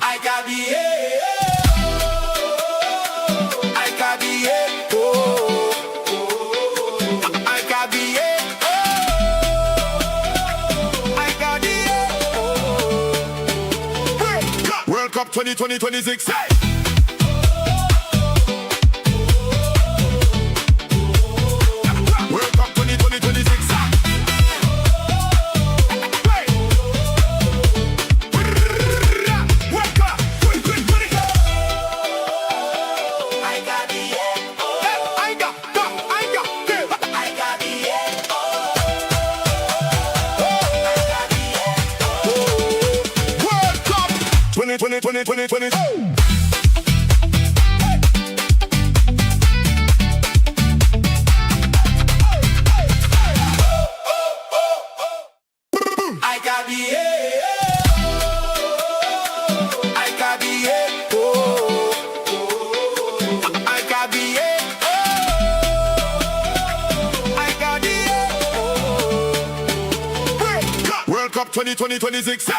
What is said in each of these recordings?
I got the I got the I got the I got the World Cup 2026. World Cup 2026. World Cup 2026. World Cup 2026.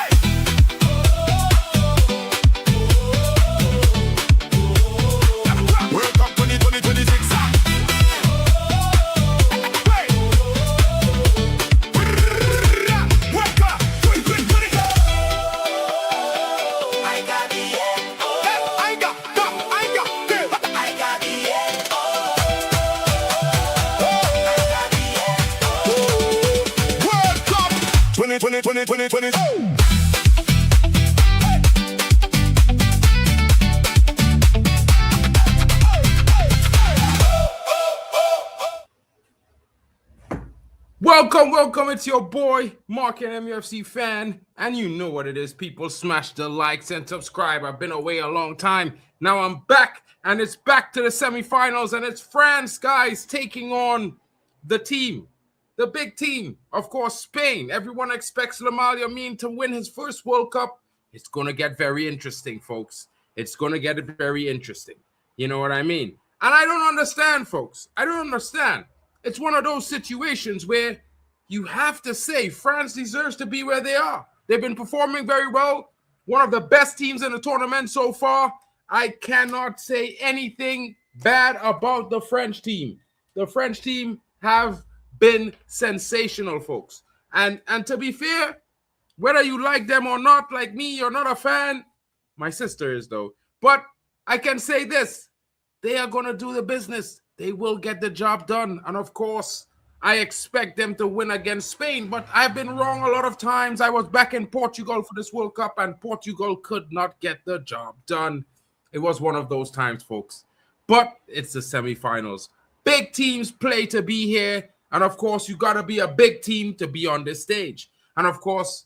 Welcome, it's your boy, MarkN MUFCFAN, and you know what it is, people. Smash the likes and subscribe. I've been away a long time. Now I'm back, and it's back to the semifinals, and it's France, guys, taking on the team, the big team, of course, Spain. Everyone expects Lamine Yamal to win his first World Cup. It's going to get very interesting, folks. It's going to get very interesting. You know what I mean? And I don't understand, folks. I don't understand. It's one of those situations where you have to say France deserves to be where they are. They've been performing very well. One of the best teams in the tournament so far. I cannot say anything bad about the French team. The French team have been sensational, folks. And to be fair, whether you like them or not, like me, you're not a fan. My sister is, though. But I can say this. They are going to do the business. They will get the job done. And, of course, I expect them to win against Spain. But I've been wrong a lot of times. I was back in Portugal for this World Cup, and Portugal could not get the job done. It was one of those times, folks. But it's the semifinals. Big teams play to be here. And, of course, you got to be a big team to be on this stage. And, of course,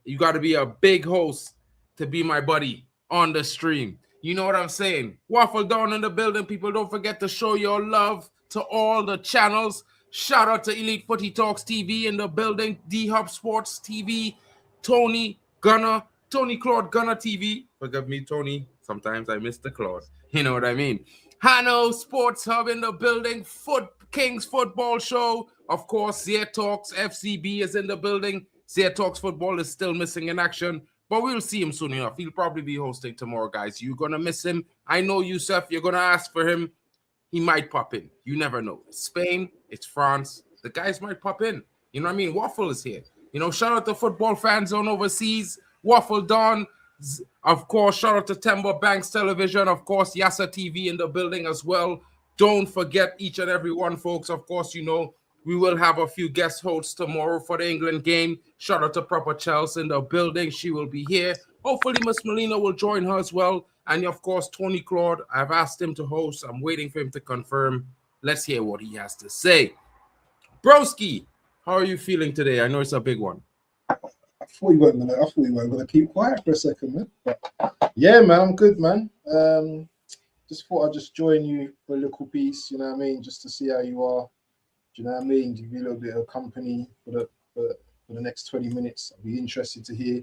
you got to be a big host to be my buddy on the stream. You know what I'm saying? Waffle down in the building. People, don't forget to show your love to all the channels. Shout out to Elite Footy Talks TV in the building. D-Hub Sports TV. Tony Claude Gunner TV. Forgive me, Tony. Sometimes I miss the Claude. You know what I mean? Hano Sports Hub in the building. Kings Football Show. Of course, Zia Talks FCB is in the building. Zia Talks Football is still missing in action. But we'll see him soon enough. He'll probably be hosting tomorrow, guys. You're going to miss him. I know, Yusuf, you're going to ask for him. He might pop in. You never know. It's Spain. It's France. The guys might pop in. You know what I mean? Waffle is here. You know, shout out to football fans on overseas. Waffle Dawn. Of course, shout out to Temba Banks Television. Of course, Yasa TV in the building as well. Don't forget each and every one, folks. Of course, you know, we will have a few guest hosts tomorrow for the England game. Shout out to Proper Chelsea in the building. She will be here. Hopefully, Miss Melina will join her as well. And, of course, Tony Claude, I've asked him to host. I'm waiting for him to confirm. Let's hear what he has to say. Broski, how are you feeling today? I know it's a big one. I thought you weren't gonna keep quiet for a second, man. But yeah, man, I'm good, man. Just thought I'd just join you for a little piece, you know what I mean, just to see how you are. Do you know what I mean? Give you a little bit of company for the next 20 minutes. I'll be interested to hear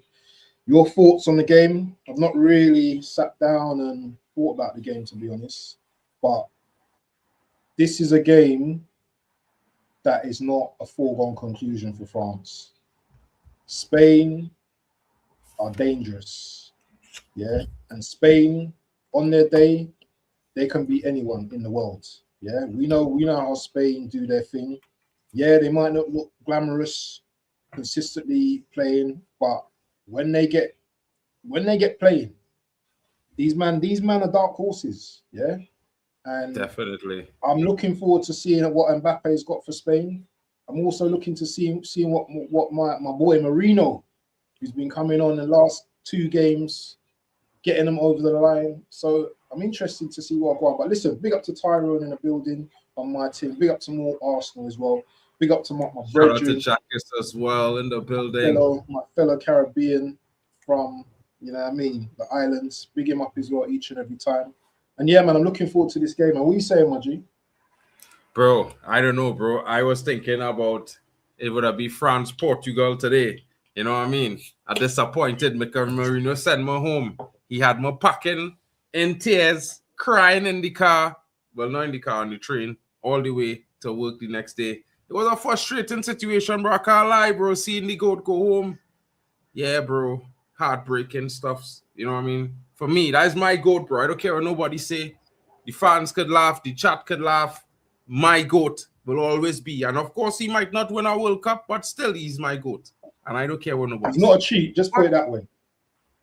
your thoughts on the game. I've not really sat down and thought about the game, to be honest, but this is a game that is not a foregone conclusion for France. Spain are dangerous. Yeah, and Spain on their day, they can beat anyone in the world. Yeah, we know how Spain do their thing. Yeah, they might not look glamorous consistently playing, but when they get playing, these man are dark horses. Yeah, and Definitely. I'm looking forward to seeing what Mbappe's got for Spain. I'm also looking to seeing what my boy Marino, who's been coming on the last 2 games, getting them over the line. So I'm interested to see what I want. But listen, big up to Tyrone in the building on my team. Big up to more Arsenal as well. Big up to my Shout out to brethren, Jackis as well in the building. my fellow Caribbean from, you know what I mean, the islands. Big him up as well each and every time. And yeah, man, I'm looking forward to this game. And what are you saying, my G? Bro, I don't know, bro. I was thinking about it would have been France, Portugal today. You know what I mean? I'm disappointed because Marino sent me home. He had me packing in tears, crying in the car. Well, not in the car, on the train, all the way to work the next day. It was a frustrating situation, bro. I can't lie, bro. Seeing the goat go home. Yeah, bro. Heartbreaking stuff. You know what I mean? For me, that is my goat, bro. I don't care what nobody say. The fans could laugh. The chat could laugh. My goat will always be. And of course, he might not win a World Cup, but still, he's my goat. And I don't care what nobody He's not a cheat. Just put it that way.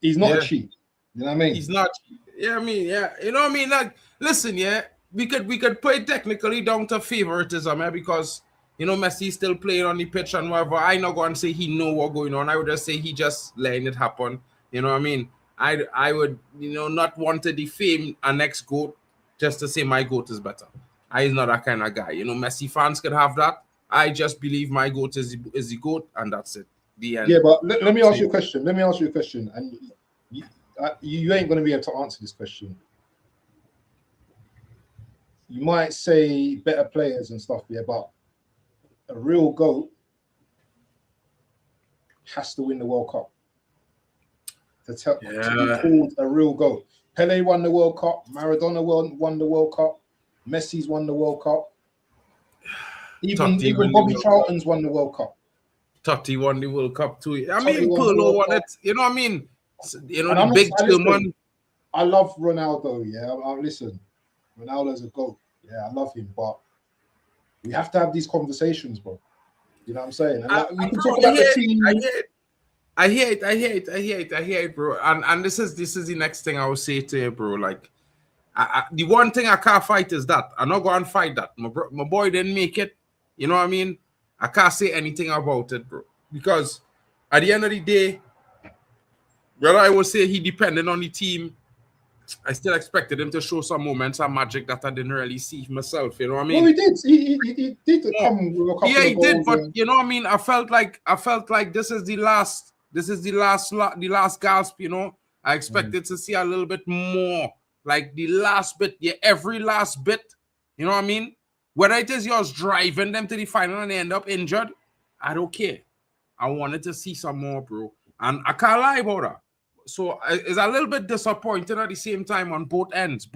He's not a cheat. You know what I mean? He's not. Yeah, I mean, yeah. You know what I mean? Like, listen, yeah. We could put it technically down to favoritism, yeah, because you know Messi's still playing on the pitch and whatever. I not going to say he know what's going on. I would just say he just letting it happen. You know what I mean? I would, you know, not want to defame a next goat just to say my goat is better. I is not that kind of guy. You know, Messi fans could have that. I just believe my goat is the goat, and that's it. The end. Yeah, but let me ask you a question. Let me ask you a question, and you ain't going to be able to answer this question. You might say better players and stuff, yeah, but a real GOAT has to win the World Cup to be called a real GOAT. Pele won the World Cup. Maradona won the World Cup. Messi's won the World Cup. Even Bobby Charlton's won the World Cup. Totti won the World Cup too. I mean, Pirlo won it. You know what I mean? You know, the big German. I love Ronaldo, yeah. Listen, Ronaldo's a GOAT. Yeah, I love him, but we have to have these conversations, bro. You know what I'm saying? And we can talk about the team. I hear it, bro. And this is the next thing I will say to you, bro. Like, the one thing I can't fight is that. I'm not going to fight that. My boy didn't make it. You know what I mean? I can't say anything about it, bro. Because at the end of the day, whether I would say he depended on the team, I still expected him to show some moments of magic that I didn't really see myself. You know what I mean? Well, he did. He did come with a couple of he did. But and... you know what I mean? I felt like this is the last gasp. You know, I expected to see a little bit more, like the last bit. Yeah, every last bit. You know what I mean? Whether it is yours driving them to the final and they end up injured, I don't care. I wanted to see some more, bro, and I can't lie about that. So it's a little bit disappointing at the same time on both ends,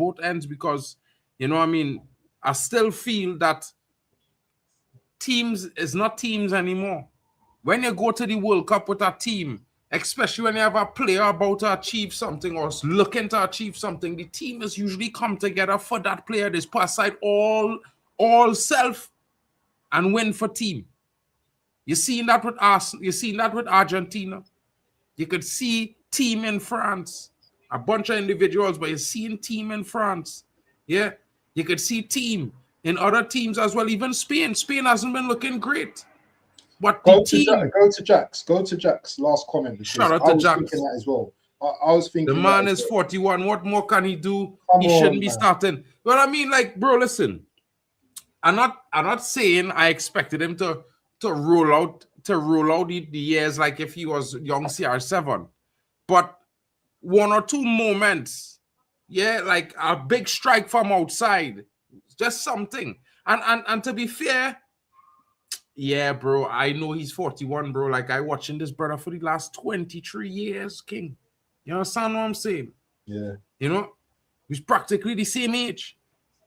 because, you know what I mean, I still feel that teams is not teams anymore. When you go to the World Cup with a team, especially when you have a player about to achieve something or looking to achieve something, the team is usually come together for that player. They put aside all self and win for team. You seen that with Arsenal. You seen that with Argentina. You could see team in France, a bunch of individuals, but you're seeing team in France. Yeah, you could see team in other teams as well. Even Spain hasn't been looking great. But go to Jack's last comment. Shout out to Jack's. Thinking that as well. I was thinking the man is 41. What more can he do? He shouldn't be starting. But I mean, like, bro, listen. I'm not saying I expected him to roll out the years like if he was young CR7. But one or two moments, yeah, like a big strike from outside, just something. And to be fair, yeah, bro, I know he's 41, bro. Like, I watching this brother for the last 23 years, King. You understand what I'm saying? Yeah. You know, he's practically the same age.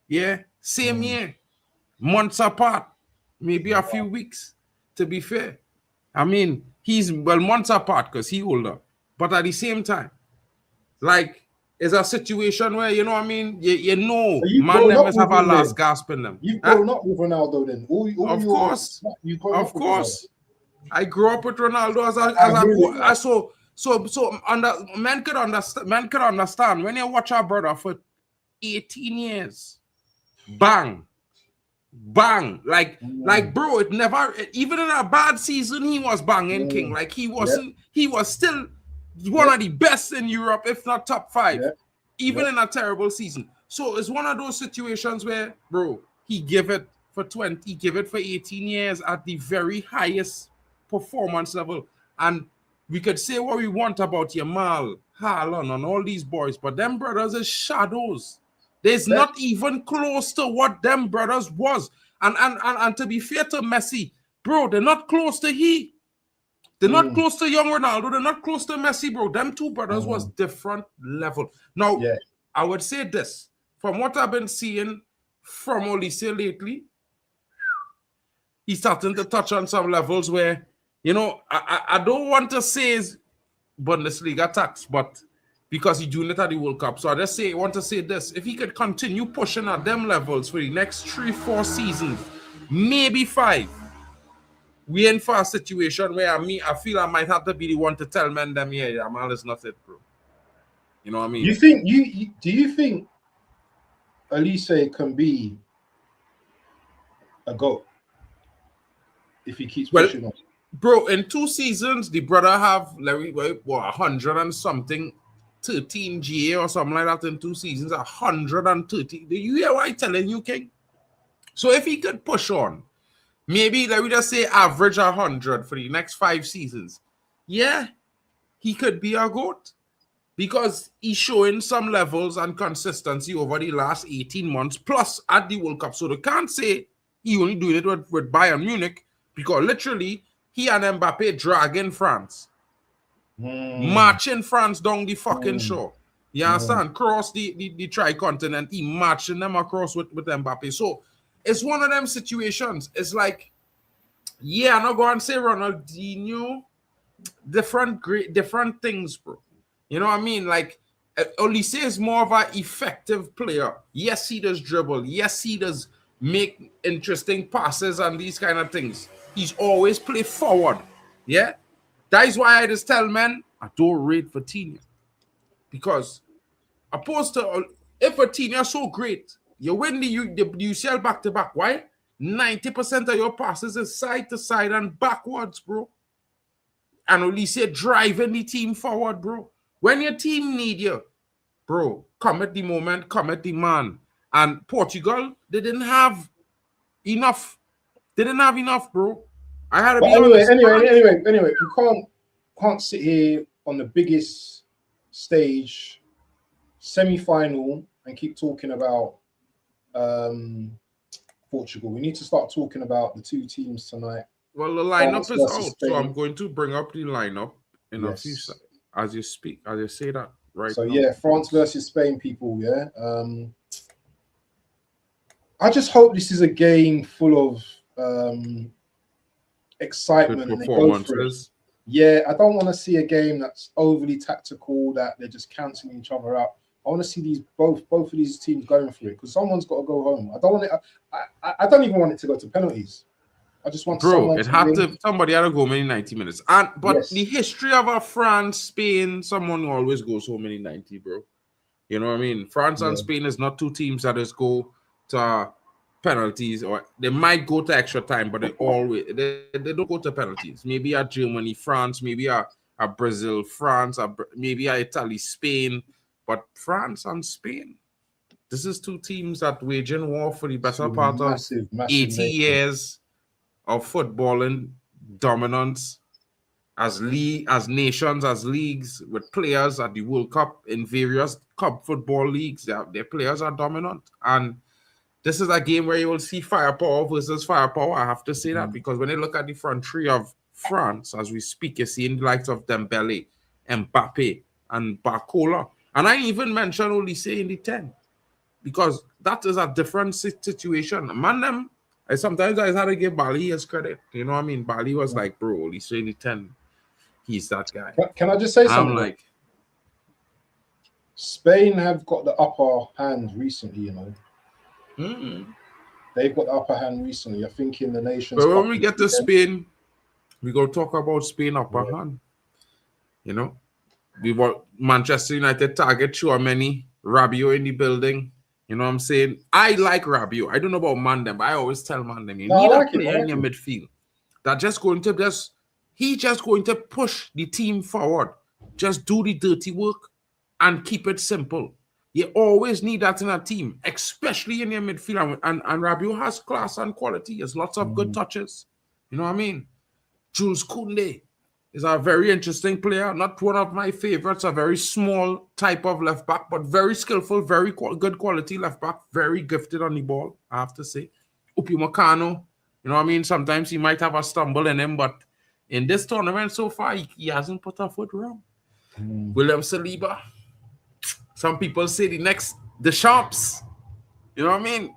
Yeah, same year. Months apart, maybe a few weeks, to be fair. I mean, he's, well, months apart because he's older. But at the same time, like, it's a situation where, you know what I mean? You know, So you've man, grown them up must with have a him last then. gasp in them. You've Huh? grown up with Ronaldo then. All Of your course. you've grown Of up with Ronaldo. course. I grew up with Ronaldo as I hear it, man. men could understand when you watch our brother for 18 years. Bang. Bang. Like bro, it never, even in a bad season, he was banging king. Like he was still one of the best in Europe, if not top 5. Even in a terrible season. So it's one of those situations where, bro, he give it for 20, give it for 18 years at the very highest performance level. And we could say what we want about Yamal, Haaland, and all these boys, but them brothers is shadows. There's not even close to what them brothers was. And to be fair to Messi, bro, they're not close to he. They're not close to young Ronaldo. They're not close to Messi, bro. Them two brothers was different level. Now, I would say this. From what I've been seeing from Olise lately, he's starting to touch on some levels where, you know, I don't want to say it's Bundesliga tax, but because he's doing it at the World Cup. So I want to say this. If he could continue pushing at them levels for the next 3-4 seasons, maybe 5, we in for a situation where I feel I might have to be the one to tell men them, yeah, Yamal is not it, bro. You know what I mean? You think do you think Olise can be a GOAT if he keeps pushing on? Bro, in 2 seasons, the brother have 100 and something 13 GA or something like that in 2 seasons, 130. Do you hear what I'm telling you, King? So if he could push on, maybe let me just say average 100 for the next 5 seasons, yeah, he could be a GOAT because he's showing some levels and consistency over the last 18 months plus at the World Cup. So they can't say he only doing it with Bayern Munich because literally he and Mbappé dragging France. Marching France down the fucking shore. You understand? Cross the tri-continent. He marching them across with Mbappé. So it's one of them situations. It's like, yeah, I'm not going to say Ronaldinho. Different things, bro. You know what I mean? Like, Olise is more of an effective player. Yes, he does dribble. Yes, he does make interesting passes and these kind of things. He's always play forward. Yeah? That is why I just tell men, I don't rate Vitinha. Because opposed to, if Vitinha is so great, you win the UCL back-to-back. Why? 90% of your passes is side to side and backwards, bro. And Olise driving the team forward, bro. When your team need you, bro, come at the moment, come at the man. And Portugal, they didn't have enough. They didn't have enough, bro. I had to be honest. Anyway, you can't sit here on the biggest stage, semi-final, and keep talking about Portugal. We need to start talking about the 2 teams tonight. Well, the lineup is out, so I'm going to bring up the lineup in a few seconds as you speak, as you say that right now. Yeah, France versus Spain, people. Yeah, I just hope this is a game full of excitement and performances. Yeah, I don't want to see a game that's overly tactical, that they're just cancelling each other out. I want to see these both of these teams going for it because someone's got to go home. I don't want it. I don't even want it to go to penalties. I just want somebody had to go many 90 minutes. But the history of a France, Spain, someone always goes so many 90, bro. You know what I mean? France and Spain is not 2 teams that just go to penalties, or they might go to extra time, but they don't go to penalties. Maybe at Germany, France, maybe a Brazil, France, maybe a Italy, Spain, but France and Spain. This is 2 teams that waging war for the better part of 80 years of footballing dominance as nations, as leagues, with players at the World Cup in various cup football leagues. Their players are dominant, and this is a game where you will see firepower versus firepower. I have to say that because when you look at the front 3 of France as we speak, you're seeing the likes of Dembele, Mbappé, and Barcola. And I even mentioned Olise in the 10 because that is a different situation. Man, sometimes I had to give Bali his credit. You know what I mean? Bali was like, bro, Olise in the 10. He's that guy. Can I just say something? I'm like, Spain have got the upper hand recently, you know. They've got the upper hand recently. I think in the Nations But when Cup. we get to Spain, we go talk about Spain upper hand. You know, we want Manchester United target Tchouaméni, Rabiot in the building. You know what I'm saying? I like Rabiot. I don't know about Mandem, but I always tell Mandem, you need a player in your midfield that just going to push the team forward. Just do the dirty work and keep it simple. You always need that in a team, especially in your midfield. And Rabiot has class and quality. He has lots of good touches. You know what I mean? Jules Koundé is a very interesting player. Not one of my favorites. A very small type of left back, but very skillful, very good quality left back. Very gifted on the ball, I have to say. Upamecano, you know what I mean? Sometimes he might have a stumble in him, but in this tournament so far, he hasn't put a foot wrong. William Saliba. Some people say the Sharps. You know what I mean?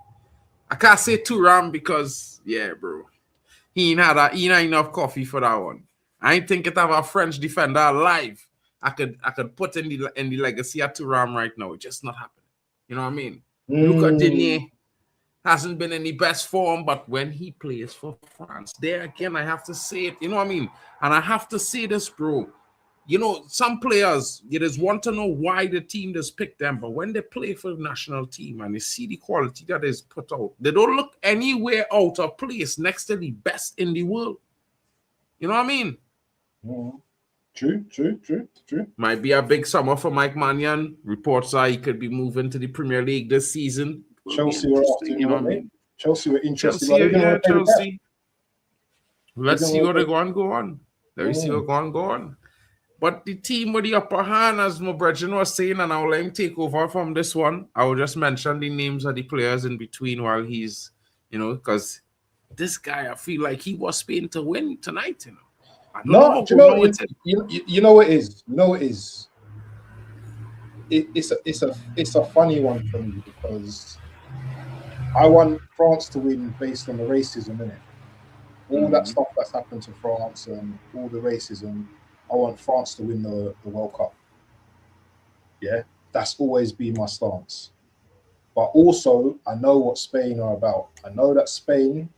I can't say Thuram because, yeah, bro. He ain't had enough coffee for that one. I ain't think it have a French defender alive. I could put in the legacy of Thuram right now. It's just not happening. You know what I mean? Luca Digne hasn't been in the best form, but when he plays for France, there again, I have to say it. You know what I mean? And I have to say this, bro. You know, some players, you just want to know why the team just picked them, but when they play for the national team and they see the quality that is put out, they don't look anywhere out of place next to the best in the world. You know what I mean? True. Might be a big summer for Mike Maignan. Reports are he could be moving to the Premier League this season. Chelsea were after him, you know what I mean? Chelsea were interested. Chelsea. Let's see what they're going to go on. Let me see what go on. But the team with the upper hand, as my brethren was saying, and I'll let him take over from this one. I will just mention the names of the players in between while he's, you know, because this guy, I feel like he was Spain to win tonight, you know. You know what it is. You know what it is. It's a funny one for me because I want France to win based on the racism, innit? All that stuff that's happened to France and all the racism. I want France to win the World Cup. Yeah, that's always been my stance. But also, I know what Spain are about. I know that Spain,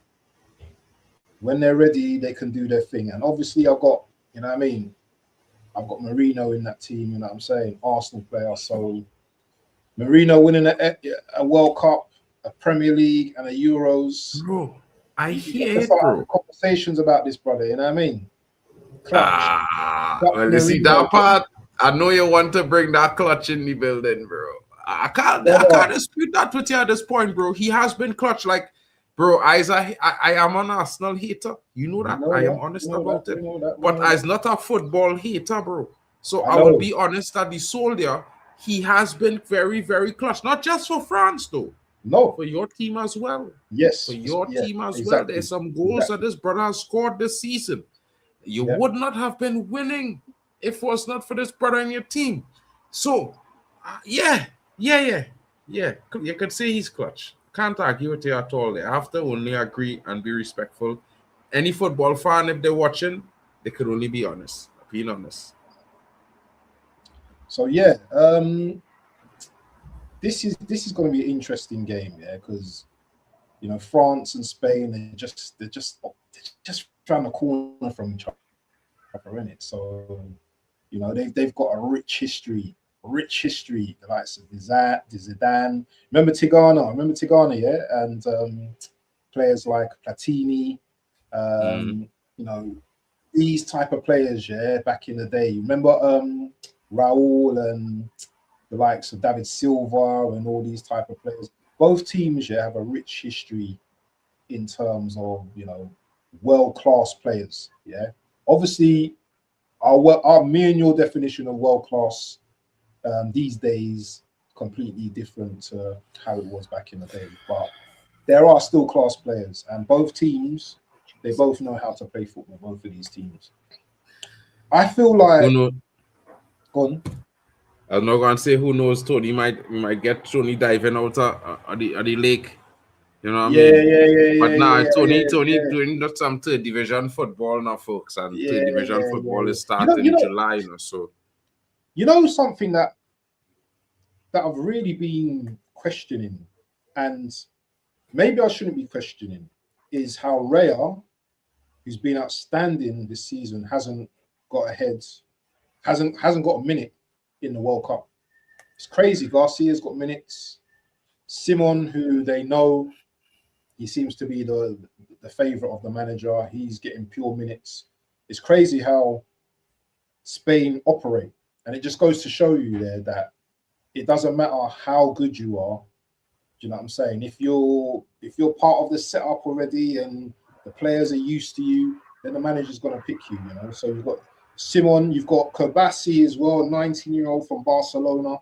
when they're ready, they can do their thing. And obviously, I've got, you know what I mean? I've got Marino in that team, you know what I'm saying? Arsenal player. So, Marino winning a World Cup, a Premier League, and a Euros. Bro, I hear it, bro. Conversations about this, brother, you know what I mean? Well, you see that part. I know you want to bring that clutch in the building, bro. I can't dispute that with you at this point, bro. He has been clutch. Like, bro, I am an Arsenal hater. You know that. I am honest about it. But as not a football hater, bro. So I will be honest that the soldier, he has been very, very clutch. Not just for France, though. No. For your team as well. Yes. For your team as well. There's some goals that this brother has scored this season. You would not have been winning if it was not for this brother in your team. So, yeah. You could say he's clutch. Can't argue with you at all. They have to only agree and be respectful. Any football fan, if they're watching, they could only be honest. Being honest. So yeah, this is going to be an interesting game, yeah, because you know France and Spain they're just trying to corner from each other, in it. So you know they've got a rich history. The likes of Zidane. Remember Tigana, yeah, and players like Platini. You know these type of players, yeah, back in the day. Remember Raul and the likes of David Silva and all these type of players. Both teams, yeah, have a rich history in terms of, you know, world-class players. Yeah, obviously, our me and your definition of world-class these days completely different to how it was back in the day. But there are still class players, and both teams, they both know how to play football. Both of these teams. I feel like. Go on. I'm not gonna say who knows. Tony might get Tony diving out of the lake. You know what I mean? Yeah. But now Tony doing not some third division football now, folks, and third division football is starting in July, you know. So you know something that that I've really been questioning, and maybe I shouldn't be questioning, is how Raya, who's been outstanding this season, hasn't got a minute in the World Cup. It's crazy. Garcia's got minutes. Simon, who they know, he seems to be the favorite of the manager. He's getting pure minutes. It's crazy how Spain operate, and it just goes to show you there that it doesn't matter how good you are. Do you know what I'm saying? If you're part of the setup already and the players are used to you, then the manager's going to pick you. You know. So you've got Simon, you've got Kobasi as well, 19-year-old from Barcelona.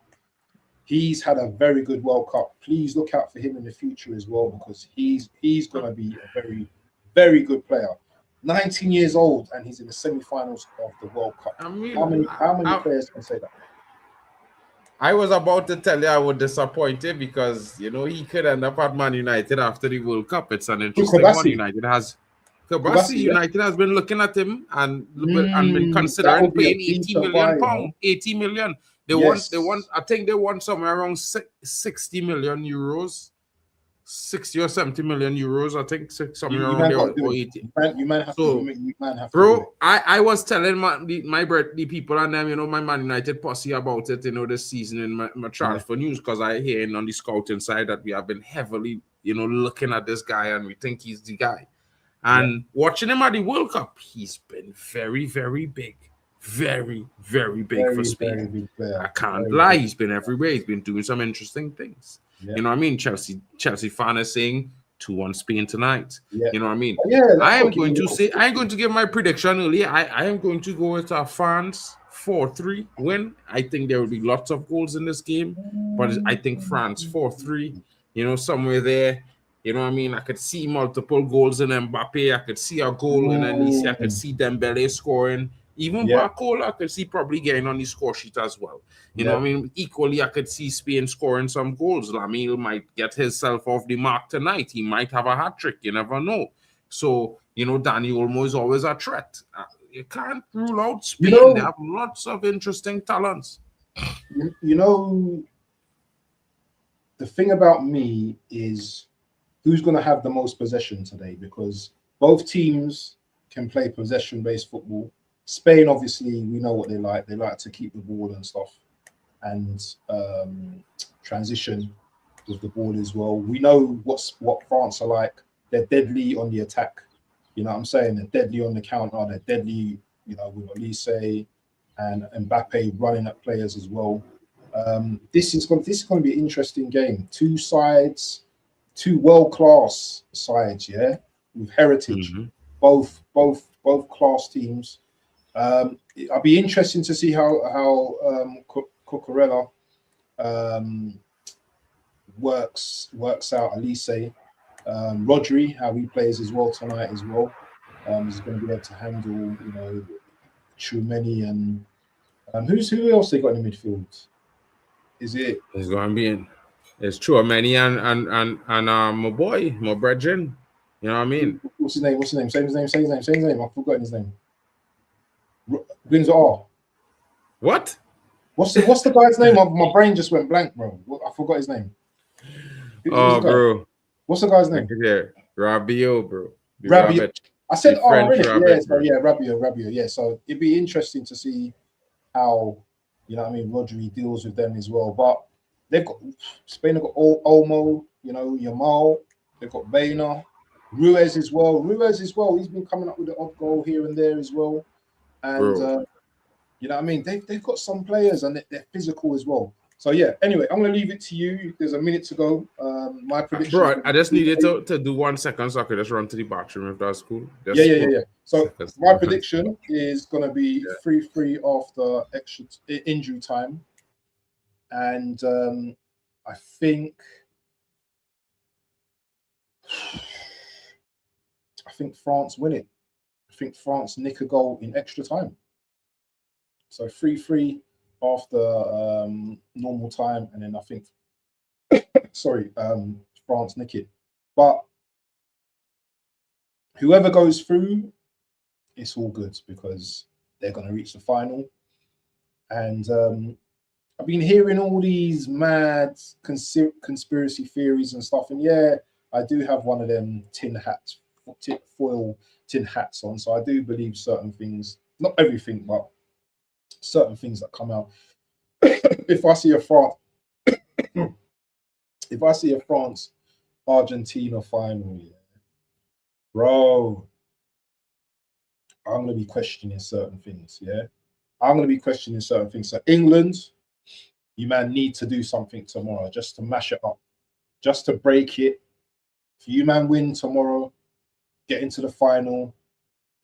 He's had a very good World Cup. Please look out for him in the future as well, because he's going to be a very, very good player. 19 years old, and he's in the semi-finals of the World Cup. I mean, how many players can say that? I was about to tell you I was disappointed because, you know, he could end up at Man United after the World Cup. It's an interesting one. United has United has been looking at him and been considering paying 80 million pounds, 80 million. They want I think they want somewhere around 60 million euros. 60 or 70 million euros, I think, somewhere around there, or 80. You might have to. Bro, I was telling the people and them, you know, my Man United posse about it, you know, this season in my transfer news, because I hear on the scouting side that we have been heavily, you know, looking at this guy and we think he's the guy. And watching him at the World Cup, he's been very, very big. Very, very big for Spain. I can't lie. He's been everywhere. He's been doing some interesting things. Yeah. You know what I mean? Chelsea fan is saying 2-1 Spain tonight. Yeah. You know what I mean? I am going to give my prediction early. I am going to go with our France 4-3 win. I think there will be lots of goals in this game, but I think France 4-3, you know, somewhere there. You know what I mean? I could see multiple goals in Mbappé. I could see a goal in Anisi. I could see Dembele scoring. Even Barcola, I could see probably getting on the score sheet as well. You know what I mean? Equally, I could see Spain scoring some goals. Lamine might get himself off the mark tonight. He might have a hat-trick. You never know. So, you know, Dani Olmo is always a threat. You can't rule out Spain. You know, they have lots of interesting talents. You know, the thing about me is who's going to have the most possession today, because both teams can play possession-based football. Spain, obviously, we know what they like. They like to keep the ball and stuff and transition with the ball as well. We know what France are like. They're deadly on the attack. You know what I'm saying? They're deadly on the counter. They're deadly, you know, with Elise and Mbappe running at players as well. This is going to be an interesting game. Two sides, two world-class sides, yeah, with heritage. Both class teams. I'll be interesting to see how Cucurella works out. Elise, Rodri, how he plays as well tonight as well. He's going to be able to handle, you know, Tchouameni and who else they got in the midfield? Is it? It's going to be in. It's Tchouameni and my boy, my brethren. You know what I mean? What's his name? Say his name. I've forgotten his name. Begins with R. What? What's the guy's name? My brain just went blank, bro. I forgot his name. Bro. What's the guy's name? Rabiot, bro. Rabiot. I said R already. Rabiot. Yeah. So it'd be interesting to see how, you know what I mean, Rodri deals with them as well. But Spain have got Olmo, you know, Yamal. They've got Baena. Ruiz as well. He's been coming up with an odd goal here and there as well. And you know what I mean? They've got some players and they're physical as well. So yeah, anyway, I'm going to leave it to you. There's a minute to go. My prediction. Bro, I just needed to do 1 second so I could just run to the bathroom if that's cool. Yeah. So my prediction is going to be 3-3 after extra injury time. And I think France win it. I think France nick a goal in extra time. So 3-3 after normal time, and then I think France nick it. But whoever goes through, it's all good because they're going to reach the final. And I've been hearing all these mad conspiracy theories and stuff, and yeah, I do have one of them foil tin hats on, so I do believe certain things, not everything, but certain things that come out. If I see a France Argentina final, yeah, bro, I'm gonna be questioning certain things. Yeah, I'm gonna be questioning certain things. So England, you man need to do something tomorrow just to mash it up, just to break it. If you man win tomorrow, get into the final,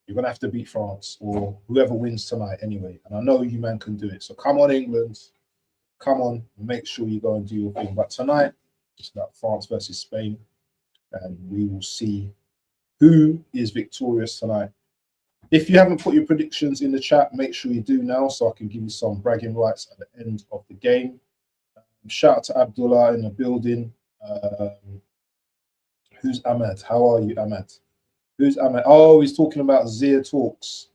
you're gonna have to beat France or whoever wins tonight anyway. And I know you man can do it. So come on, England, come on, make sure you go and do your thing. But tonight, it's about France versus Spain, and we will see who is victorious tonight. If you haven't put your predictions in the chat, make sure you do now so I can give you some bragging rights at the end of the game. Shout out to Abdullah in the building. Who's Ahmed? How are you, Ahmed? Who's Ahmed? Oh, he's talking about Zia Talks.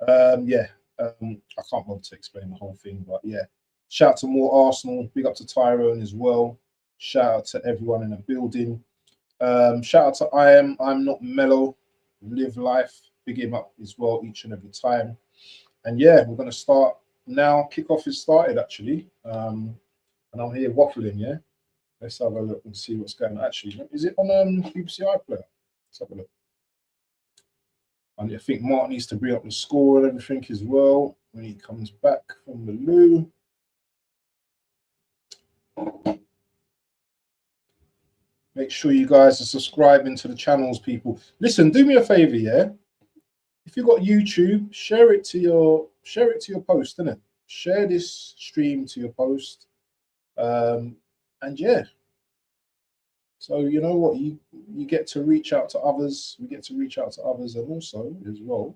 Yeah, I can't bother to explain the whole thing, but yeah. Shout out to more Arsenal. Big up to Tyrone as well. Shout out to everyone in the building. Shout out to I'm not mellow. Live life. Big him up as well each and every time. And yeah, we're going to start now. Kickoff is started actually. And I'm here waffling, yeah. Let's have a look and see what's going on. Actually, is it on BBC iPlayer? Let's have a look. And I think Mark needs to bring up the score and everything as well when he comes back from the loo. Make sure you guys are subscribing to the channels, people. Listen, do me a favor, yeah. If you've got YouTube, share it to your post, innit? Share this stream to your post. And yeah. So you know what, you get to reach out to others. We get to reach out to others, and also as well.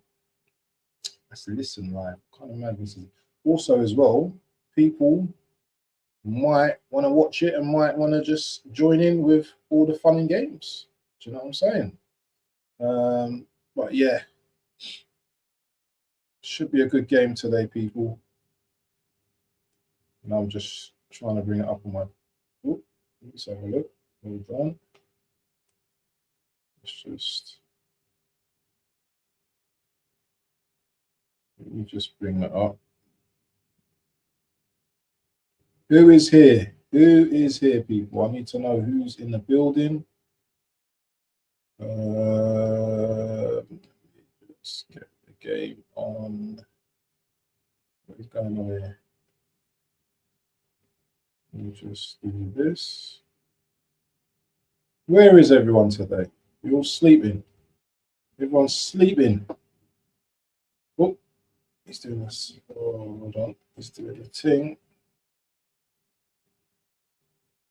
Let's listen live. Can't imagine this is also as well. People might want to watch it and might want to just join in with all the fun and games. Do you know what I'm saying? But yeah, should be a good game today, people. And I'm just trying to bring it up on my. Oh, let's have a look. Hold on. Let's just. Let me just bring that up. Who is here? Who is here, people? I need to know who's in the building. Let's get the game on. What is going on here? Let me just do this. Where is everyone today? You're all sleeping. Everyone's sleeping. Oh, he's doing this. Oh, hold on. He's doing the thing.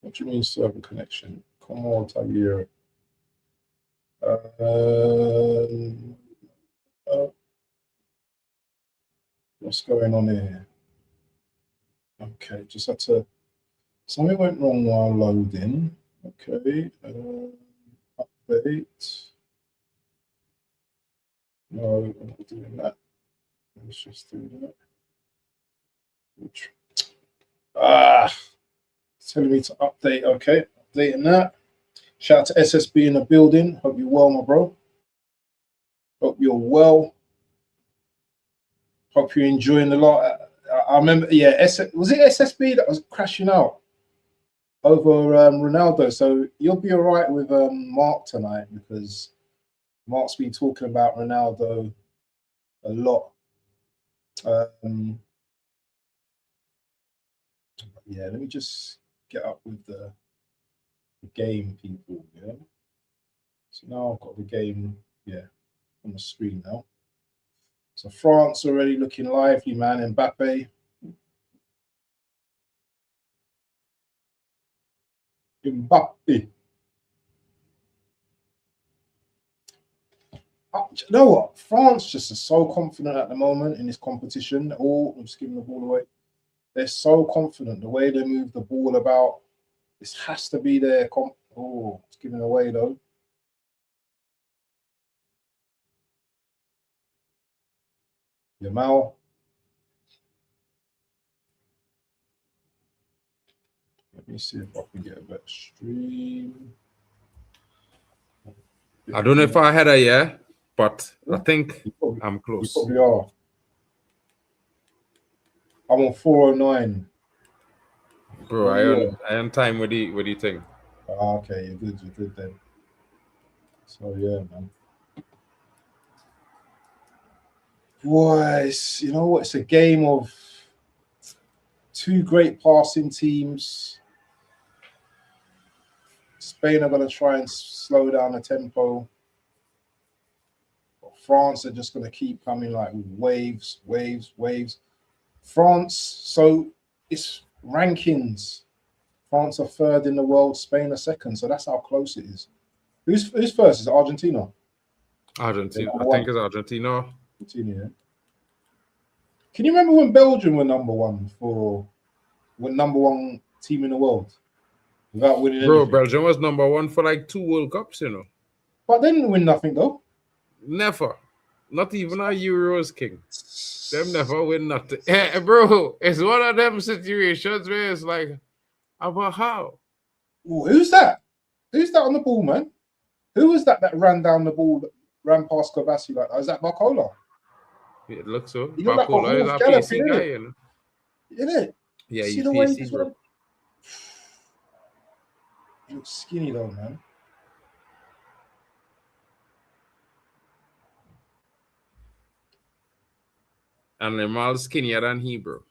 What do you mean server connection? Come on, Tagier. What's going on here? Okay, just had to. Something went wrong while loading. Okay, update. No, I'm not doing that. Let's just do that. It's telling me to update. Okay, updating that. Shout out to SSB in the building. Hope you're well, my bro. Hope you're well. Hope you're enjoying the lot. I remember, yeah, was it SSB that was crashing out over Ronaldo? So you'll be all right with Mark tonight because Mark's been talking about Ronaldo a lot. Yeah, let me just get up with the game, people. Yeah. So now I've got the game, yeah, on the screen now. So France already looking lively, man. Mbappé. Mbappé. You know what? France just is so confident at the moment in this competition. Oh, I'm just giving the ball away. They're so confident the way they move the ball about. This has to be their oh, it's giving away though. Yamal. Let me see if I can get a better stream. I don't know if I had a yeah, but I think I'm You close. probably are. I'm on 409. Bro, I am time with the thing. Okay, you're good then. So yeah, man. Boys, you know what? It's a game of two great passing teams. Spain are going to try and slow down the tempo. France are just going to keep coming like waves. France, so it's rankings. France are third in the world, Spain are second. So that's how close it is. Who's first? Is it Argentina? Argentina. I think it's Argentina. Argentina, yeah. Can you remember when Belgium were number one team in the world without winning anything? Belgium was number one for like 2 World Cups, you know. But they didn't win nothing though. Never. Not even our Euros, King. Them never win nothing. Yeah, bro, it's one of them situations where it's like, about how? Ooh, who's that? Who's that on the ball, man? Who was that ran down the ball, ran past Kovacic like that? Is that Barcola? It looks so. He looked like a Barcola is horse a galloping, PC guy, innit? you know. Isn't it? Yeah, See he's the way he PC, just bro. went. He looks skinny though, man. And Yamal's skinnier than he, bro.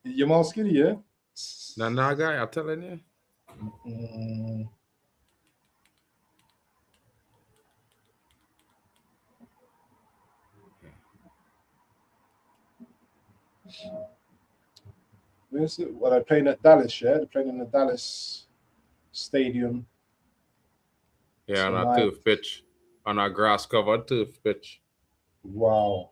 Yamal skinny, yeah? Nah, guy, I'm telling you. Where's it? Well, they're playing at Dallas, yeah? They're playing in the Dallas Stadium. Yeah, on a turf pitch. On a grass-covered turf pitch. Wow.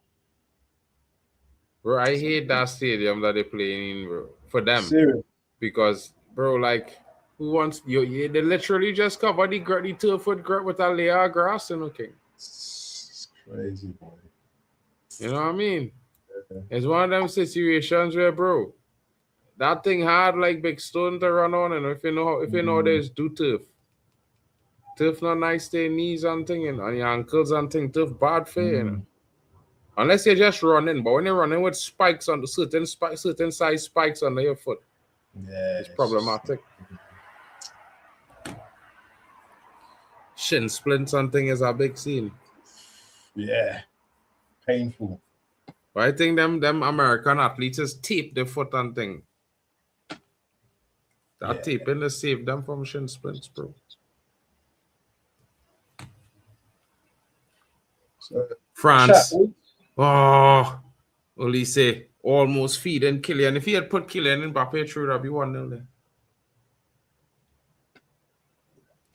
Bro, I hate that stadium that they're playing in, bro. For them. Serious? Because, bro, like, who wants... they literally just cover the turf with a layer of grass, you know, King. It's crazy, boy. You know what I mean? Yeah. It's one of them situations where, bro, that thing had like big stone to run on, and if you know there's do turf. Turf not nice to your knees and thing, and on your ankles and thing, turf bad for you, you know. Unless you're just running, but when you're running with spikes on the certain size spikes under your foot, yeah, it's problematic. Shin splints and thing is a big scene. Yeah, painful. But I think them American athletes just tape their foot and thing. That taping to save them from shin splints, bro. So, France. Oh, Olise almost feeding Kylian. If he had put Kylian Mbappé through, that'd be 1-0 there.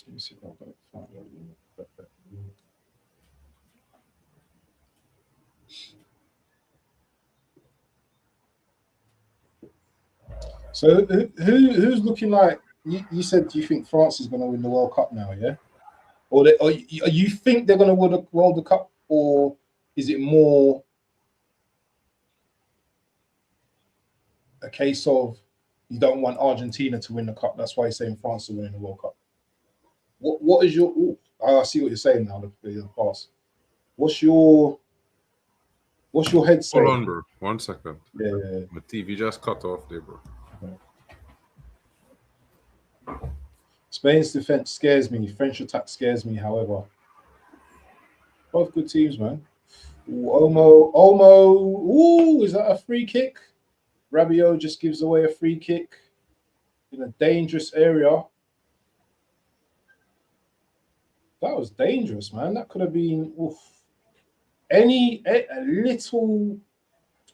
Let me see if I can find it. So who's looking like you said? Do you think France is going to win the World Cup now? Yeah, or you think they're going to win the World Cup, or is it more a case of you don't want Argentina to win the cup? That's why you're saying France are winning the World Cup. What is your? I see what you're saying now. The pass. What's your head saying? Hold on, bro. 1 second. Yeah. My TV just cut off there, bro. Spain's defense scares me. French attack scares me, however. Both good teams, man. Ooh, Olmo. Ooh, is that a free kick? Rabiot just gives away a free kick in a dangerous area. That was dangerous, man. That could have been a little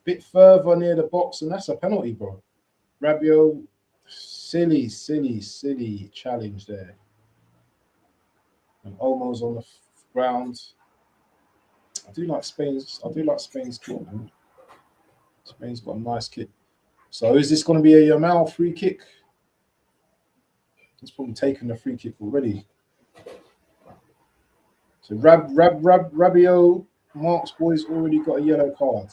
bit further near the box, and that's a penalty, bro. Rabiot, silly challenge there. And Olmo's on the ground. I do like Spain's kick, man. Spain's got a nice kick. So is this going to be a Yamal free kick? He's probably taken the free kick already. So Rabiot, Mark's boys already got a yellow card.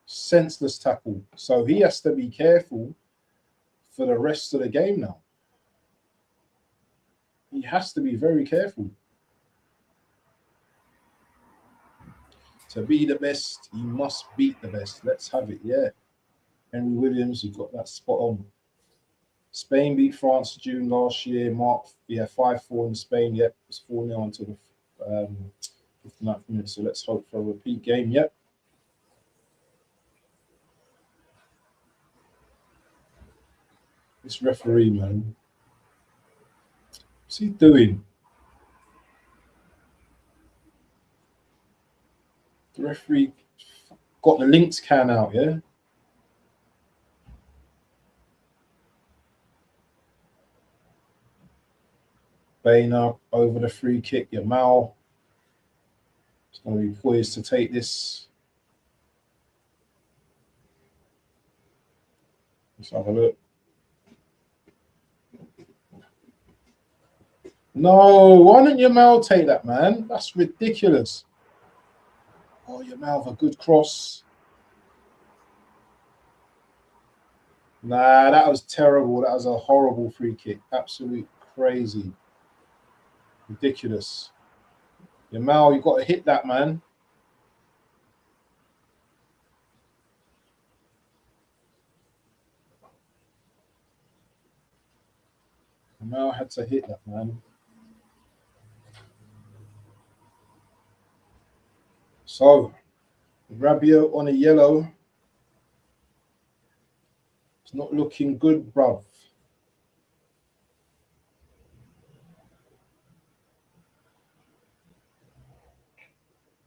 Senseless tackle. So he has to be careful for the rest of the game now. He has to be very careful. To be the best, you must beat the best. Let's have it, yeah. Henry Williams, you got that spot on. Spain beat France June last year. 5-4 in Spain. Yep, it was 4-0 until the 59th minute. So let's hope for a repeat game. Yep. This referee, man. What's he doing? The referee got the Lynx can out, yeah? Bainer over the free kick. Yamal is going to be poised to take this. Let's have a look. No, why don't Yamal take that, man? That's ridiculous. Oh, Yamal with a good cross. Nah, that was terrible. That was a horrible free kick. Absolute crazy. Ridiculous. Yamal, you've got to hit that, man. Yamal had to hit that, man. So, Rabiot on a yellow. It's not looking good, bruv.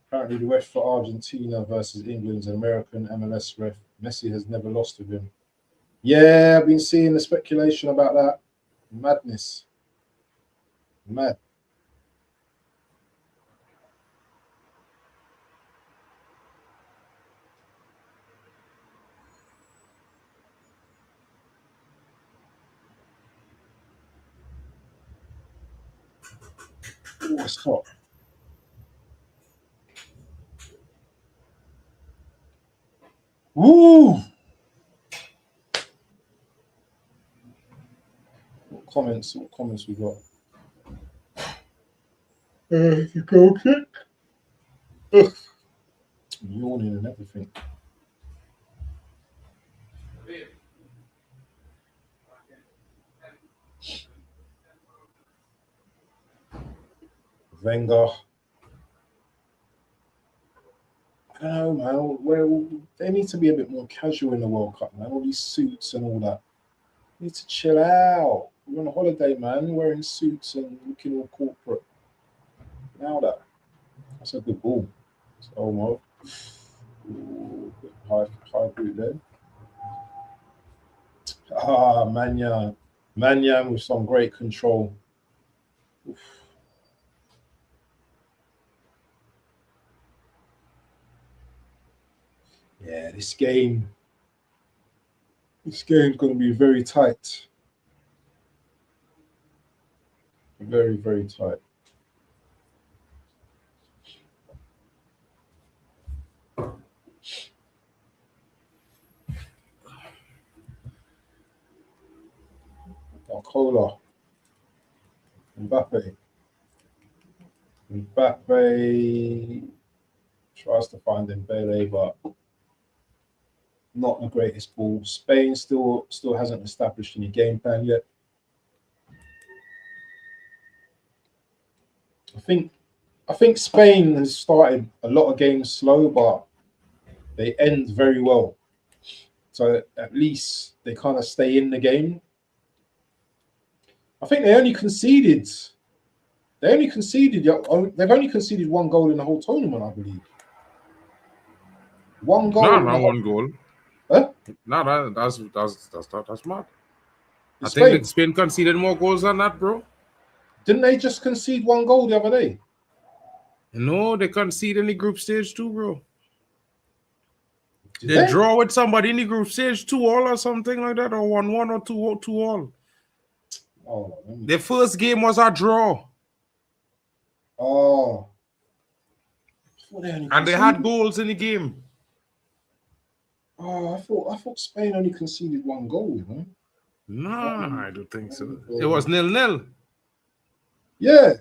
Apparently, the ref for Argentina versus England's an American MLS ref. Messi has never lost with him. Yeah, I've been seeing the speculation about that. Madness. Mad. Oh, it's hot. Woo! What comments we got? You go kick. Ugh. I'm yawning and everything. Wenger. I don't know, man. Well, they need to be a bit more casual in the World Cup, man. All these suits and all that. They need to chill out. We're on a holiday, man. Wearing suits and looking all corporate. Now that's a good ball. It's almost high boot there. Ah, Manyan with some great control. Oof. Yeah, this game's going to be very tight. Very, very tight. Cola. Mbappé tries to find Dembele, but not the greatest ball. Spain still hasn't established any game plan yet. I think Spain has started a lot of games slow, but they end very well. So at least they kind of stay in the game. I think they've only conceded one goal in the whole tournament, I believe. One goal. No, not one goal. Huh? No, that's mad. I think Spain conceded more goals than that, bro. Didn't they just concede one goal the other day? No, they conceded in the group stage too, bro. They draw with somebody in the group stage 2-2 or something like that, or 1-1 or 2-2. Oh, the first game was a draw. Oh. And they had goals in the game. Oh, I thought Spain only conceded 1 goal, you know. No, I don't think so. Goal. It was 0-0. Yeah.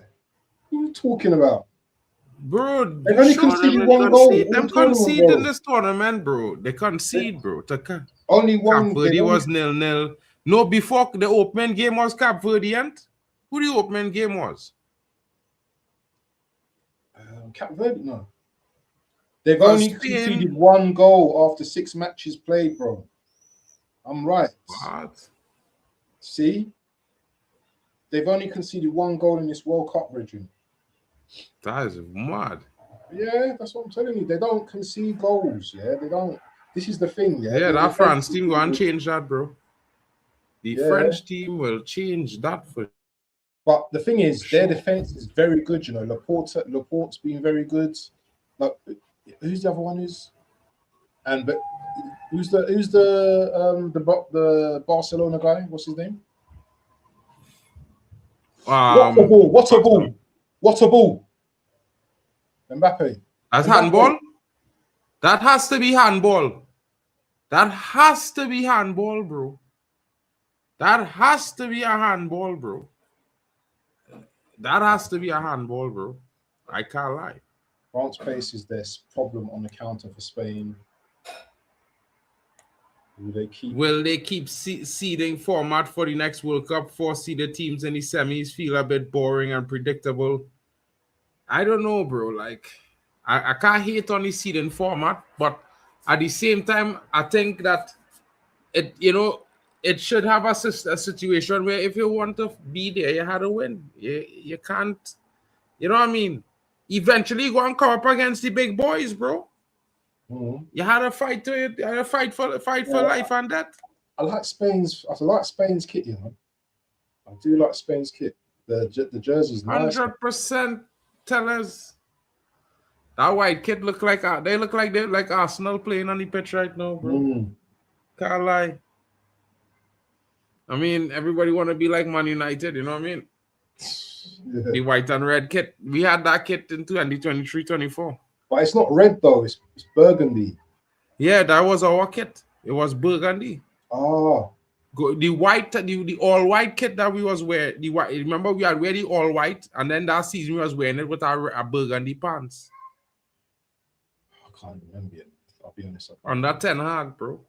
What are you talking about? Bro, They've you only sure conceded them 1 goal concede? all Them tournament, concede in bro. this tournament, bro. They concede, bro. Only Cap one. Verde was 0-0. No, before the opening game was Cap Verdean. Who the opening game was? Cape Verde, no. They've Because only conceded 1 goal after 6 matches played, bro. I'm right. What? See? They've only conceded 1 goal in this World Cup, Bridget. That is mad. Yeah, that's what I'm telling you. They don't concede goals, yeah? They don't. This is the thing, yeah? Yeah, The that France defense team go and change that, bro. The French team will change that for. But the thing is, their defense is very good, you know. Laporte's been very good. Like, who's the other one? But who's the Barcelona guy? What's his name? What a ball! What a ball! What a ball! Mbappé. That's handball. That has to be handball. That has to be handball, bro. That has to be a handball, bro. That has to be a handball, bro. I can't lie. France faces this problem on the counter for Spain. Will they keep seeding format for the next World Cup? 4-seeded teams in the semis feel a bit boring and predictable. I don't know, bro. Like, I can't hate on the seeding format, but at the same time, I think that it should have a situation where if you want to be there, you had to win. You can't, you know what I mean? Eventually, you go and come up against the big boys, bro. You had to fight to it. You had to fight for life and death. I like Spain's kit, you know. I do like Spain's kit. The jersey's nice. 100% tell us. That white kit look like they're like Arsenal playing on the pitch right now, bro. Can't lie. I mean, everybody want to be like Man United, you know what I mean? Yeah. The white and red kit. We had that kit in 2023-24. But it's not red though, it's burgundy. Yeah, that was our kit. It was burgundy. Oh. The white, the all white kit that we was wearing. The white. Remember, we had wear the all white, and then that season we was wearing it with our burgundy pants. I can't remember it. I'll be honest. On that 10 hard, bro.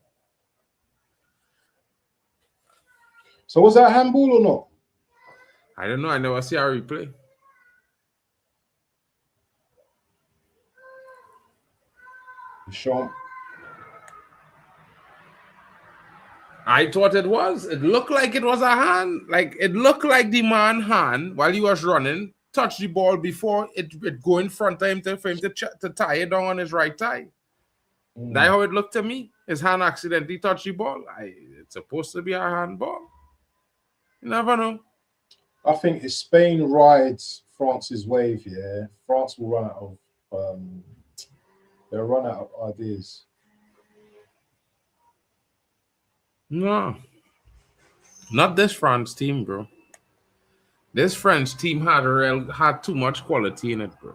So was that handball or not? I don't know. I never see a replay. Sure. I thought it was. It looked like it was a hand. Like it looked like the man hand while he was running touched the ball before it go in front of him for him to tie it down on his right thigh. That's how it looked to me. His hand accidentally touched the ball. It's supposed to be a handball. You never know. I think if Spain rides France's wave, yeah, France will run out of they'll run out of ideas. No. Not this France team, bro. This French team had too much quality in it, bro.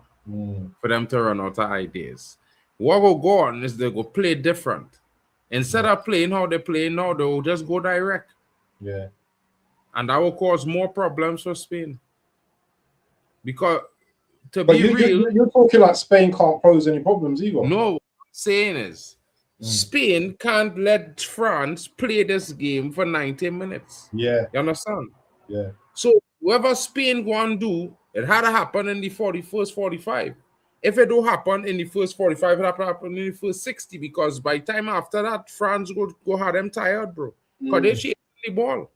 For them to run out of ideas. What will go on is they go play different. Instead of playing how they play now, they'll just go direct. Yeah. And that will cause more problems for Spain. Because you're talking like Spain can't pose any problems either. No, what I'm saying is Spain can't let France play this game for 90 minutes. Yeah. You understand? Yeah. So whoever Spain go and do, it had to happen in the 41st 45. If it don't happen in the first 45, it have to happen in the first 60, because by time after that, France go have them tired, bro. Because they chasing the ball.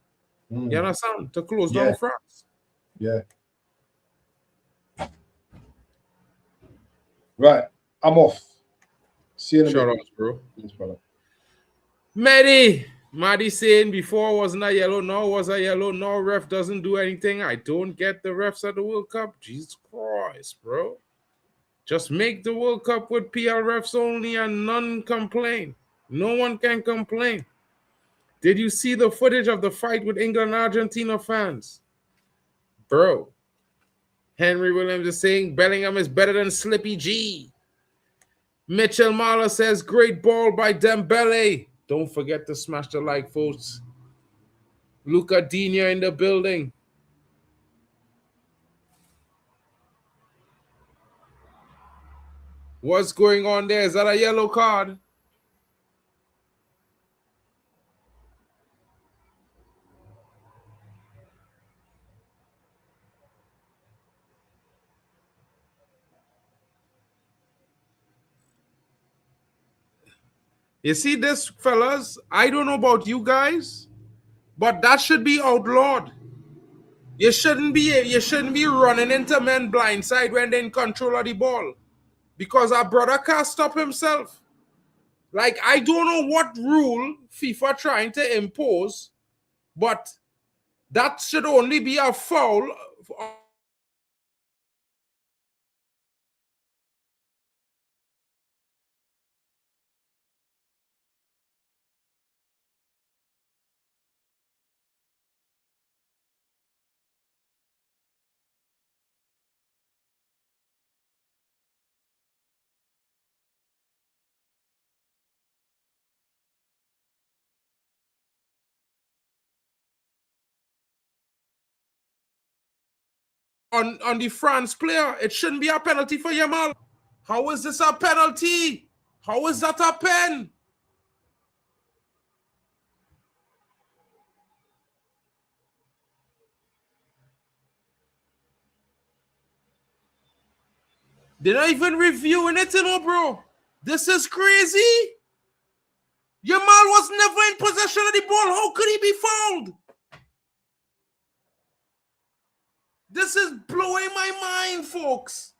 You understand? To close down France. Yeah. Right. I'm off. See you in a minute. Shout out, bro. Thanks, brother. Maddie saying before wasn't a yellow, now was a yellow, now ref doesn't do anything. I don't get the refs at the World Cup. Jesus Christ, bro. Just make the World Cup with PL refs only and none complain. No one can complain. Did you see the footage of the fight with England and Argentina fans? Bro. Henry Williams is saying Bellingham is better than Slippy G. Mitchell Marler says, great ball by Dembele. Don't forget to smash the like, folks. Luca Dina in the building. What's going on there? Is that a yellow card? You see this, fellas? I don't know about you guys, but that should be outlawed. You shouldn't be running into men blindside when they're in control of the ball, because our brother can't stop himself. Like, I don't know what rule FIFA trying to impose, but that should only be a foul. On the France player, it shouldn't be a penalty for Yamal. How is this a penalty? How is that a pen? They're not even reviewing it, you know, bro. This is crazy. Yamal was never in possession of the ball. How could he be fouled? This is blowing my mind, folks.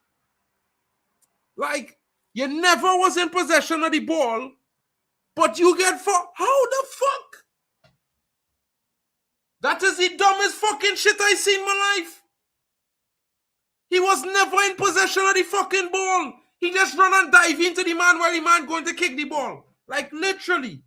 Like, you never was in possession of the ball, but you get fouled. How the fuck? That is the dumbest fucking shit I seen in my life. He was never in possession of the fucking ball. He just run and dive into the man while the man going to kick the ball. Like, literally.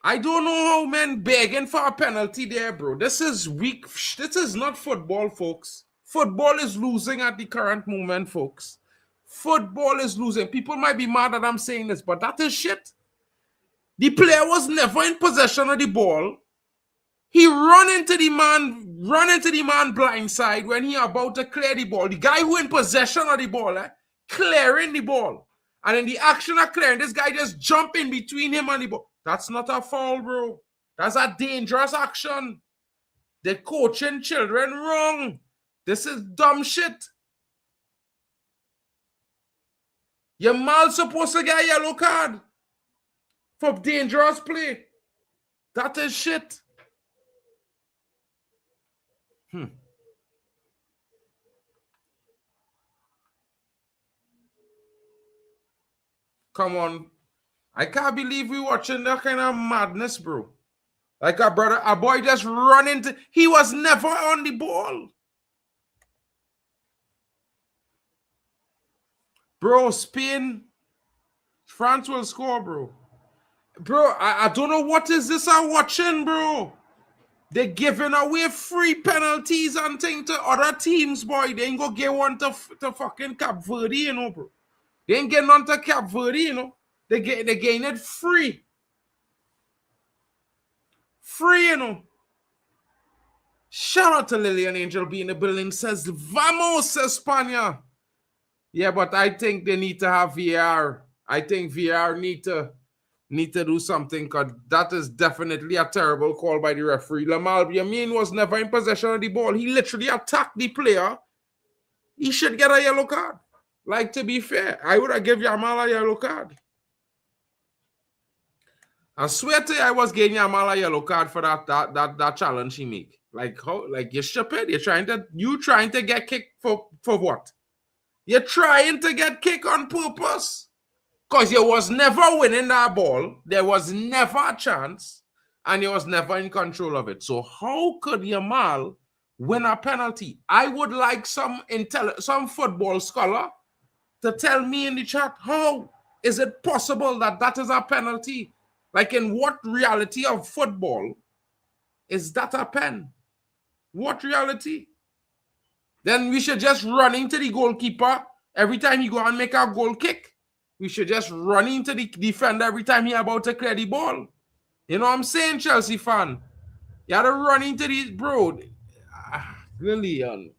I don't know how men begging for a penalty there, bro. This is weak. This is not football, folks. Football is losing at the current moment, folks. Football is losing. People might be mad that I'm saying this, but that is shit. The player was never in possession of the ball. He run into the man blindside when he about to clear the ball. The guy who in possession of the ball, clearing the ball. And in the action of clearing, this guy just jump in between him and the ball. That's not a foul, bro. That's a dangerous action. They're coaching children wrong. This is dumb shit. Yamal supposed to get a yellow card for dangerous play. That is shit. Come on. I can't believe we watching that kind of madness, bro. Like a boy just run into... He was never on the ball. Bro, Spain... France will score, bro. Bro, I don't know what is this I'm watching, bro. They're giving away free penalties and things to other teams, boy. They ain't gonna get one to fucking Cape Verde, you know, bro. They ain't getting on to Cape Verde, you know. They getting it free. Free, you know. Shout out to Lillian Angel being in the building. Says, Vamos, España. Yeah, but I think they need to have VR. I think VR need to do something, because that is definitely a terrible call by the referee. Lamine Yamal was never in possession of the ball. He literally attacked the player. He should get a yellow card. Like, to be fair, I would have given Yamal a yellow card. I swear to you, I was getting Yamal a yellow card for that challenge he make. Like, how? Like, you're stupid. You're trying to get kicked for what? You're trying to get kicked on purpose. Because you was never winning that ball. There was never a chance. And you was never in control of it. So how could Yamal win a penalty? I would like some football scholar to tell me in the chat, how is it possible that is a penalty? Like, in what reality of football is that a pen? What reality? Then we should just run into the goalkeeper every time he go and make a goal kick. We should just run into the defender every time he about to clear the ball. You know what I'm saying, Chelsea fan? You had to run into these, bro. Really, I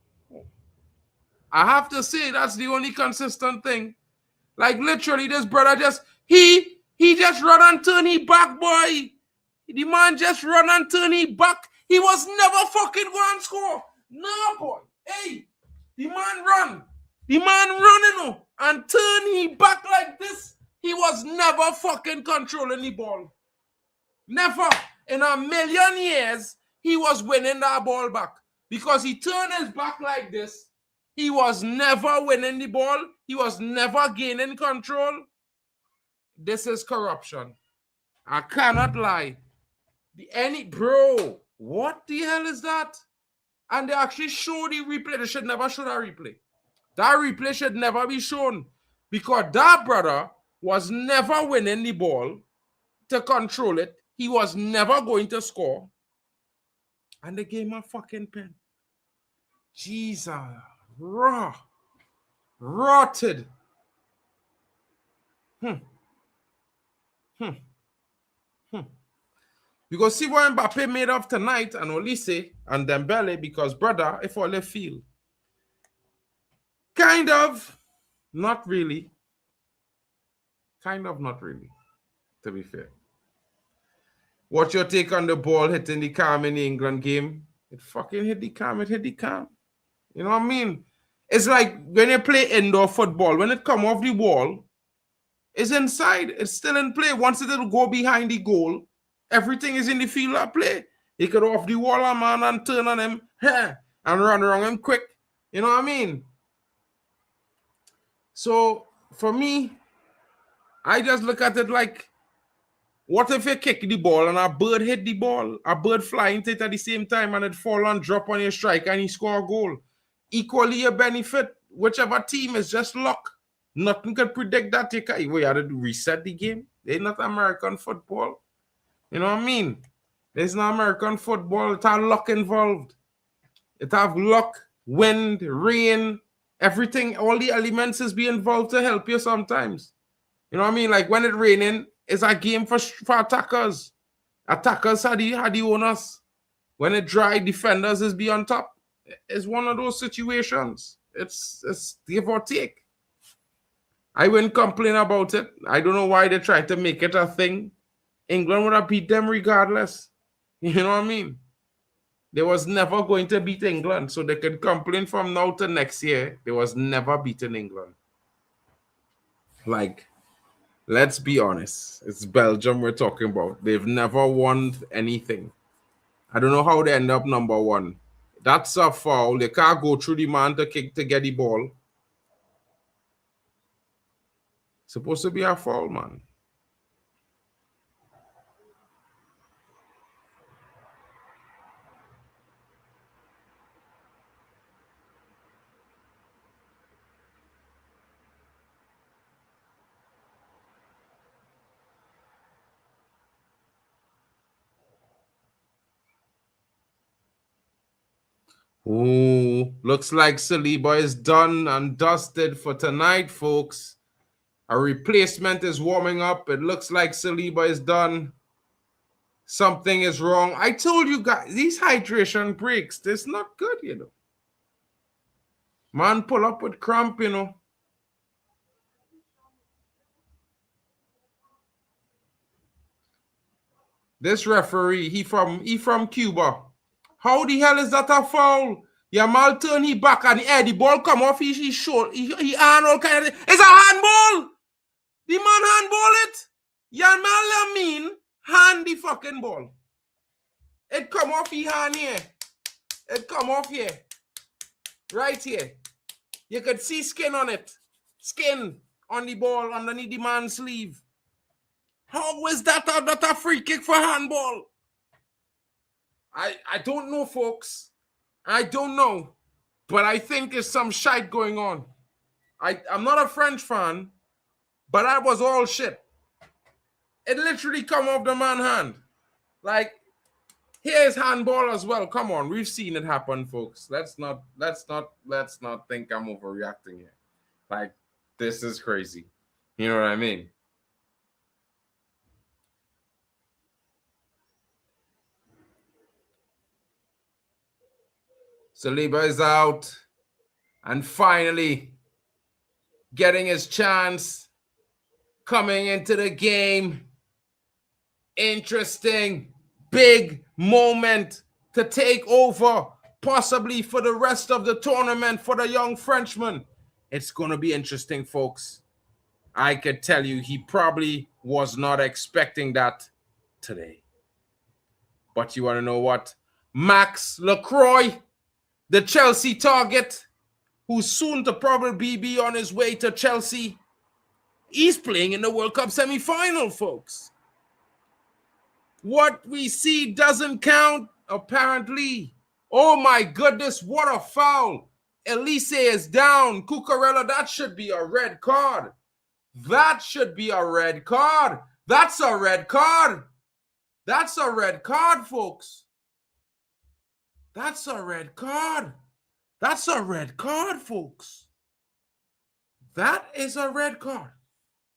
have to say that's the only consistent thing. Like, literally, this brother just, he just run and turn he back, boy. The man just run and turn he back. He was never fucking going to score. No, boy. Hey, the man run. The man running and turn he back like this. He was never fucking controlling the ball. Never in a million years he was winning that ball back. Because he turned his back like this. He was never winning the ball. He was never gaining control. This is corruption. I cannot lie. Bro, what the hell is that? And they actually show the replay. They should never show that replay. That replay should never be shown. Because that brother was never winning the ball to control it. He was never going to score. And they gave him a fucking pen. Jesus. Rotted. You go see what Mbappé made of tonight, and Olise and Dembele, because, brother, if all they feel. Kind of, not really. Kind of, not really, to be fair. What's your take on the ball hitting the cam in the England game? It fucking hit the cam, it hit the cam. You know what I mean? It's like when you play indoor football, when it come off the wall, it's inside, it's still in play. Once it'll go behind the goal, everything is in the field of play. He could off the wall a man and turn on him and run around him quick. You know what I mean? So, for me, I just look at it like, what if you kick the ball and a bird hit the ball, a bird fly into it at the same time and it fall and drop on your strike and he score a goal? Equally a benefit. Whichever team is just luck. Nothing can predict that. You have to reset the game. They're not American football. You know what I mean? There's no American football. It have luck involved. It have luck, wind, rain, everything. All the elements is be involved to help you sometimes. You know what I mean? Like when it's raining, it's a game for attackers. Attackers are the owners. When it dry, defenders is be on top. It's one of those situations. It's give or take. I wouldn't complain about it. I don't know why they try to make it a thing. England would have beat them regardless. You know what I mean? They was never going to beat England, so they could complain from now to next year. They was never beaten England. Like, let's be honest. It's Belgium we're talking about. They've never won anything. I don't know how they end up number one. That's a foul. They can't go through the man to kick to get the ball. Supposed to be a foul, man. Ooh, looks like Saliba is done and dusted for tonight, folks. A replacement is warming up. It looks like Saliba is done. Something is wrong. I told you guys, these hydration breaks, this not good, you know. Man pull up with cramp, you know. This referee, he from Cuba. How the hell is that a foul? Yamal turn he back and the ball come off he short. He hand all kind of. It's a handball. The man handball it. Yamal Lamine hand the fucking ball. It come off he hand here. It come off here. Right here. You could see skin on it. Skin on the ball underneath the man's sleeve. How is that a free kick for handball? I don't know, folks. I don't know. But I think there's some shite going on. I'm not a French fan, but that was all shit. It literally come off the man hand. Like, here's handball as well. Come on, we've seen it happen, folks. Let's not think I'm overreacting here. Like, this is crazy. You know what I mean? Saliba is out. And finally, getting his chance. Coming into the game. Interesting. Big moment to take over. Possibly for the rest of the tournament for the young Frenchman. It's going to be interesting, folks. I could tell you he probably was not expecting that today. But you want to know what? Max Lacroix, the Chelsea target, who's soon to probably be on his way to Chelsea, he's playing in the World Cup semi-final, folks. What we see doesn't count, apparently. Oh my goodness, what a foul. Elise is down. Cucurella, that should be a red card. That should be a red card. That's a red card. That's a red card, folks. That's a red card. That's a red card, folks. That is a red card.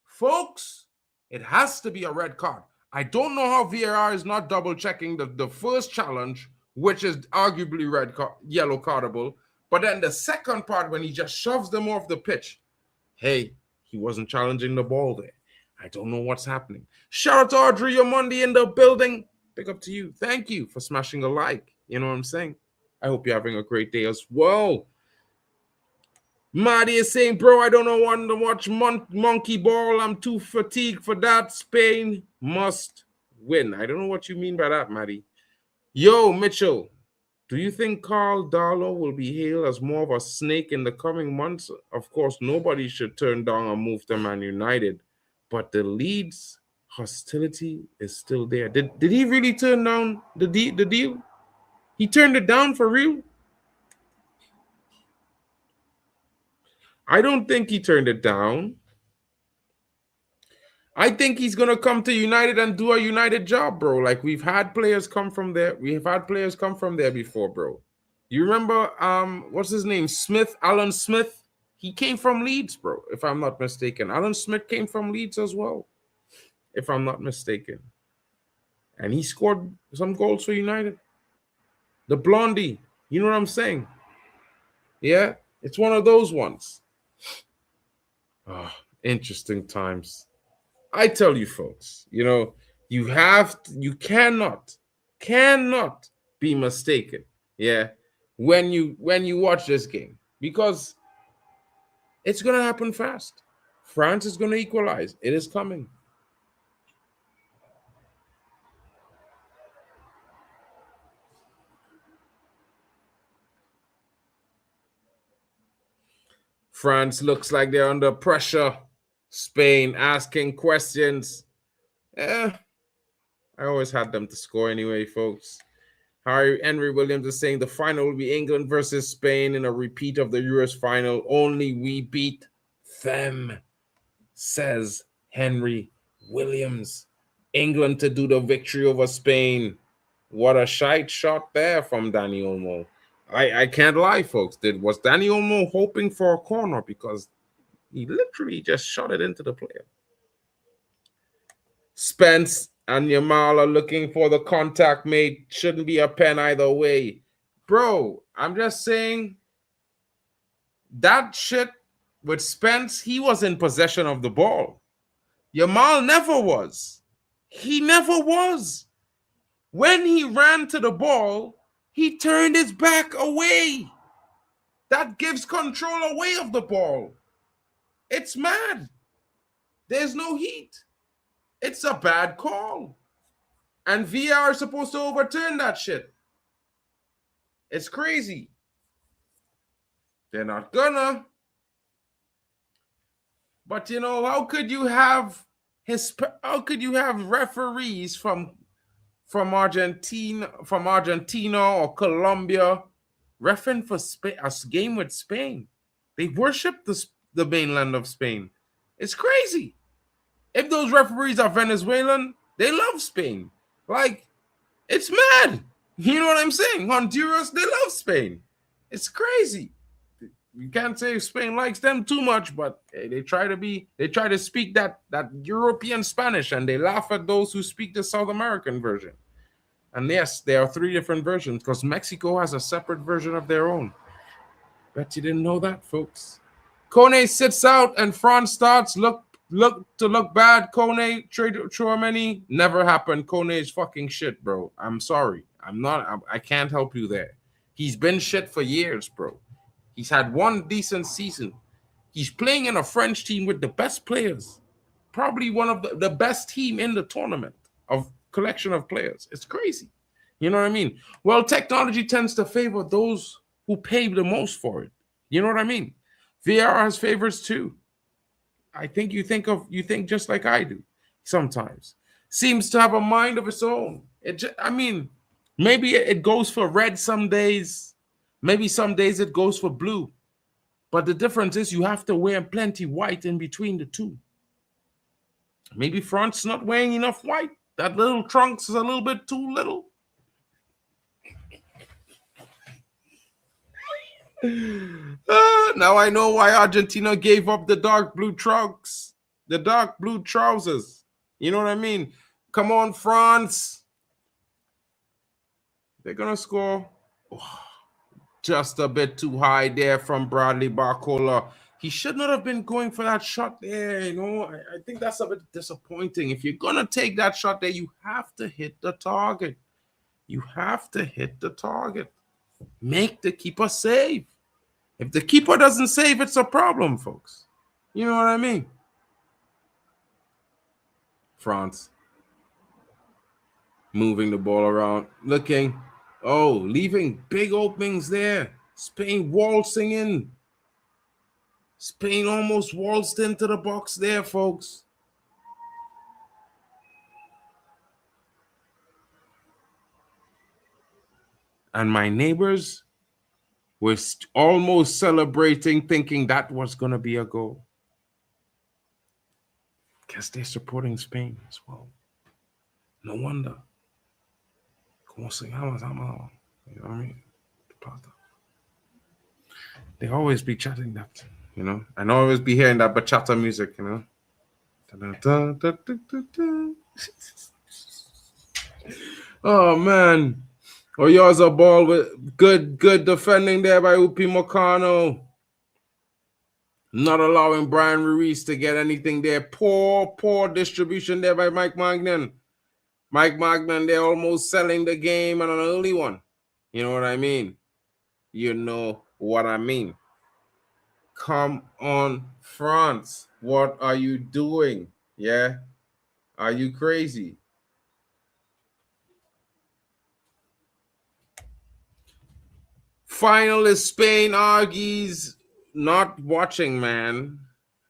Folks, it has to be a red card. I don't know how VAR is not double-checking the first challenge, which is arguably yellow cardable, but then the second part when he just shoves them off the pitch. Hey, he wasn't challenging the ball there. I don't know what's happening. Shout out to Audrey Yamundi in the building. Big up to you. Thank you for smashing a like. You know what I'm saying? I hope you're having a great day as well. Maddie is saying, bro, I don't want to watch monkey ball. I'm too fatigued for that. Spain must win. I don't know what you mean by that, Maddie. Yo, Mitchell, do you think Carl Darlow will be hailed as more of a snake in the coming months? Of course, nobody should turn down a move to Man United, but the Leeds hostility is still there. Did he really turn down the deal? He turned it down for real? I don't think he turned it down. I think he's going to come to United and do a United job, bro. Like, we've had players come from there. We've had players come from there before, bro. You remember, what's his name? Smith, Alan Smith? He came from Leeds, bro, if I'm not mistaken. Alan Smith came from Leeds as well, if I'm not mistaken. And he scored some goals for United. The Blondie, you know what I'm saying? Yeah, it's one of those ones. Oh, interesting times. I tell you, folks, you know, you cannot be mistaken, yeah, when you watch this game, because it's going to happen fast. France is going to equalize. It is coming. France looks like they're under pressure. Spain asking questions. I always had them to score anyway, folks. Henry Williams is saying the final will be England versus Spain in a repeat of the Euros final. Only we beat them, says Henry Williams. England to do the victory over Spain. What a shite shot there from Danny Olmo. I can't lie, folks. Was Danny Olmo hoping for a corner? Because he literally just shot it into the player. Spence and Yamal are looking for the contact made. Shouldn't be a pen either way. Bro, I'm just saying that shit with Spence, he was in possession of the ball. Yamal never was. He never was. When he ran to the ball, he turned his back away. That gives control away of the ball. It's mad. There's no heat. It's a bad call. And VR is supposed to overturn that shit. It's crazy. They're not gonna. But you know, how could you have referees from Argentina or Colombia refereeing for Spain, a game with Spain? They worship the mainland of Spain. It's crazy. If those referees are Venezuelan, they love Spain. Like, it's mad. You know what I'm saying? Honduras, they love Spain. It's crazy. You can't say Spain likes them too much, but hey, they try to speak that European Spanish, and they laugh at those who speak the South American version. And yes, there are 3 different versions because Mexico has a separate version of their own. Bet you didn't know that, folks. Kone sits out and France starts. Look bad. Kone, Chouameni, never happened. Kone is fucking shit, bro. I'm sorry. I can't help you there. He's been shit for years, bro. He's had one decent season. He's playing in a French team with the best players. Probably one of the best team in the tournament of collection of players. It's crazy. You know what I mean? Well, technology tends to favor those who pay the most for it. You know what I mean? VR has favors too. I think you think just like I do sometimes. Seems to have a mind of its own. Maybe it goes for red some days. Maybe some days it goes for blue. But the difference is you have to wear plenty white in between the two. Maybe France not wearing enough white. That little trunks is a little bit too little. Now I know why Argentina gave up the dark blue trunks, the dark blue trousers. You know what I mean? Come on, France. They're going to score. Oh, just a bit too high there from Bradley Barcola. He should not have been going for that shot there. You know, I think that's a bit disappointing. If you're going to take that shot there, you have to hit the target. You have to hit the target. Make the keeper save. If the keeper doesn't save, it's a problem, folks. You know what I mean? France. Moving the ball around. Looking. Oh, leaving big openings there. Spain waltzing in. Spain almost waltzed into the box there, folks. And my neighbors were almost celebrating, thinking that was going to be a goal. Guess they're supporting Spain as well. No wonder. ¿Cómo se llama? You know what I mean? They always be chatting that, you know, and always be hearing that bachata music, you know. Oh man. Oh, yours a ball with good defending there by Upi Mokano. Not allowing Brian Ruiz to get anything there. Poor distribution there by Mike Magnan. Mike Magnan, they're almost selling the game on an early one. You know what I mean? You know what I mean. Come on, France. What are you doing? Yeah? Are you crazy? Finalist Spain Argies. Not watching, man.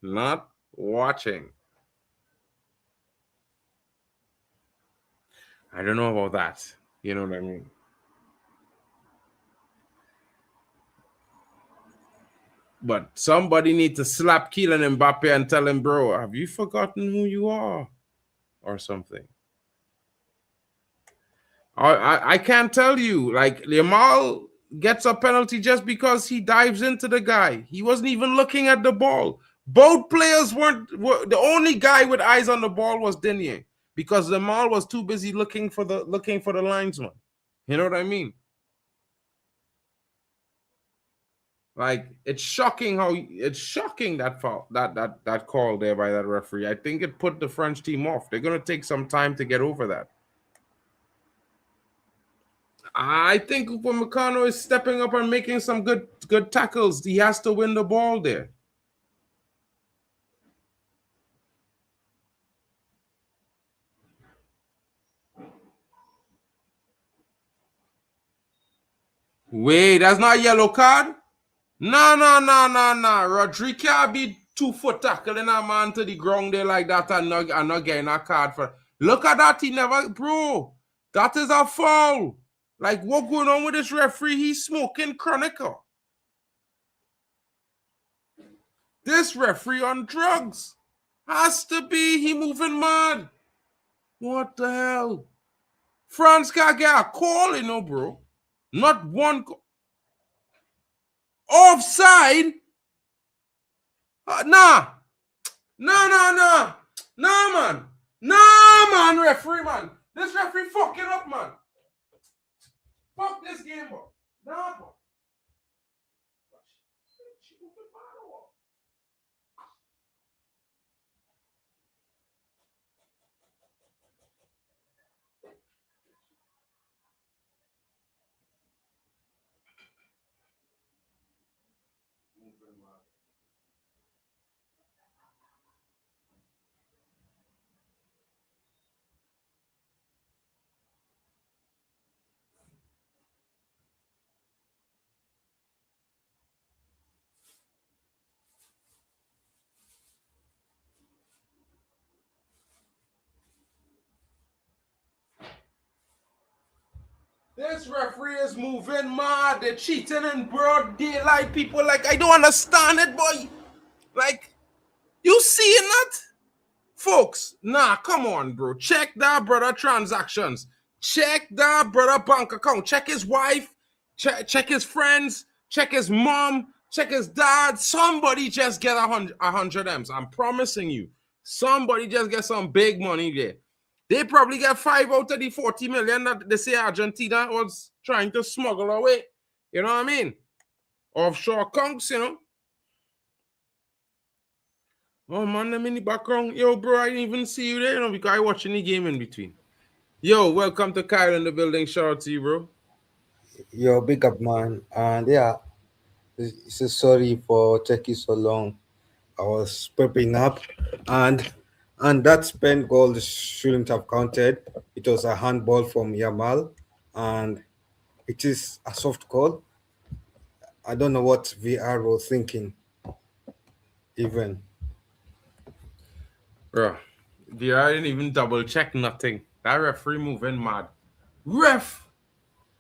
Not watching. I don't know about that. You know what I mean? But somebody need to slap Kylian Mbappé and tell him, bro, have you forgotten who you are? Or something. I can't tell you. Like, Yamal gets a penalty just because he dives into the guy. He wasn't even looking at the ball. Both players weren't. The only guy with eyes on the ball was Digne, because Yamal was too busy looking for the linesman. You know what I mean? Like, it's shocking that foul, that call there by that referee. I think it put the French team off. They're gonna take some time to get over that. I think Upamecano is stepping up and making some good tackles. He has to win the ball there. Wait, that's not a yellow card? No. Rodrigue can't be 2-foot tackling a man to the ground there like that and not getting a card for. Look at that. He never, bro. That is a foul. Like, what going on with this referee? He's smoking Chronicle. This referee on drugs. Has to be. He moving mad. What the hell? France can't get a call, you know, bro. Not one offside. Nah. Nah, man. Nah, man, referee, man. This referee fucking up, man. Fuck this game, bro. Nah, bro. This referee is moving mad. They're cheating in broad daylight. People like, I don't understand it, boy. Like, you seeing that? Folks, nah, come on, bro. Check that brother transactions. Check that brother bank account. Check his wife. Check his friends. Check his mom. Check his dad. Somebody just get 100 M's. I'm promising you. Somebody just get some big money there. They probably get 5 out of the 40 million that they say Argentina was trying to smuggle away. You know what I mean? Offshore accounts, you know. Oh, man, I'm in the background. Yo, bro, I didn't even see you there, you know, because I watching the game in between. Yo, welcome to Kyle in the building. Shout out to you, bro. Yo, big up, man. And yeah, so sorry for taking so long. I was prepping up, and that Spain goal shouldn't have counted. It was a handball from Yamal, and it is a soft goal. I don't know what VR was thinking, even. Bro, I didn't even double check nothing. That referee moving mad. Ref,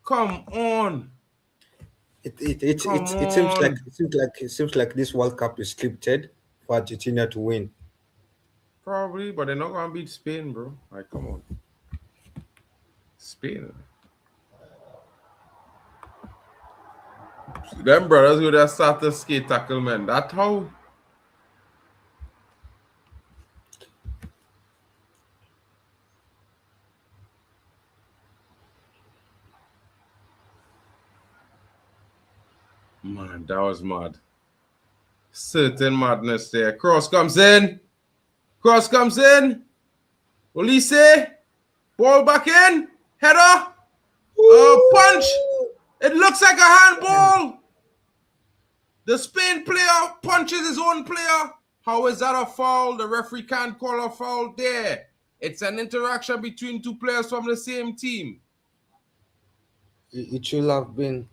come on. It seems like this World Cup is scripted for Argentina to win. Probably, but they're not gonna beat Spain, bro. Like, come on. Spain. Them brothers who just start to skate tackle, man. That's how. Man, that was mad. Certain madness there. Cross comes in. Cross comes in. Olise. Ball back in. Header. Punch. It looks like a handball. The Spain player punches his own player. How is that a foul? The referee can't call a foul there. It's an interaction between two players from the same team. It should have been.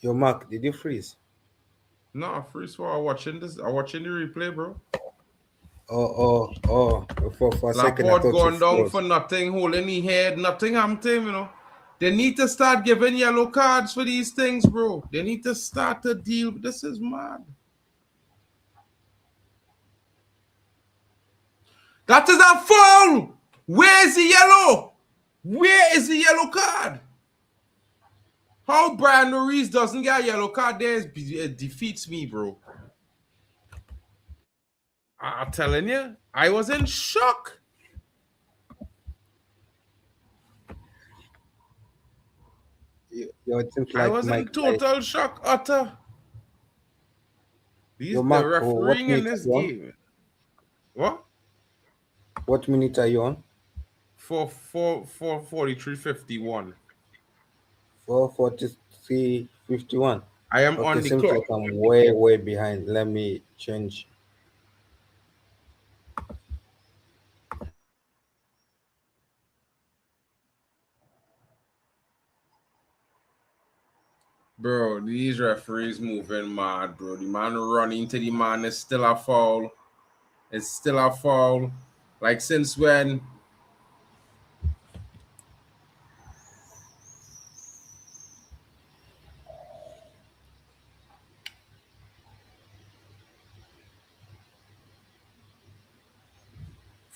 Your Mark, did you freeze? No, freeze for watching this. I'm watching the replay, bro. Oh. For a second, I Laporte thought going you down froze. for nothing, holding his head, nothing happened to him, you know. They need to start giving yellow cards for these things, bro. They need to start to deal. This is mad. That is a foul. Where is the yellow? Where is the yellow card? How Brian Ruiz doesn't get a yellow card there it defeats me, bro. I'm telling you, I was in shock. It seems I like was in Mike. total shock, utter. These Yo, the Mark, refereeing in this game. What? What minute are you on? 43:51. 4:43:51. I am Okay, on the seems clock. like I'm way behind. Let me change. Bro, these referees moving mad, bro. The man running to the man is still a foul. It's still a foul. Like, since when?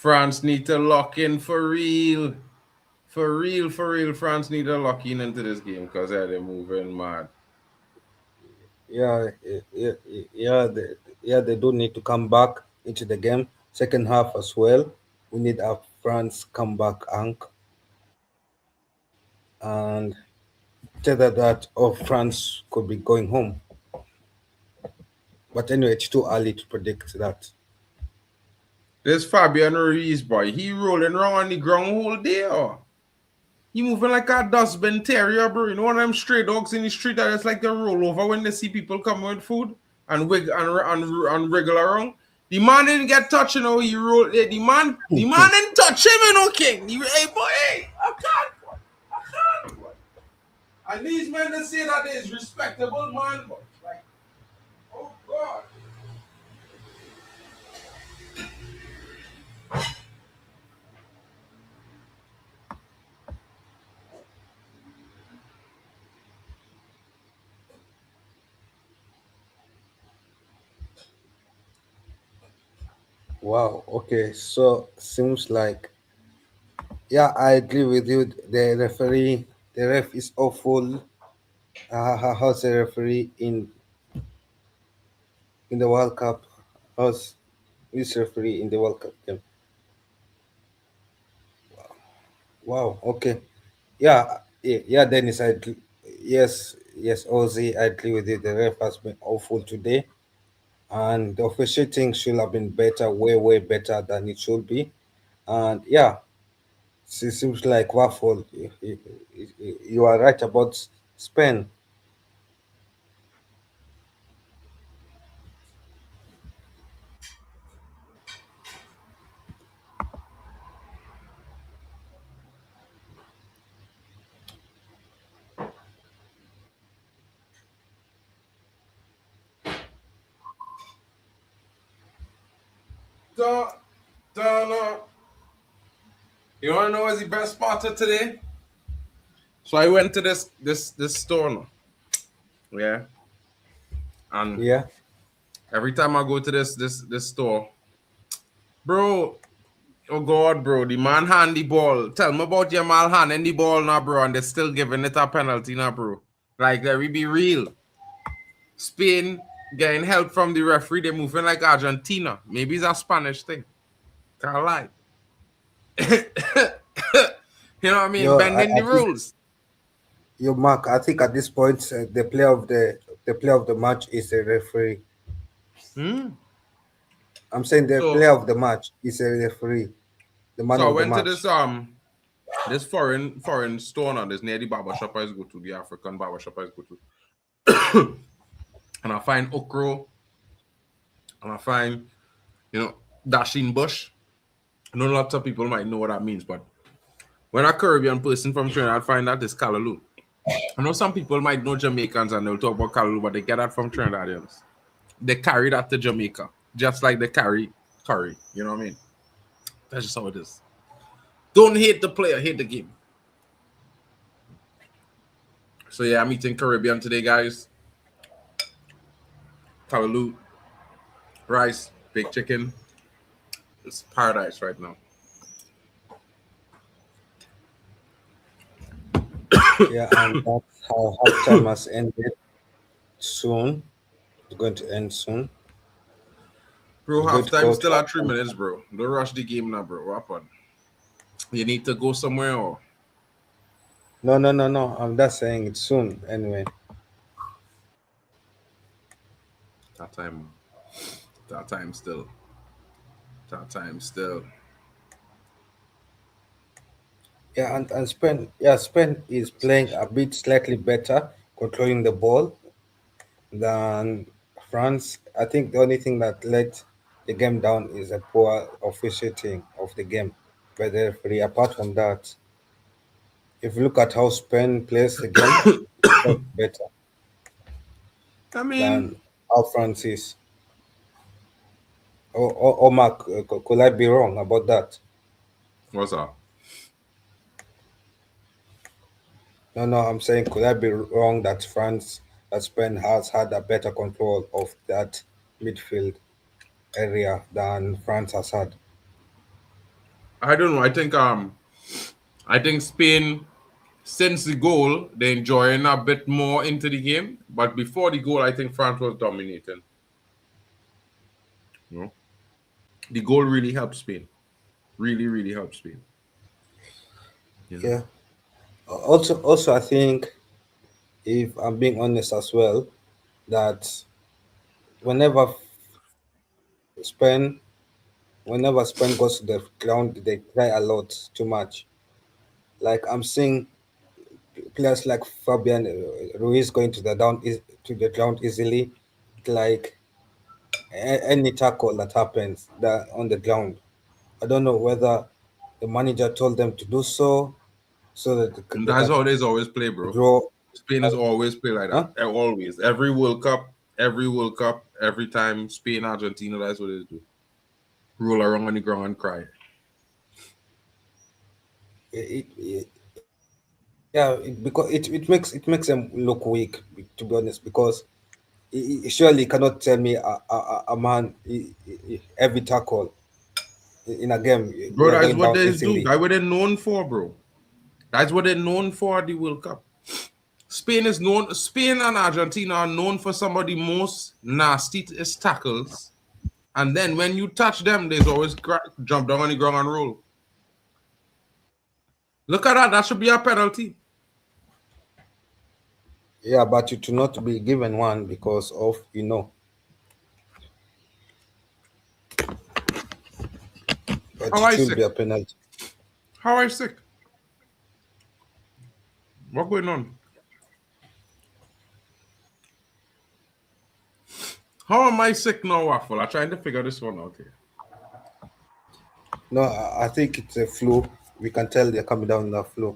France need to lock in for real. For real, for real. France need to lock in into this game because they're moving mad. Yeah, yeah, they do need to come back into the game. Second half as well. We need a France comeback ank, and tether that of France could be going home. But anyway, it's too early to predict that. This Fabian Ruiz boy, he rolling around on the ground whole day. Oh. He moving like a dustbin terrier, bro. You know one of them stray dogs in the street that is like they roll over when they see people coming with food and wriggle around. The man didn't get touched, you know. He rolled. The man didn't touch him, you know, King. Hey, boy, hey, I can't. And these men that say that is respectable, man, but like, oh God. Wow. Okay. So seems like, yeah, I agree with you. The ref is awful. How's the referee in the World Cup? How's this referee in the World Cup game? Wow. Okay. Yeah. Dennis, yes, Ozzy, I agree with you. The ref has been awful today, and the officiating should have been better, way better than it should be. And yeah, it seems like waffle. You are right about Spain. Dun, dun, dun. You wanna know what's the best part of today? So I went to this store now. Yeah. And Yeah, every time I go to this store, bro, oh God, bro, the man hand the ball. Tell me about Yamal handing the ball now, bro, and they're still giving it a penalty now, bro. Like, let me be real. Spain getting help from the referee, they're moving like Argentina. Maybe it's a Spanish thing. Can't lie. You know what I mean? yo, Bending I the think rules. yo, Mark. I think at this point, the player of the match is the referee. Hmm? I'm saying the So player of the match is a referee, the man so I of the went to match. this foreign store now. This near the barber shop I go to, the African barber shop I go to. And I find okra and I find, dashing bush. I know lots of people might know what that means, but when a Caribbean person from Trinidad find that it's callaloo. I know some people might know Jamaicans and they'll talk about callaloo, but they get that from Trinidadians. They carry that to Jamaica, just like they carry curry. You know what I mean? That's just how it is. Don't hate the player, hate the game. So yeah, I'm eating Caribbean today, guys. Callaloo, rice, baked chicken. It's paradise right now. Yeah, and that's how halftime has ended soon. It's going to end soon. Bro, It's going to halftime go to still at 3 halftime. minutes, bro. Don't rush the game now, bro. What happened? You need to go somewhere or No. I'm just saying it's soon anyway. that time. That time still. That time still. Yeah, and Spain is playing a bit slightly better, controlling the ball than France. I think the only thing that let the game down is a poor officiating of the game by the referee. Apart from that, if you look at how Spain plays the game, it's quite better I mean, than how France is. Or Mark, could I be wrong about that? what's up? No, I'm saying could I be wrong that Spain has had a better control of that midfield area than France has had? I don't know. I think Spain, since the goal, they're enjoying a bit more into the game. But before the goal, I think France was dominating. You know, the goal really helped Spain. Really, really helped Spain. You know? Yeah. Also, I think, if I'm being honest as well, that whenever Spain, whenever Spain goes to the ground, they try a lot too much. Like I'm seeing players like Fabian Ruiz going to the ground easily, like any tackle that happens that on the ground. I don't know whether the manager told them to do so that And they that's can how they always play, bro. grow. Spain has always played like Huh? that. Always. Every World Cup, every time Spain, Argentina, that's what they do. Roll around on the ground and cry. Because it makes them look weak, to be honest. Because surely you cannot tell me a man every tackle in a game Bro, you are that's going what down they do. easily. That's what they're known for, bro. That's what they're known for at the World Cup. Spain and Argentina are known for some of the most nastiest tackles. And then when you touch them, there's always jump down on the ground and roll. Look at that. That should be a penalty. Yeah, but you to not be given one because of but How it I should sick? be a penalty. How I sick? What going on? How am I sick now, Waffle? I'm trying to figure this one out here. No, I think it's a flu. We can tell they're coming down in the flu.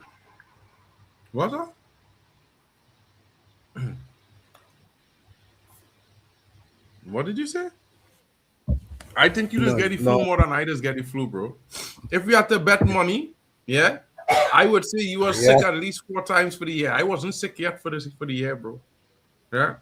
What's that? What did you say? I think you just No, get the flu no. more than I just get the flu, bro. If we had to bet money, yeah, I would say you were Yeah, sick at least 4 times for the year. I wasn't sick yet for the year, bro. Yeah.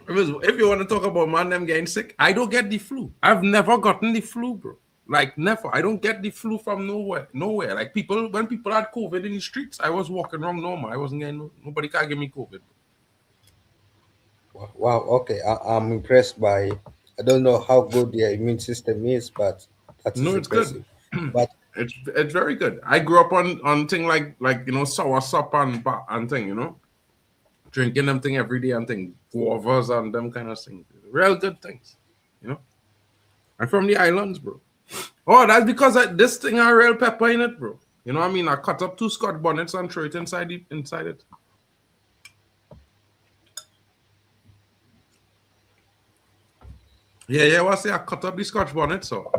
If you want to talk about man them getting sick, I don't get the flu. I've never gotten the flu, bro. Like never. I don't get the flu from nowhere. Nowhere. Like when people had COVID in the streets, I was walking around normal. I wasn't getting nobody can't give me COVID. wow. Okay, I'm impressed by. I don't know how good their immune system is, but that No, is it's good. impressive. But It's very good. I grew up on thing like sour sop and thing, drinking them thing every day and thing guavas and them kind of things. Real good things, I'm from the islands, bro. Oh, that's because this thing had real pepper in it, bro. You know what I mean? I cut up 2 Scotch bonnets and throw it inside it. Yeah. What's I cut up the Scotch bonnet, so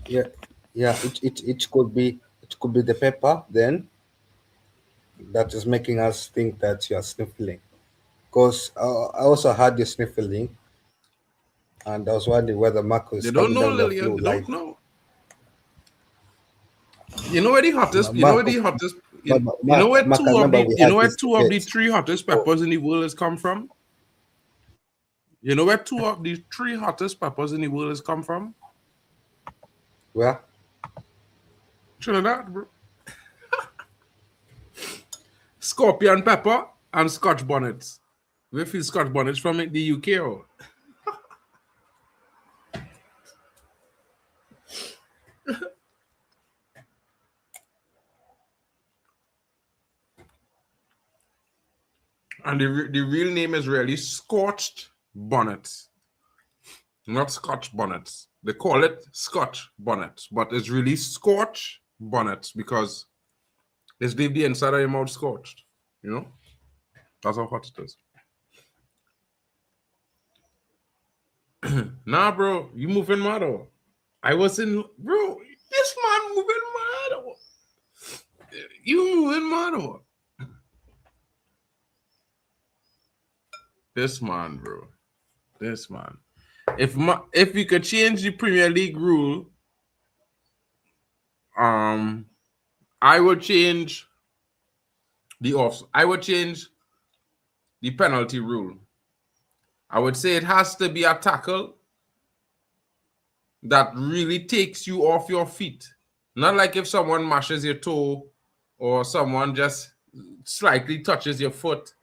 yeah, yeah, it could be the pepper then that is making us think that you are sniffling. Because I also had the sniffling, and I was wondering whether Marco they is don't coming know, down the Lillian. flu They like don't know. You know where the hottest? You know where Marco. the hottest? But You know where Mark, I remember we you know had where this 2 of the debate. 3 hottest Oh, peppers in the world has come from? You know where 2 of the 3 hottest peppers in the world has come from? well, Trinidad, bro. Scorpion pepper and Scotch bonnets. Where feel Scotch bonnets from it? The UK or? And the real name is really scorched bonnets, not Scotch bonnets. They call it Scotch bonnets, but it's really scorched bonnets because it's leave the inside of your mouth scorched. That's how hot it is. Nah, bro, you moving mad or? I was in, bro. This man moving mad or? You moving mad or? This man, bro. This man. If you could change the Premier League rule, I would change I would change the penalty rule. I would say it has to be a tackle that really takes you off your feet. Not like if someone mashes your toe or someone just slightly touches your foot.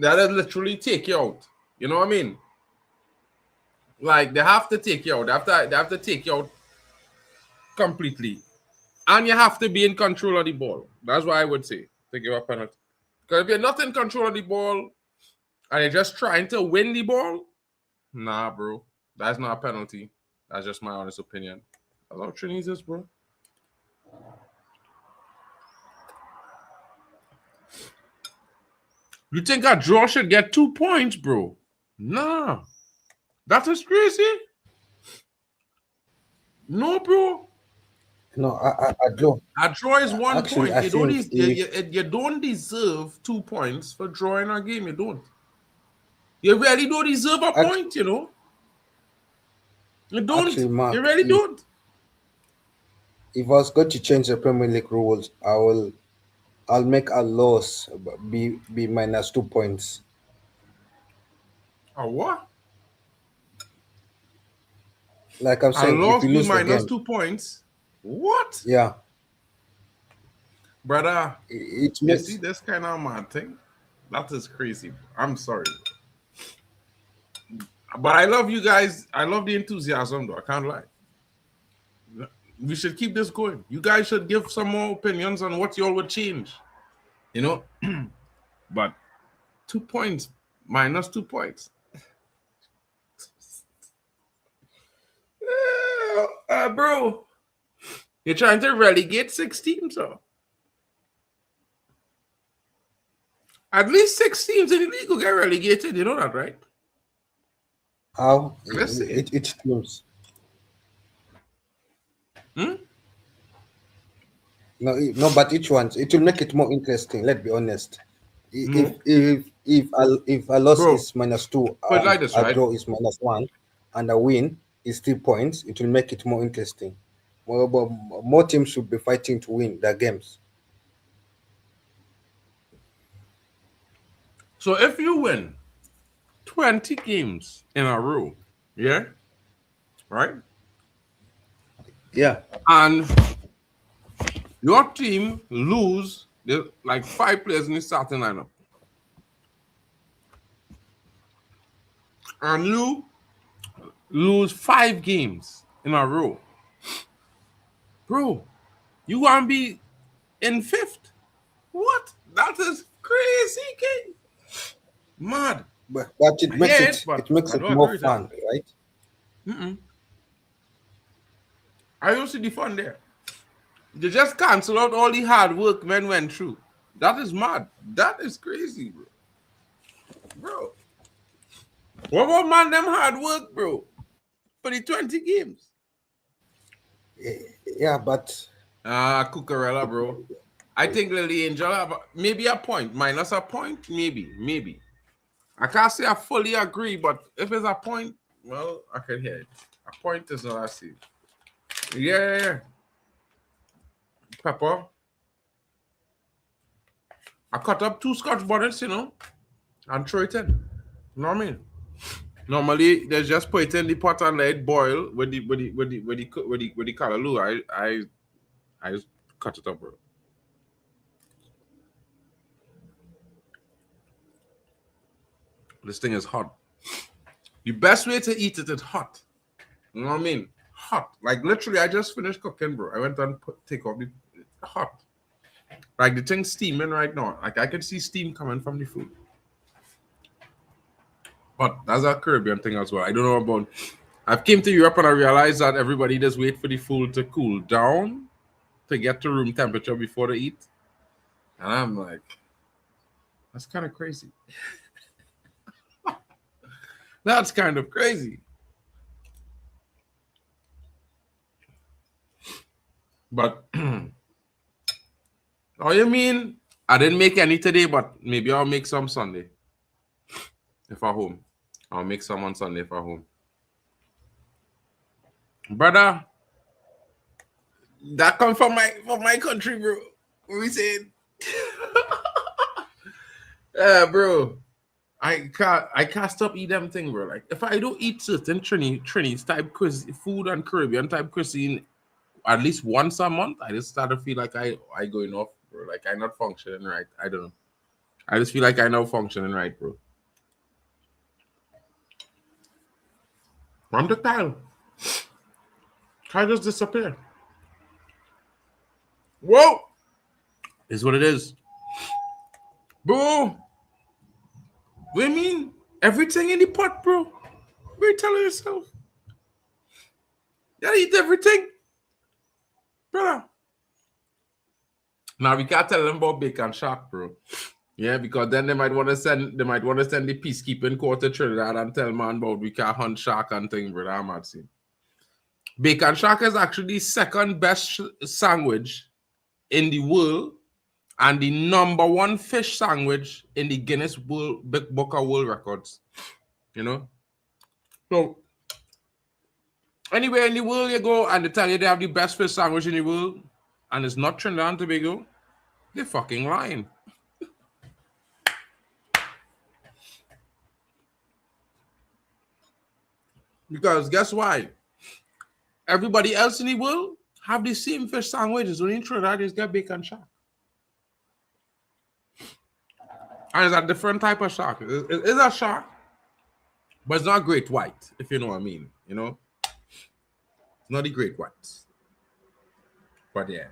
That'll literally take you out. You know what I mean? Like they have to take you out. They have to take you out completely. And you have to be in control of the ball. That's what I would say to give a penalty. Because if you're not in control of the ball and you're just trying to win the ball, nah, bro. That's not a penalty. That's just my honest opinion. I love Trinidad, bro. You think a draw should get 2 points, bro? Nah. That is crazy. No, bro. No, I draw. A draw is 1 Actually, point. I You don't, think you don't deserve 2 points for drawing a game. You don't. You really don't deserve a point, you know. You don't. Actually, Mark, You really don't. if I was going to change the Premier League rules, I'll make a loss be minus 2 points. A what? Like I'm A saying, loss if you be lose the minus game, 2 points. What? yeah, Brother, it you makes see this kind of mad thing? That is crazy. I'm sorry. But I love you guys. I love the enthusiasm, though. I can't lie. We should keep this going. You guys should give some more opinions on what y'all would change. You know? But 2 points, minus 2 points. Bro, you're trying to relegate 6 teams, so at least 6 teams in the league will get relegated. You know that, right? how Let's see. it teams. No, but each one it will make it more interesting. Let's be honest. If a loss Bro, is -2, put it like this, a right? draw is -1, and a win is 3 points, it will make it more interesting. More teams should be fighting to win their games. So if you win 20 games in a row, yeah, right? Yeah. And your team lose like 5 players in the starting lineup. And you lose 5 games in a row. Bro, you want to be in 5th? What? That is crazy, kid. Mad. But it makes it makes it more fun, right? I don't see the fun there. They just cancel out all the hard work men went through. That is mad. That is crazy, bro. Bro. What about man them hard work, bro? For the 20 games. Yeah, but Cucurella, bro. I think Lily Angel have maybe a point. Minus a point, maybe. I can't say I fully agree, but if it's a point, well, I can hear it. A point is what I see. Yeah. Pepper. I cut up 2 Scotch bonnets, you know, and throw it in. You know what I mean? Normally, they just put it in the pot and let it boil with the callaloo. I just cut it up, bro. This thing is hot. The best way to eat it is hot. You know what I mean? Hot. Like literally, I just finished cooking, bro. I went and take off the hot. Like the thing's steaming right now. Like I can see steam coming from the food. But that's a Caribbean thing as well. I don't know about. I've came to Europe and I realized that everybody just wait for the food to cool down to get to room temperature before they eat. And I'm like, that's kind of crazy. That's kind of crazy. But oh, you mean I didn't make any today, but maybe I'll make some Sunday if I'm home. I'll make some on Sunday if I'm home. Brother, that come from my country, bro. What we saying? Bro. I can't stop eat them thing, bro. Like if I don't eat certain Trini type food and Caribbean type cuisine at least once a month, I just start to feel like I going off, bro. Like I'm not functioning right. I don't know. I just feel like I'm not functioning right, bro. I'm the Kyle. Kyle just disappeared. Whoa! Is what it is. Bro. What do you mean? Everything in the pot, bro. What are you telling yourself? You gotta eat everything. Brother. Now we can't tell them about bacon shark, bro. Yeah, because then they might want to send the peacekeeping court to Trinidad and tell man about we can't hunt shark and thing, brother. I'm not seeing. Bacon shark is actually the second best sandwich in the world and the #1 fish sandwich in the Guinness Book of World Records. You know? So anywhere in the world you go and they tell you they have the best fish sandwich in the world and it's not Trinidad and Tobago, they're fucking lying. Because guess why? Everybody else in the world have the same fish sandwiches. Only in Trinidad is get bacon shark. And it's a different type of shark. It's a shark, but it's not great white, if you know what I mean. You know? It's not the great whites. But yeah.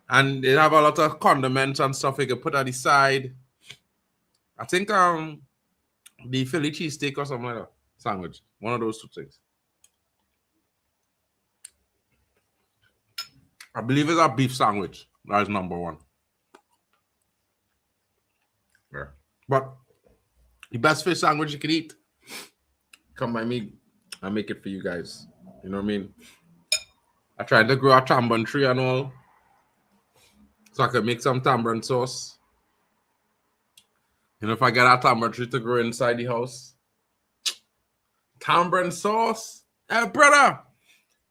And they have a lot of condiments and stuff you can put on the side. I think the Philly cheesesteak or something like that. Sandwich. One of those two things. I believe it's a beef sandwich. That is #1. Yeah. But the best fish sandwich you can eat, come by me, I make it for you guys. You know what I mean? I tried to grow a tamarind tree and all, so I could make some tamarind sauce. You know, if I get a tamarind tree to grow inside the house, tamarind sauce, brother,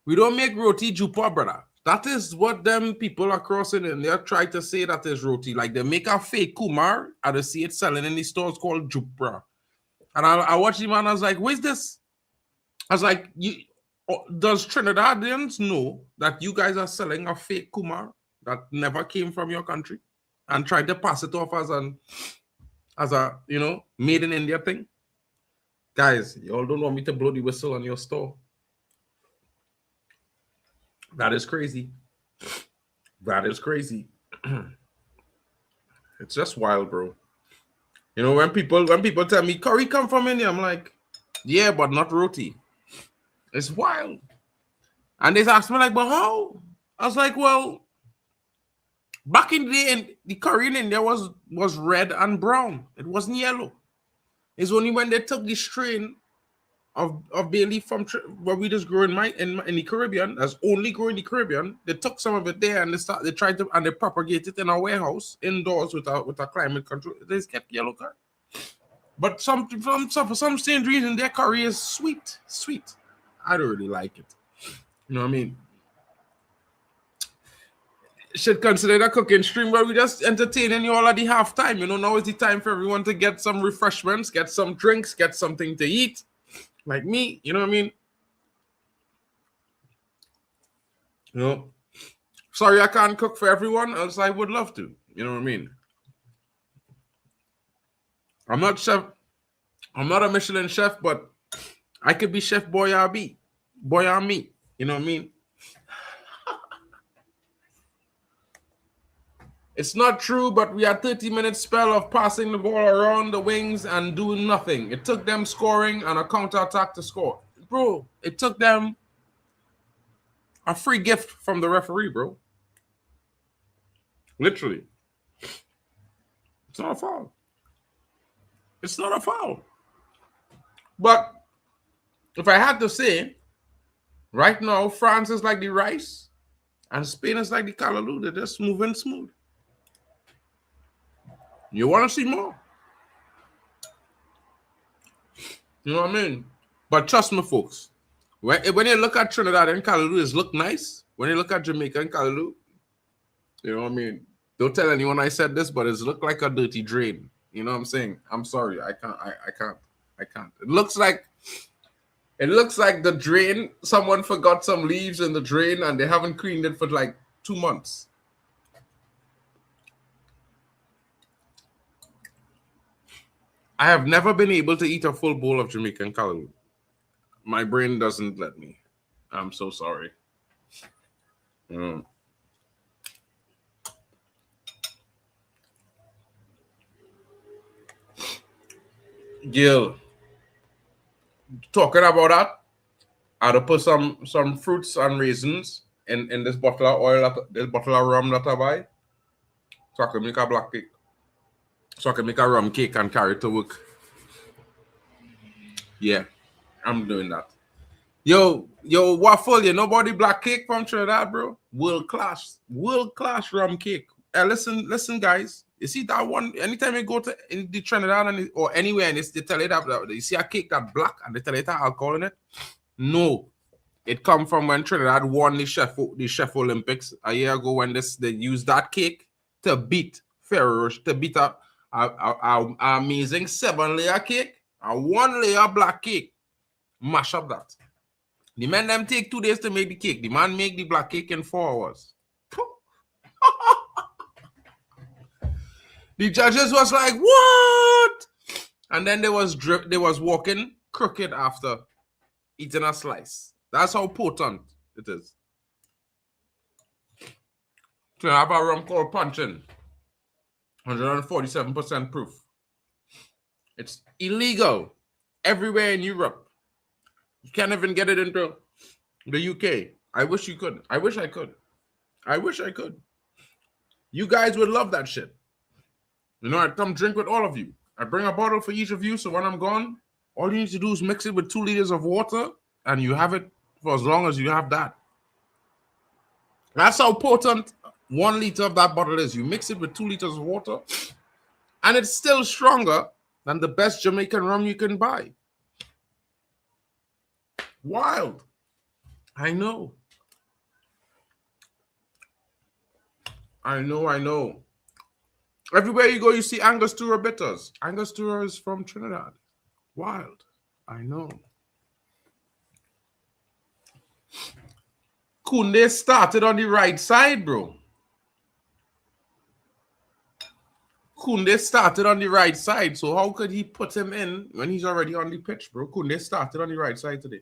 we don't make roti jupa, brother. That is what them people across in India try to say that is roti. Like they make a fake kumar and they see it selling in the stores called jupra. And I watched him and I was like, where's this? I was like, does Trinidadians know that you guys are selling a fake kumar that never came from your country and tried to pass it off as a you know, made in India thing? Guys, you all don't want me to blow the whistle on your store. That is crazy. That is crazy. It's just wild, bro. You know, when people tell me curry come from India, I'm like, yeah, but not roti. It's wild. And they asked me like, but how? I was like, well, back in the day, the curry in India was red and brown. It wasn't yellow. It's only when they took the strain of bay leaf from where we just grow in the Caribbean, that's only grow in the Caribbean. They took some of it there and they tried to and they propagate it in a warehouse indoors with a climate control. They just kept yellow curry. But for some strange reason, their curry is sweet. I don't really like it. You know what I mean? Should consider a cooking stream where we just entertaining you all at the halftime. You know, now is the time for everyone to get some refreshments, get some drinks, get something to eat. Like me, you know what I mean? You know, sorry I can't cook for everyone, else I would love to. You know what I mean? I'm not chef. I'm not a Michelin chef, but I could be Chef Boyardee. Boyardee. You know what I mean? It's not true, but we had 30-minute spell of passing the ball around the wings and doing nothing. It took them scoring and a counterattack to score. Bro, it took them a free gift from the referee, bro. Literally. It's not a foul. It's not a foul. But if I had to say, right now, France is like the rice and Spain is like the callaloo. They're just moving smooth. You want to see more? You know what I mean? But trust me, folks. When you look at Trinidad and Callaloo, it look nice. When you look at Jamaica and Callaloo, you know what I mean? Don't tell anyone I said this, but it look like a dirty drain. You know what I'm saying? I'm sorry. I can't. I can't. It looks like the drain. Someone forgot some leaves in the drain and they haven't cleaned it for like 2 months. I have never been able to eat a full bowl of Jamaican callaloo. My brain doesn't let me. I'm so sorry. Gil, talking about that, I had to put some fruits and raisins in this bottle of oil, this bottle of rum that I buy, so I can make a black cake. So I can make a rum cake and carry it to work. Yeah, I'm doing that. Yo, waffle, you know about the black cake from Trinidad, bro? World class rum cake. Listen, guys. You see that one? Anytime you go to in the Trinidad or anywhere, and they tell you that you see a cake that black, and they tell you that alcohol in it. No, it come from when Trinidad won the Chef Olympics a year ago. When they used that cake to beat Ferrero, to beat up a amazing 7-layer cake, a 1-layer black cake. Mash up that. The men them take 2 days to make the cake. The man make the black cake in 4 hours. The judges was like, what? And then they was walking crooked after eating a slice. That's how potent it is. To have a rum called punching. 147% proof. It's illegal everywhere in Europe. You can't even get it into the UK. I wish you could. I wish I could. I wish I could. You guys would love that shit. You know, I'd come drink with all of you. I bring a bottle for each of you, so when I'm gone, all you need to do is mix it with 2 liters of water, and you have it for as long as you have that. That's how potent 1 liter of that bottle is. You mix it with 2 liters of water, and it's still stronger than the best Jamaican rum you can buy. Wild. I know. Everywhere you go, you see Angostura bitters. Angostura is from Trinidad. Wild. I know. Kunde started on the right side, bro. Kunde started on the right side. So how could he put him in when he's already on the pitch, bro? Kunde started on the right side today.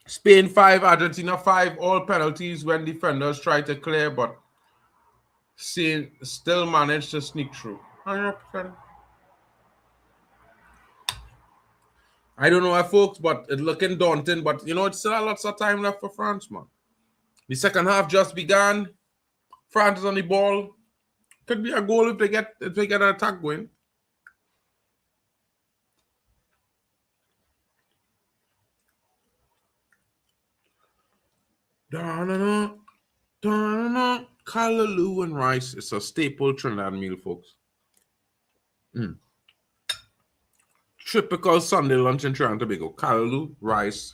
Spain 5, Argentina 5, all penalties when defenders try to clear, but still managed to sneak through. 100%. I don't know, folks, but it's looking daunting. But, you know, it's still lots of time left for France, man. The second half just began. France is on the ball. Could be a goal if they get an attack going. Da-na-na, da-na-na. Callaloo and rice. It's a staple Trinidad meal, folks. Typical Sunday lunch in Trinidad and Tobago. Callaloo, rice,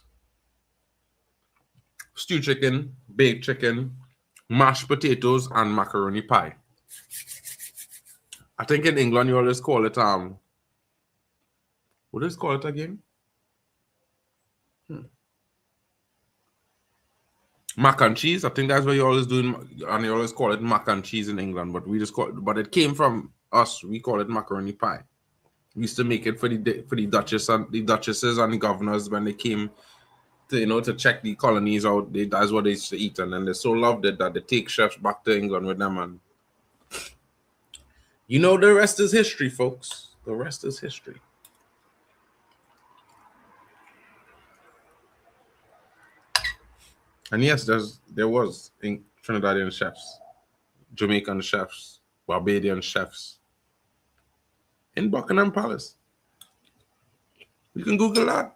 stew chicken, baked chicken, mashed potatoes, and macaroni pie. I think in England you always call it what do you call it again? Mac and cheese. I think that's what you always do, and you always call it mac and cheese in England. But we just call it. But it came from us. We call it macaroni pie. We used to make it for the duchesses and the governors when they came to to check the colonies out. That's what they used to eat, and then they so loved it that they take chefs back to England with them. And you know the rest is history, folks. The rest is history. And yes, there was Trinidadian chefs, Jamaican chefs, Barbadian chefs in Buckingham Palace. You can Google that.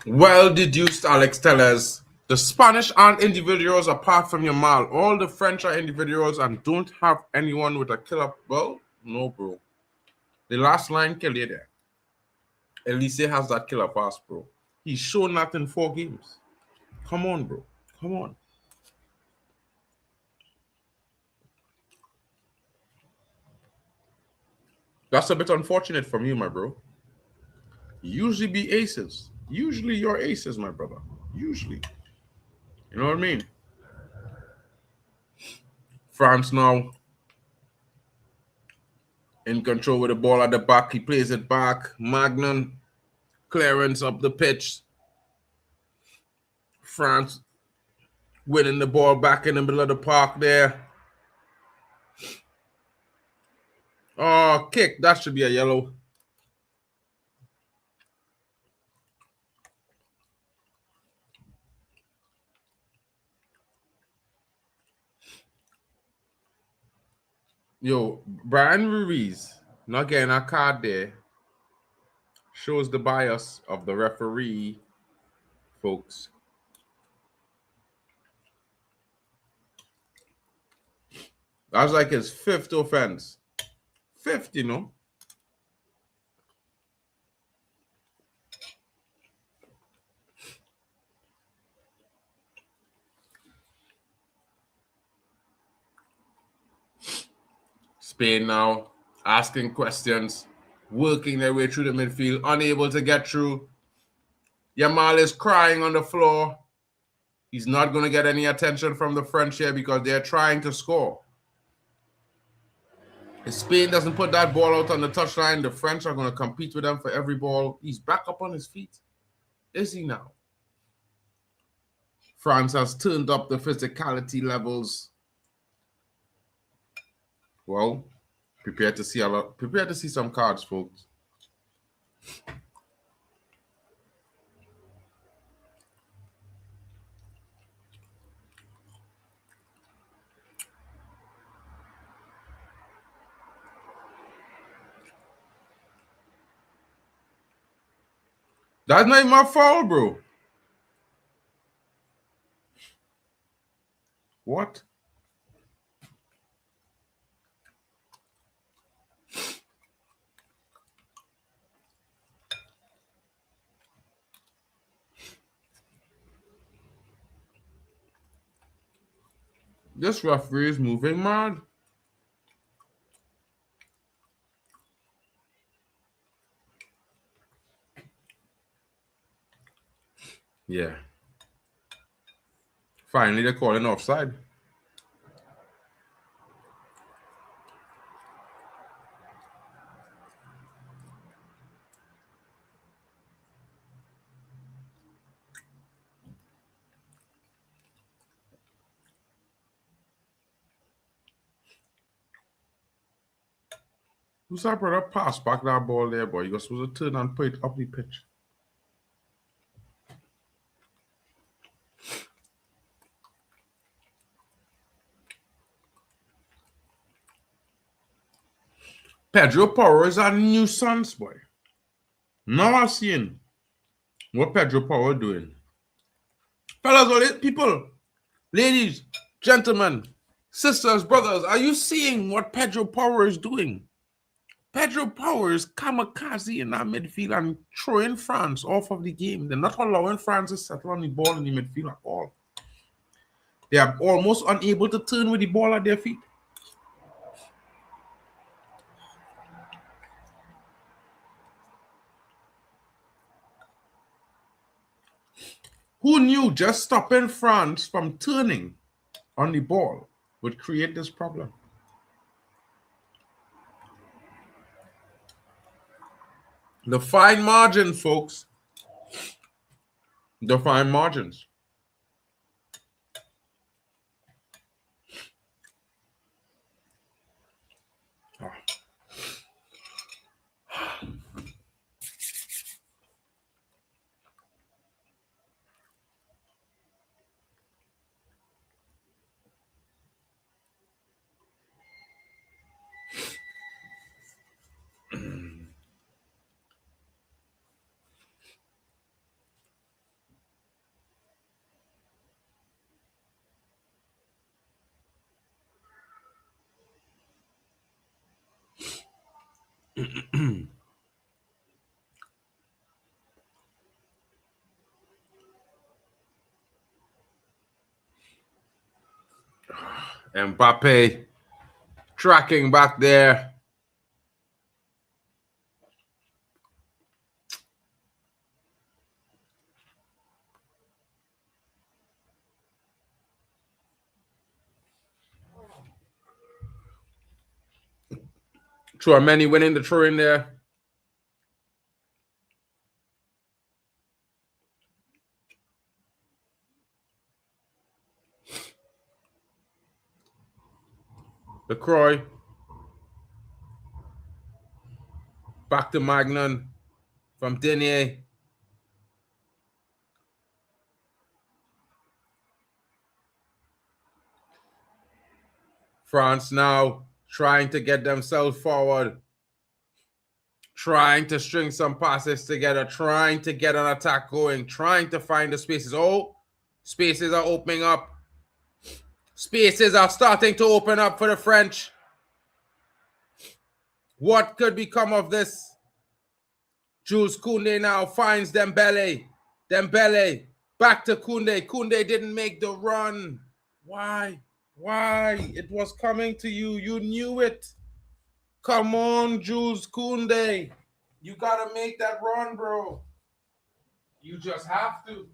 Well deduced, Alex Tellez. The Spanish aren't individuals apart from Yamal. All the French are individuals and don't have anyone with a killer. Well, no, bro. The last line killed you there. Elise has that killer pass, bro. He's shown that in 4 games. Come on, bro. Come on. That's a bit unfortunate from you, my bro. Usually be aces. Usually you're aces, my brother. Usually. You know what I mean? France now in control with the ball at the back. He plays it back. Magnan clearance up the pitch. France winning the ball back in the middle of the park there. Oh, kick. That should be a yellow. Yo, Brian Ruiz not getting a card there shows the bias of the referee, folks. That's like his 5th offense. 5th, you know. Spain now asking questions, working their way through the midfield, unable to get through. Yamal is crying on the floor. He's not going to get any attention from the French here because they're trying to score. If Spain doesn't put that ball out on the touchline, the French are going to compete with them for every ball. He's back up on his feet. Is he now? France has turned up the physicality levels. Well, prepare to see some cards, folks. That's not my fault, bro. What? This referee is moving mad. Yeah. Finally, they're calling offside. Who's that brother pass back that ball there, boy? You're supposed to turn and put it up the pitch. Pedro Porro is a nuisance, boy. Now I'm seeing what Pedro Porro doing. Fellas, all these people, ladies, gentlemen, sisters, brothers, are you seeing what Pedro Porro is doing? Pedro Porro is kamikaze in that midfield and throwing France off of the game. They're not allowing France to settle on the ball in the midfield at all. They are almost unable to turn with the ball at their feet. Who knew just stopping France from turning on the ball would create this problem? The fine margin, folks. The fine margins. Mbappé tracking back there. Many winning the throw in there. LaCroix. Back to Magnan from Denier. France now trying to get themselves forward. Trying to string some passes together. Trying to get an attack going. Trying to find the spaces. Oh, spaces are opening up. Spaces are starting to open up for the French. What could become of this? Jules Koundé now finds Dembele. Dembele back to Koundé. Koundé didn't make the run. Why? Why? It was coming to you. You knew it. Come on, Jules Koundé. You got to make that run, bro. You just have to.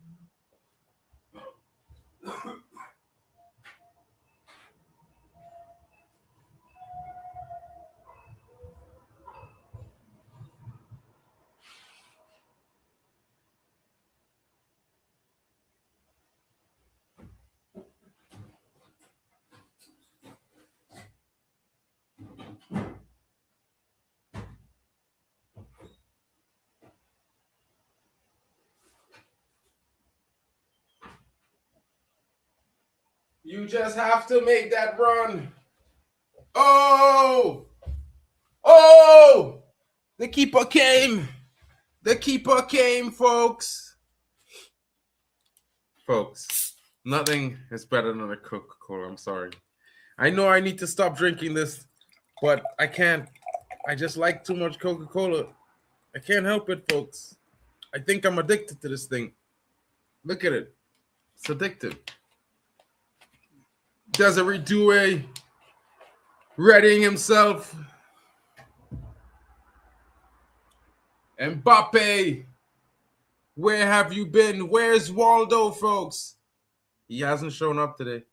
You just have to make that run. Oh! Oh! The keeper came. The keeper came, folks. Folks, nothing is better than a Coca-Cola. I'm sorry. I know I need to stop drinking this, but I can't. I just like too much Coca-Cola. I can't help it, folks. I think I'm addicted to this thing. Look at it. It's addictive. Desiree Doué readying himself. Mbappé, where have you been? Where's Waldo, folks? He hasn't shown up today.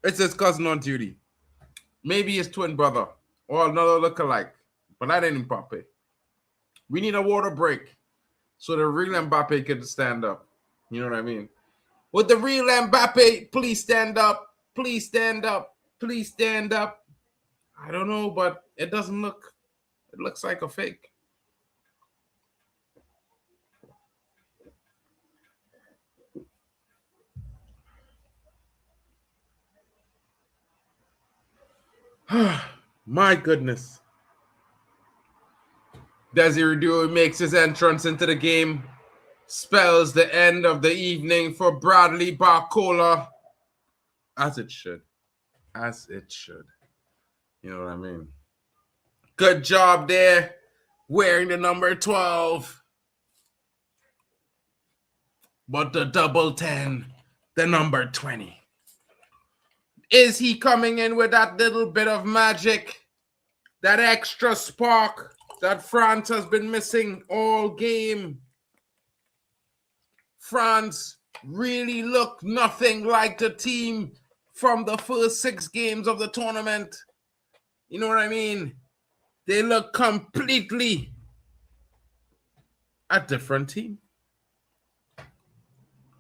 It's his cousin on duty. Maybe his twin brother or another lookalike, but that ain't Mbappé. We need a water break so the real Mbappé can stand up. You know what I mean? Would the real Mbappé please stand up? Please stand up. Please stand up. I don't know, but it doesn't look. It looks like a fake. My goodness. Desiree Doué makes his entrance into the game. Spells the end of the evening for Bradley Barcola. As it should. As it should. You know what I mean? Good job there. Wearing the number 12. But the double 10, the number 20. Is he coming in with that little bit of magic? That extra spark that France has been missing all game? France really looked nothing like the team from the first 6 games of the tournament. You know what I mean? They look completely a different team.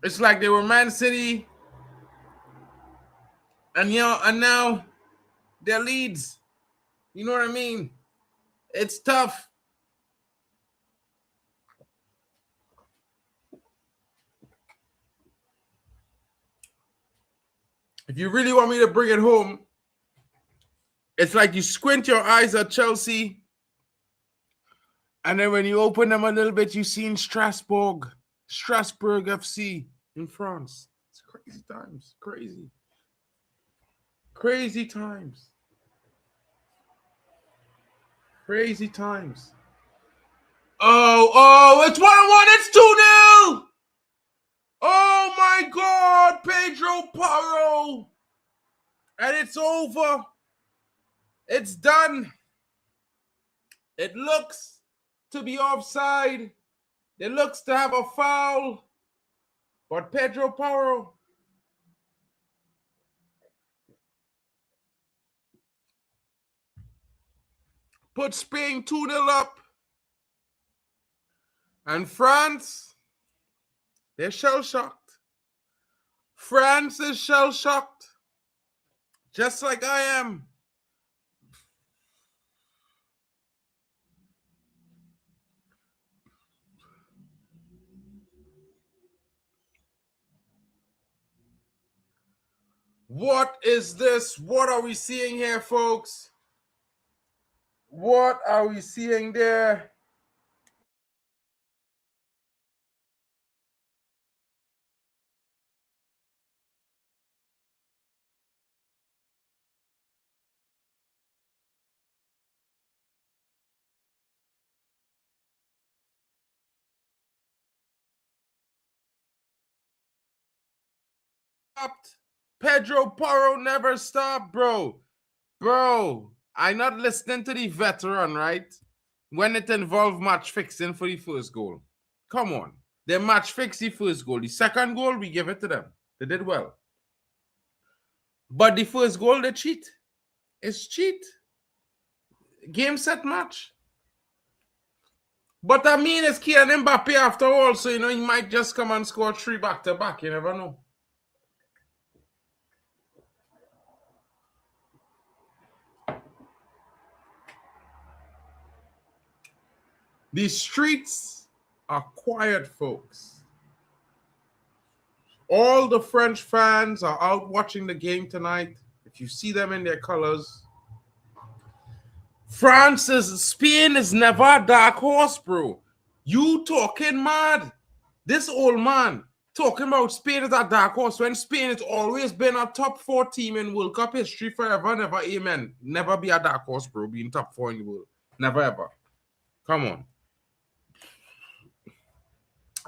It's like they were Man City, and now they're Leeds. You know what I mean? It's tough. If you really want me to bring it home, it's like you squint your eyes at Chelsea, and then when you open them a little bit, you see in Strasbourg FC in France. It's crazy times. Crazy. Crazy times. Crazy times. Oh, it's 1-1. It's 2-0. Oh, my God. Pedro Porro. And it's over. It's done. It looks to be offside. It looks to have a foul. But Pedro Porro put Spain 2-0 up. And France, they're shell-shocked. France is shell-shocked. Just like I am. What is this? What are we seeing here, folks? What are we seeing there? Pedro Porro never stopped, bro. Bro, I'm not listening to the veteran, right? When it involved match fixing for the first goal. Come on. They match fixed the first goal. The second goal, we give it to them. They did well. But the first goal, they cheat. It's cheat. Game, set, match. But I mean, it's Kylian Mbappé after all, so, you know, he might just come and score 3 back-to-back. You never know. The streets are quiet, folks. All the French fans are out watching the game tonight. If you see them in their colors. Spain is never a dark horse, bro. You talking mad. This old man talking about Spain is a dark horse when Spain has always been a top 4 team in World Cup history forever, never, amen. Never be a dark horse, bro, being top 4 in the world. Never, ever. Come on.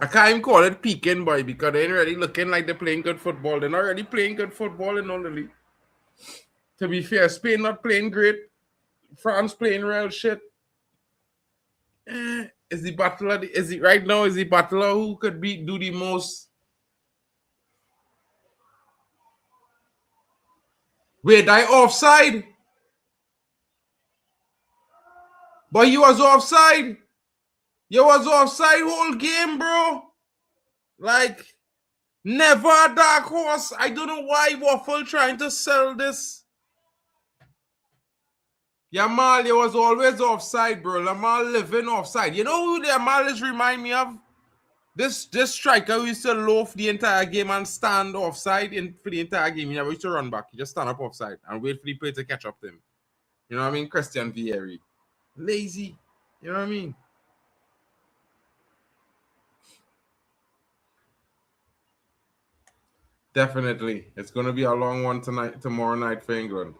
I can't even call it peaking, boy, because they ain't really looking like they're playing good football. They're not really playing good football in all the league. To be fair, Spain not playing great. France playing real shit. Is the battler, right now, is the battler who could do the most? Wait, I offside? But he was offside. You was offside whole game, bro. Like, never a dark horse. I don't know why Waffle trying to sell this. Yamal, you was always offside, bro. Yamal living offside. You know who the Yamal is remind me of? This striker who used to loaf the entire game and stand offside for the entire game. He never used to run back. He just stand up offside and wait for the player to catch up to him. You know what I mean? Christian Vieri. Lazy. You know what I mean? Definitely. It's going to be a long one tomorrow night for England.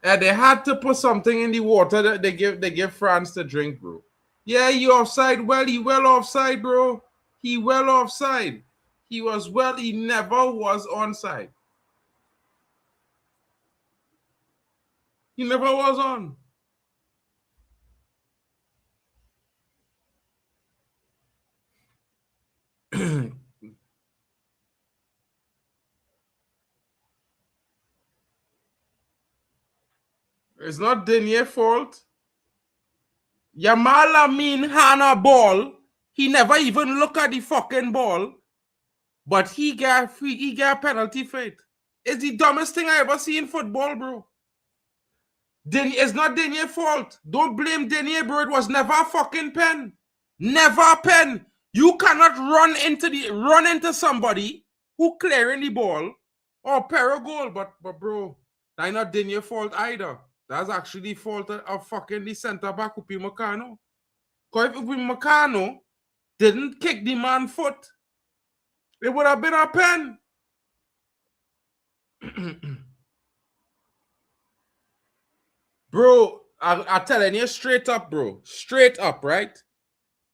They had to put something in the water that they give France to drink, bro. Yeah, he offside. Well, he well offside, bro. He well offside. He was well. He never was onside. He never was on. It's not Denier's fault. Yamal Lamine Hana ball. He never even look at the fucking ball. But he got a penalty for it. It's the dumbest thing I ever see in football, bro. It's not Denier's fault. Don't blame Denier, bro. It was never a fucking pen. Never a pen. You cannot run into somebody who clearing the ball or pair a goal. But bro, that's not Denier's fault either. That's actually the fault of fucking the center back, Upi Meccano. Because if Upi Meccano didn't kick the man's foot, it would have been a pen. Bro, I'm telling you straight up, bro. Straight up, right?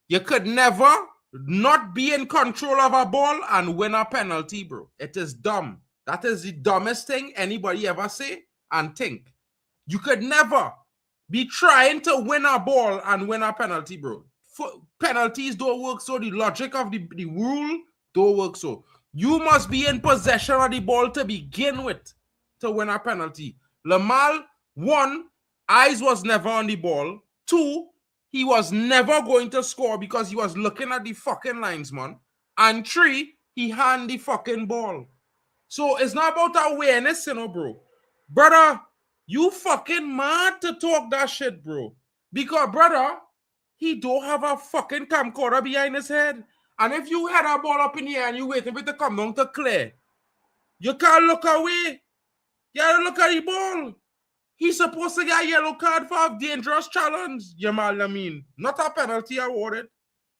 You could never not be in control of a ball and win a penalty, bro. It is dumb. That is the dumbest thing anybody ever say and think. You could never be trying to win a ball and win a penalty, bro. Penalties don't work so. The logic of the rule don't work so. You must be in possession of the ball to begin with to win a penalty. Yamal, 1, eyes was never on the ball. 2, he was never going to score because he was looking at the fucking linesman. And 3, he hand the fucking ball. So it's not about awareness, you know, bro. Brother, you fucking mad to talk that shit, bro. Because, brother, he don't have a fucking camcorder behind his head. And if you had a ball up in the air and you waiting for it to come down to clear, you can't look away. You gotta look at the ball. He's supposed to get a yellow card for a dangerous challenge, Yamal Lamine. Not a penalty awarded.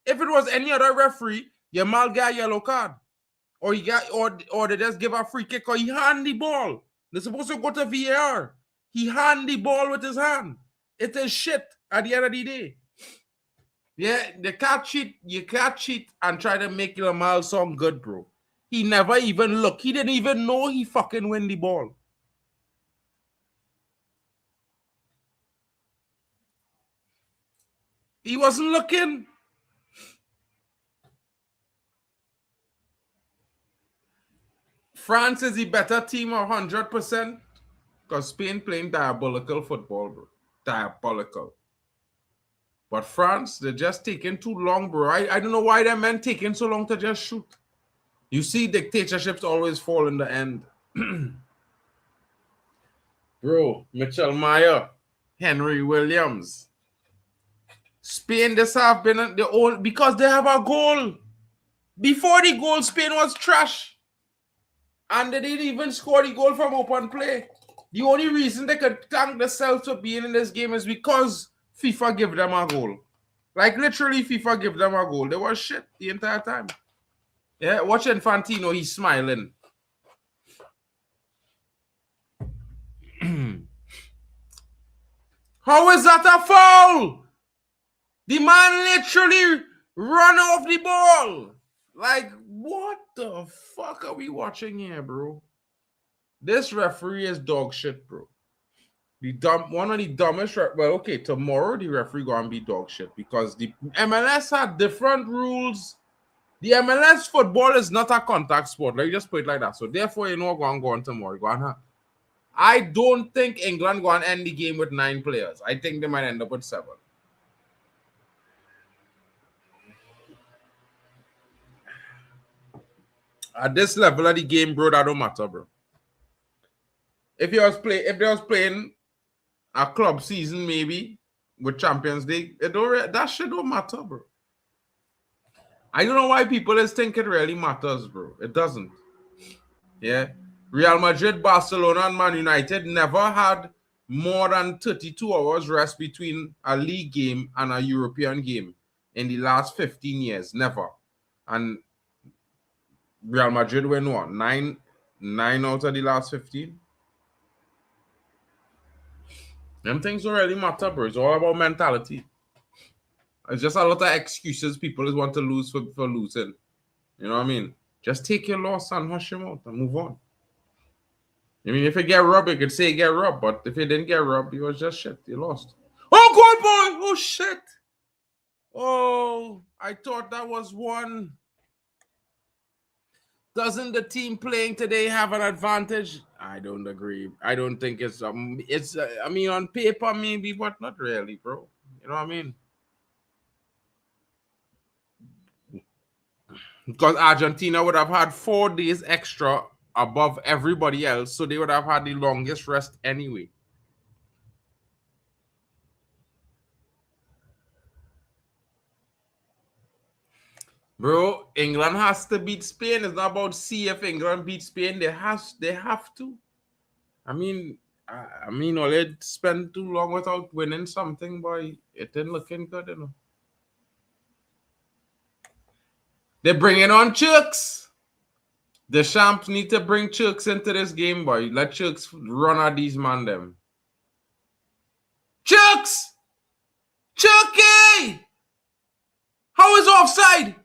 If it was any other referee, Yamal get a yellow card. Or he got or they just give a free kick or he hand the ball. They're supposed to go to VAR. He hand the ball with his hand. It is shit at the end of the day. Yeah, they can't cheat. You can't cheat and try to make Yamal sound good, bro. He never even looked. He didn't even know he fucking win the ball. He wasn't looking. France is the better team 100% because Spain playing diabolical football, bro. Diabolical. But France, they're just taking too long, bro. I don't know why that men taking so long to just shoot. You see dictatorships always fall in the end. Bro, Mitchell Meyer, Henry Williams. Spain, this have been the old because they have a goal. Before the goal, Spain was trash. And they didn't even score the goal from open play. The only reason they could thank themselves for being in this game is because FIFA give them a goal. Like literally FIFA give them a goal. They were shit the entire time. Yeah, watch Infantino, he's smiling. How is that a foul? The man literally run off the ball. Like, what the fuck are we watching here, bro? This referee is dog shit, bro. One of the dumbest. Well, okay, tomorrow the referee gonna be dog shit because the MLS had different rules. The MLS football is not a contact sport. Like, you just put it like that. So therefore, you know what's going on tomorrow. I don't think England going to end the game with 9 players. I think they might end up with 7. At this level of the game, bro, that don't matter, bro. If they was playing a club season, maybe with Champions League, that shit don't matter, bro. I don't know why people just think it really matters, bro. It doesn't. Yeah. Real Madrid, Barcelona, and Man United never had more than 32 hours rest between a league game and a European game in the last 15 years. Never. And Real Madrid win what? 9 out of the last 15? Them things don't really matter, bro. It's all about mentality. It's just a lot of excuses people just want to lose for losing. You know what I mean? Just take your loss and hush him out and move on. I mean, if you get robbed, you could say you get robbed. But if you didn't get robbed, you was just shit. You lost. Oh, good boy! Oh, shit! Oh, I thought that was one. Doesn't the team playing today have an advantage? I don't agree. I don't think it's I mean, on paper maybe, but not really, bro. You know what I mean? Because Argentina would have had 4 days extra above everybody else, so they would have had the longest rest anyway. Bro, England has to beat Spain. It's not about see if England beats Spain. They have to. I mean, all they spent too long without winning something, boy. It ain't looking good, you know. They're bringing on Turks. The champs need to bring Turks into this game, boy. Let Turks run at these man them. Turks! Turkey! How is offside?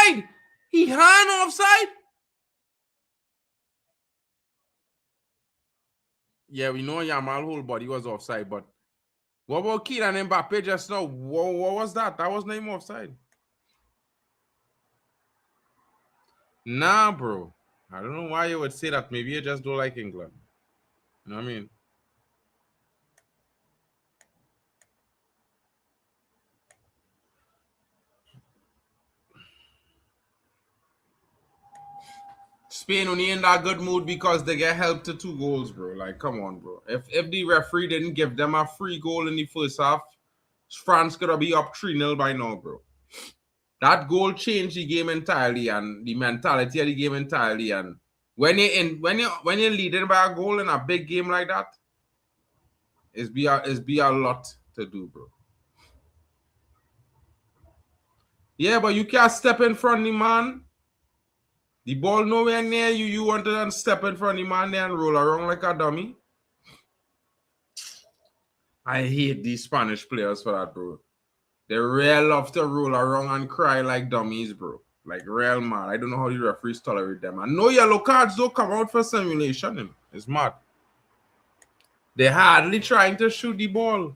offside. He hand offside. Yeah, we know Yamal whole body was offside, but what about Kylian Mbappé just now? What was that? That wasn't even offside. Nah, bro. I don't know why you would say that. Maybe you just don't like England. You know what I mean? Spain only in that good mood because they get help to 2 goals, bro. Like, come on, bro. If the referee didn't give them a free goal in the first half, France could have be up 3-0 by now, bro. That goal changed the game entirely and the mentality of the game entirely. And when you're leading by a goal in a big game like that, it's be a lot to do, bro. Yeah, but you can't step in front of the man. The ball nowhere near you. You want to step in front of the man there and roll around like a dummy. I hate these Spanish players for that, bro. They real love to roll around and cry like dummies, bro. Like real mad. I don't know how the referees tolerate them. And no yellow cards don't come out for simulation. You know? It's mad. They're hardly trying to shoot the ball.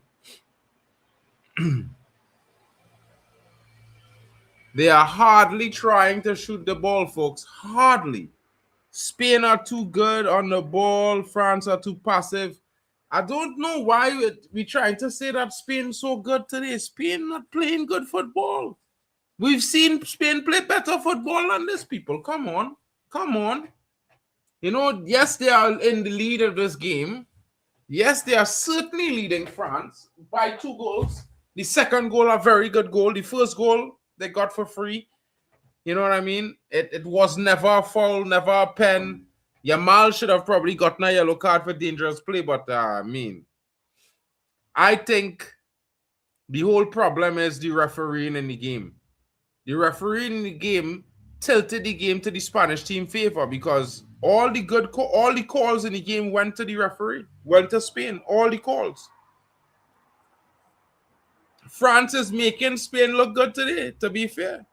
They are hardly trying to shoot the ball, folks. Hardly. Spain are too good on the ball. France are too passive. I don't know why we're trying to say that Spain's so good today. Spain not playing good football. We've seen Spain play better football than this, people. Come on. Come on. You know, yes, they are in the lead of this game. Yes, they are certainly leading France by 2 goals. The second goal, a very good goal. The first goal, they got for free. You know what I mean? It was never a foul, never a pen. Yamal should have probably gotten a yellow card for dangerous play, but I think the whole problem is the refereeing in the game. The refereeing in the game tilted the game to the Spanish team favor because all the calls in the game went to the referee, went to Spain, all the calls. France is making Spain look good today, to be fair.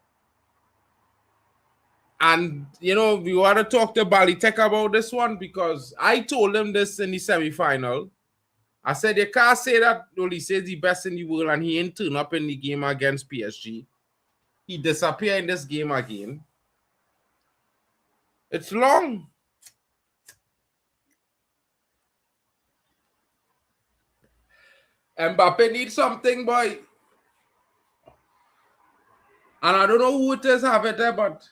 And, you know, we want to talk to Balitek about this one because I told him this in the semi-final. I said, you can't say that Olise is the best in the world and he ain't turn up in the game against PSG. He disappeared in this game again. It's long. Mbappé needs something, boy. And I don't know who it is have it there, but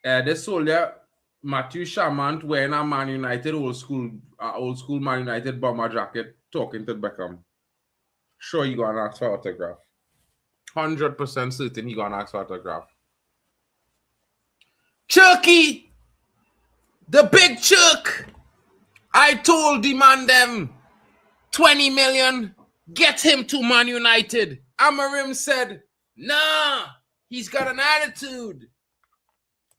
this soldier, Matthew Chamant, wearing a Man United old school Man United bomber jacket, talking to Beckham. Sure, you gonna ask for autograph. 100% certain he gonna ask for autograph. Chucky, the big Chuck. I told the man them 20 million, get him to Man United. Amarim said, nah, he's got an attitude.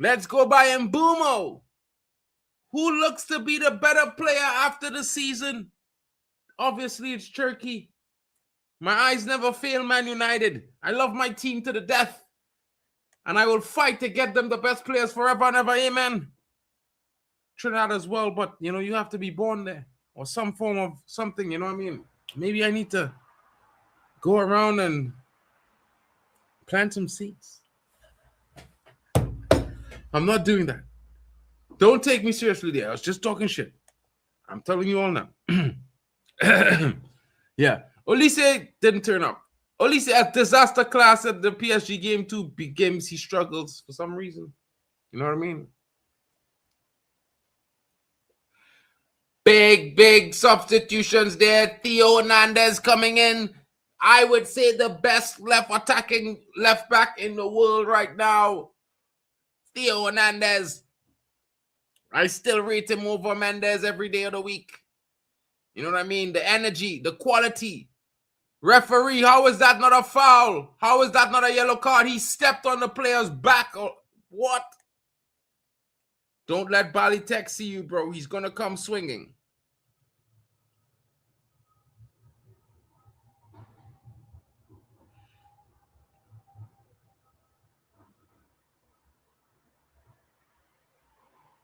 Let's go buy him Mbumo. Who looks to be the better player after the season? Obviously, it's Turkey. My eyes never fail Man United. I love my team to the death. And I will fight to get them the best players forever and ever. Amen. Trinidad as well, but, you know, you have to be born there. Or some form of something, you know what I mean? Maybe I need to go around and plant some seeds. I'm not doing that. Don't take me seriously there. I was just talking shit. I'm telling you all now. Yeah. Olise didn't turn up. Olise at disaster class at the PSG game, 2 big games. He struggles for some reason. You know what I mean? Big substitutions there. Theo Hernandez coming in. I would say the best attacking left back in the world right now. Theo Hernandez. I still rate him over Mendes every day of the week. You know what I mean? The energy, the quality. Referee, how is that not a foul? How is that not a yellow card? He stepped on the player's back. Or what? Don't let Balitek see you, bro. He's going to come swinging.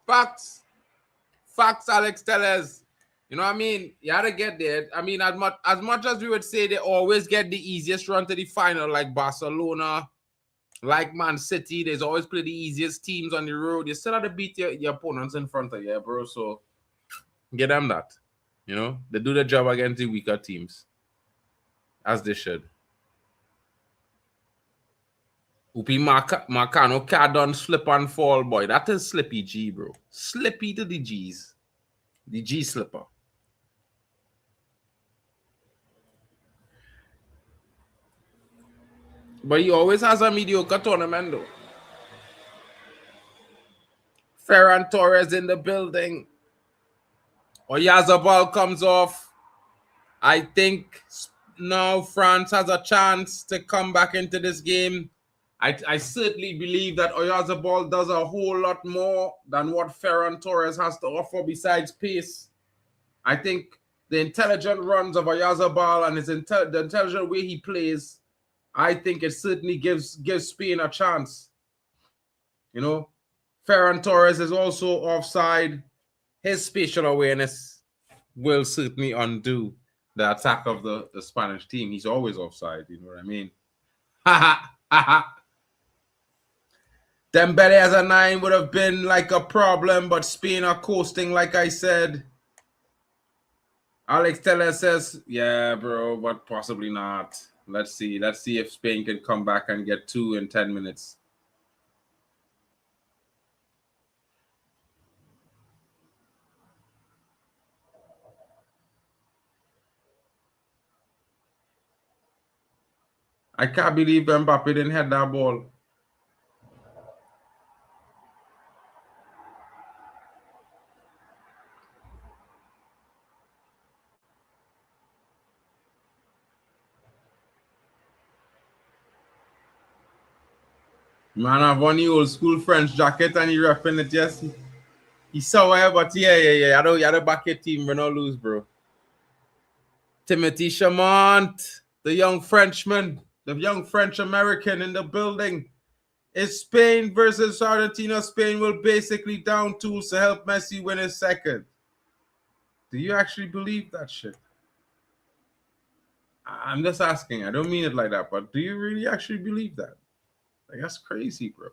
Facts. Facts, Alex Tellez. You know what I mean? You had to get there. I mean, as much as we would say they always get the easiest run to the final, like Barcelona, like Man City, there's always play the easiest teams on the road. You still have to beat your opponents in front of you, bro. So get them that. You know, they do the job against the weaker teams, as they should. Upi Marcano Cardon slip and fall, boy. That is Slippy G, bro. Slippy to the G's. The G slipper. But he always has a mediocre tournament, though. Ferran Torres in the building. Oyarzabal comes off. I think now France has a chance to come back into this game. I certainly believe that Oyarzabal does a whole lot more than what Ferran Torres has to offer besides pace. I think the intelligent runs of Oyarzabal and the intelligent way he plays, I think it certainly gives Spain a chance. You know, Ferran Torres is also offside. His spatial awareness will certainly undo the attack of the Spanish team. He's always offside, you know what I mean? Dembele as a 9 would have been like a problem, but Spain are coasting, like I said. Alex Tellez says, yeah, bro, but possibly not. Let's see. Let's see if Spain can come back and get 2 in 10 minutes. I can't believe Mbappé didn't hit that ball. Man, I've one old school French jacket and he repping it, yes. He saw it, but yeah. I don't you had to back your team, we're not lose, bro. Timothy Chamont, the young Frenchman, the young French American in the building. It's Spain versus Argentina. Spain will basically down tools to help Messi win his second. Do you actually believe that shit? I'm just asking. I don't mean it like that, but do you really actually believe that? Like, that's crazy, bro.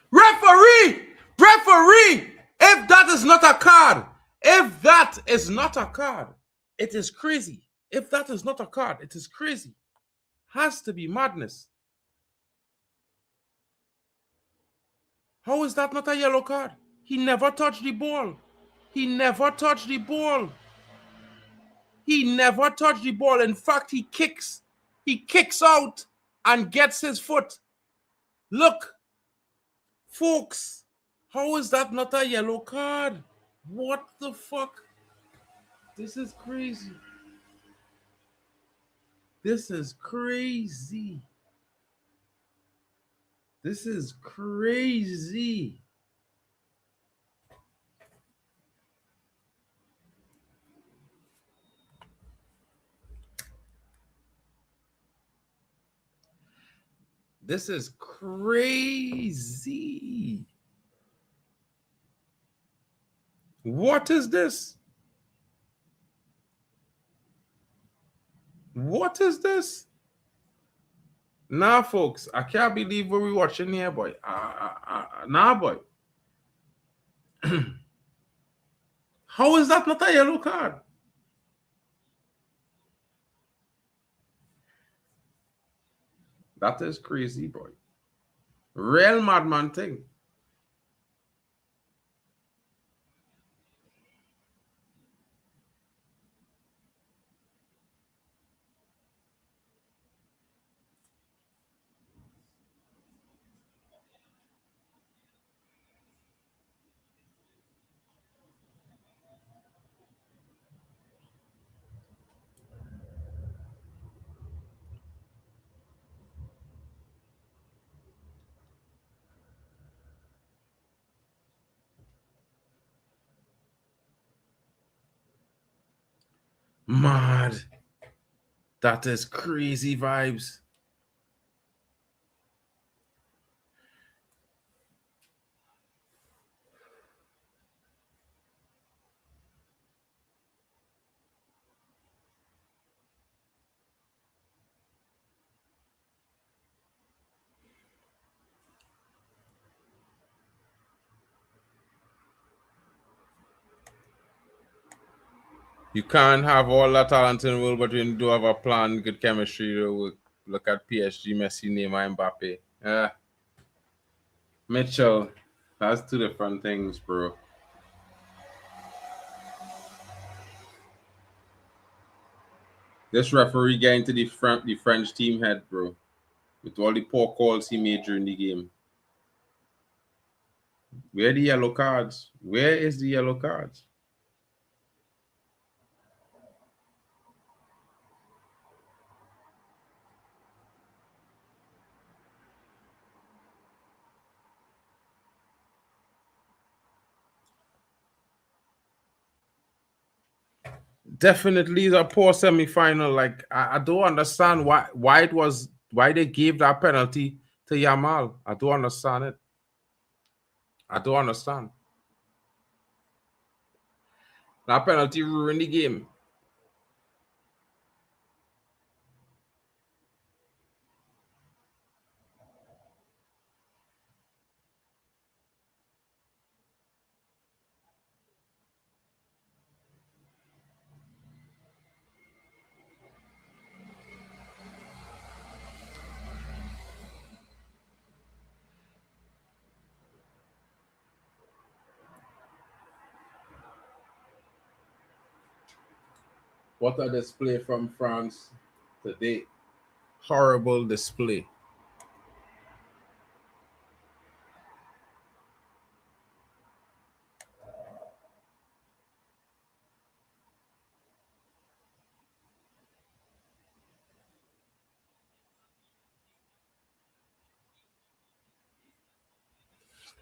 Referee! Referee! If that is not a card, if that is not a card, it is crazy. If that is not a card, it is crazy. Has to be madness. How is that not a yellow card? He never touched the ball. He never touched the ball. He never touched the ball. In fact, he kicks out and gets his foot. Look, folks, how is that not a yellow card? What the fuck? This is crazy. This is crazy. This is crazy. This is crazy. What is this? What is this? Nah, folks, I can't believe what we're watching here, boy. Nah, boy. How is that not a yellow card? That is crazy, boy. Real madman thing. Mad. That is crazy vibes. You can't have all that talent in the world, but you do have a plan, good chemistry to work. Look at PSG, Messi, Neymar, Mbappe. Mitchell, that's two different things, bro. This referee getting to the French team head, bro, with all the poor calls he made during the game. Where are the yellow cards? Where is the yellow cards? Definitely a poor semi-final. Like I don't understand why they gave that penalty to Yamal. I don't understand it. I don't understand. That penalty ruined the game. What a display from France today. Horrible display.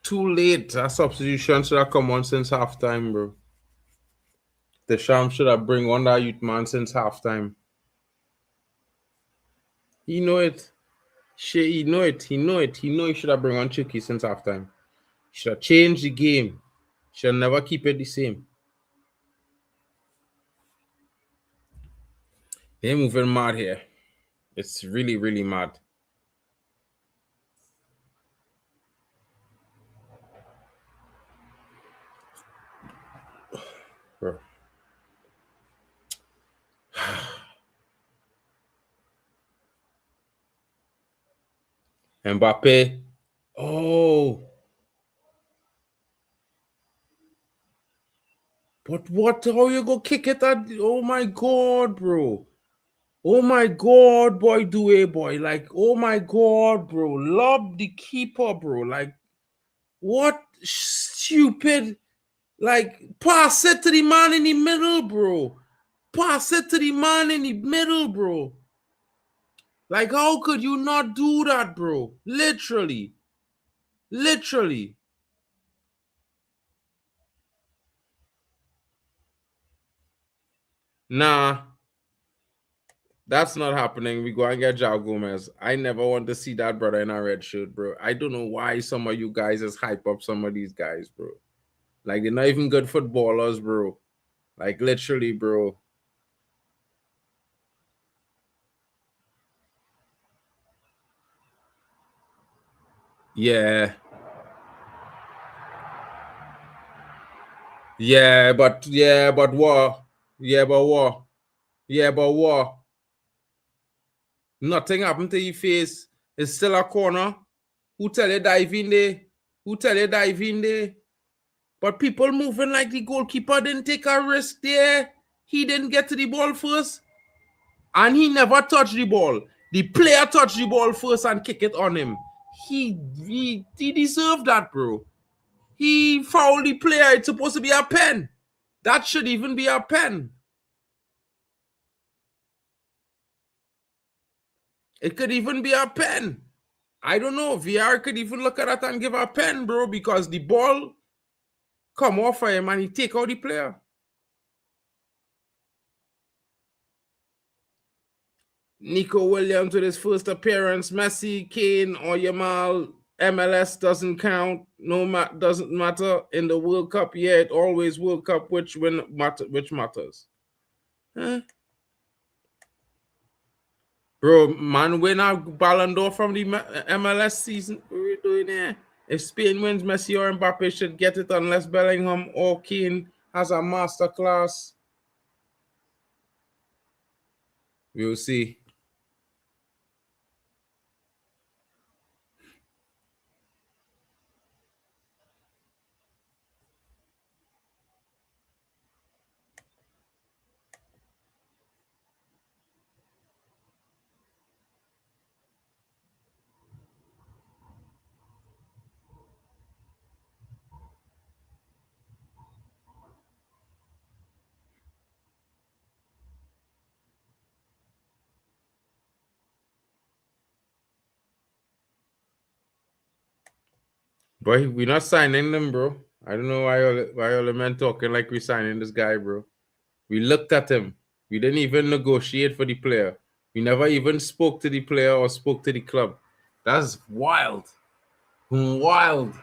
Too late. That substitution should have come on since halftime, bro. The Sham should have bring on that youth man since halftime. He know it. He know it. He know it. He know he should have bring on Chucky since halftime. He should have changed the game. Should never keep it the same. They're moving mad here. It's really, really mad. Bro. Mbappé. Oh. But what? How you go kick it at? Oh my God, bro. Oh my God, boy, boy. Like, oh my God, bro. Lob the keeper, bro. Like, what stupid. Like, pass it to the man in the middle, bro. Pass it to the man in the middle, bro. Like, how could you not do that, bro? Literally. Literally. Nah. That's not happening. We go and get João Gomez. I never want to see that brother in a red shirt, bro. I don't know why some of you guys just hype up some of these guys, bro. Like, they're not even good footballers, bro. Like, literally, bro. Yeah. Yeah, but what? Yeah, but what? Yeah, but what? Nothing happened to your face. It's still a corner. Who tell you dive in there? Who tell you dive in there? But people moving like the goalkeeper didn't take a risk there. He didn't get to the ball first. And he never touched the ball. The player touched the ball first and kick it on him. He deserved that, bro. He fouled the player. It's supposed to be a pen. That should even be a pen. It could even be a pen. I don't know. VR could even look at that and give a pen, bro, because the ball come off of him and he take out the player. Nico Williams with his first appearance. Messi, Kane, or Yamal. MLS doesn't count. Doesn't matter in the World Cup. Yeah, it always World Cup which matters. Huh? Bro, man, win a Ballon d'Or from the MLS season. What are we doing there? If Spain wins, Messi or Mbappe should get it unless Bellingham or Kane has a masterclass. We'll see. Boy, we're not signing them, bro. I don't know why all the men talking like we're signing this guy, bro. We looked at him. We didn't even negotiate for the player. We never even spoke to the player or spoke to the club. That's wild. Wild.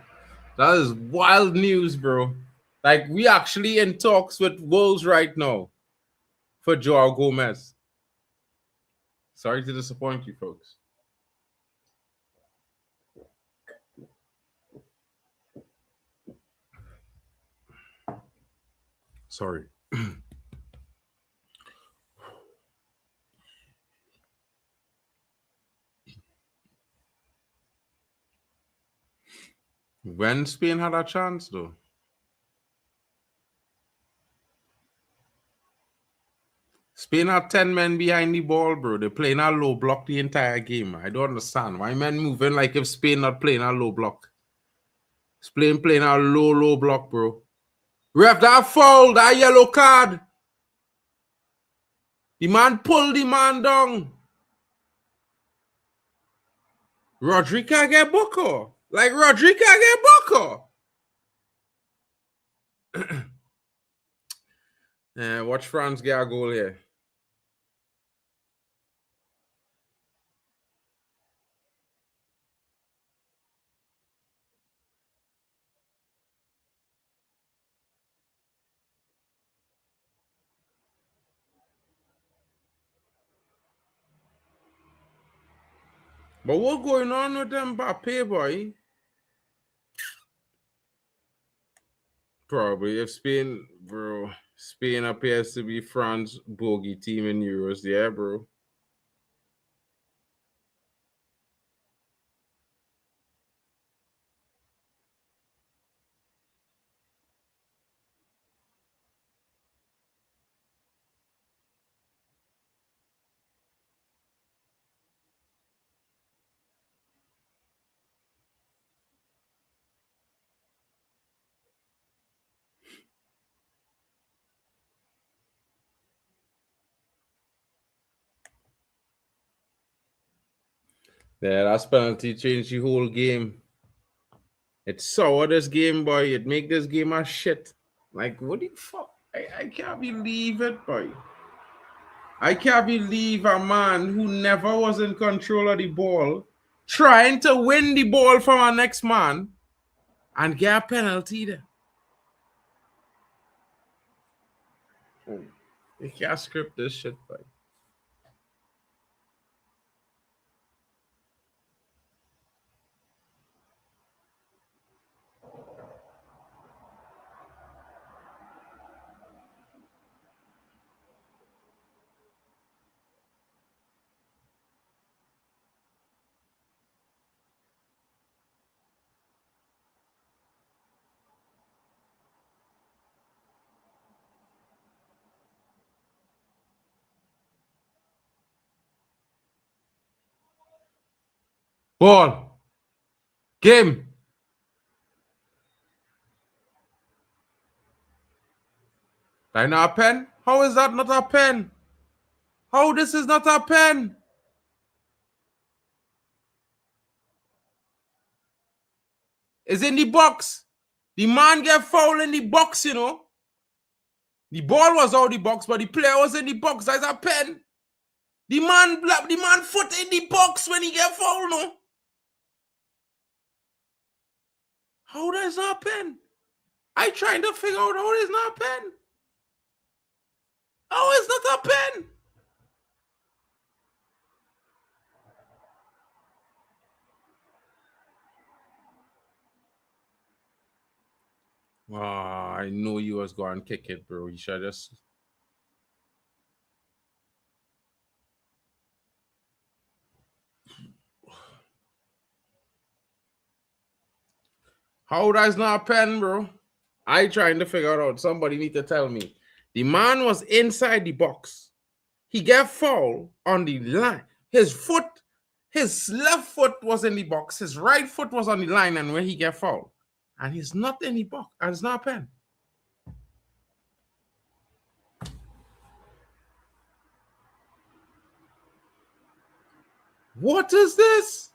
That is wild news, bro. Like, we actually in talks with Wolves right now for Joao Gomez. Sorry to disappoint you, folks. Sorry. When Spain had a chance, though. Spain had 10 men behind the ball, bro. They're playing a low block the entire game. I don't understand. Why men moving like if Spain not playing a low block? Spain playing a low block, bro. Ref, that foul, that yellow card. The man pulled the man down. Rodri can't get Boko. Like, Rodri can't get Boko. Yeah, watch France get a goal here. But what going on with them Mbappé, boy? Probably. If Spain, bro, Spain appears to be France's bogey team in Euros. Yeah, bro. Yeah, that's penalty changed the whole game. It sour this game, boy. It make this game a shit. Like, what the fuck? I can't believe it, boy. I can't believe a man who never was in control of the ball trying to win the ball from our next man and get a penalty there. Oh, you can't script this shit, boy. Ball. Game. That not a pen? How is that not a pen? How this is not a pen? It's in the box. The man get fouled in the box, you know. The ball was out the box, but the player was in the box. That's a pen. The man foot in the box when he get fouled, no? How does not a pen? I trying to figure out how it's not a pen. How is not a pen? I know you was going to kick it, bro. You should just... How that's not a pen, bro? I trying to figure it out. Somebody need to tell me. The man was inside the box. He got foul on the line. His left foot was in the box. His right foot was on the line, and where he got foul. And he's not in the box. And it's not a pen. What is this?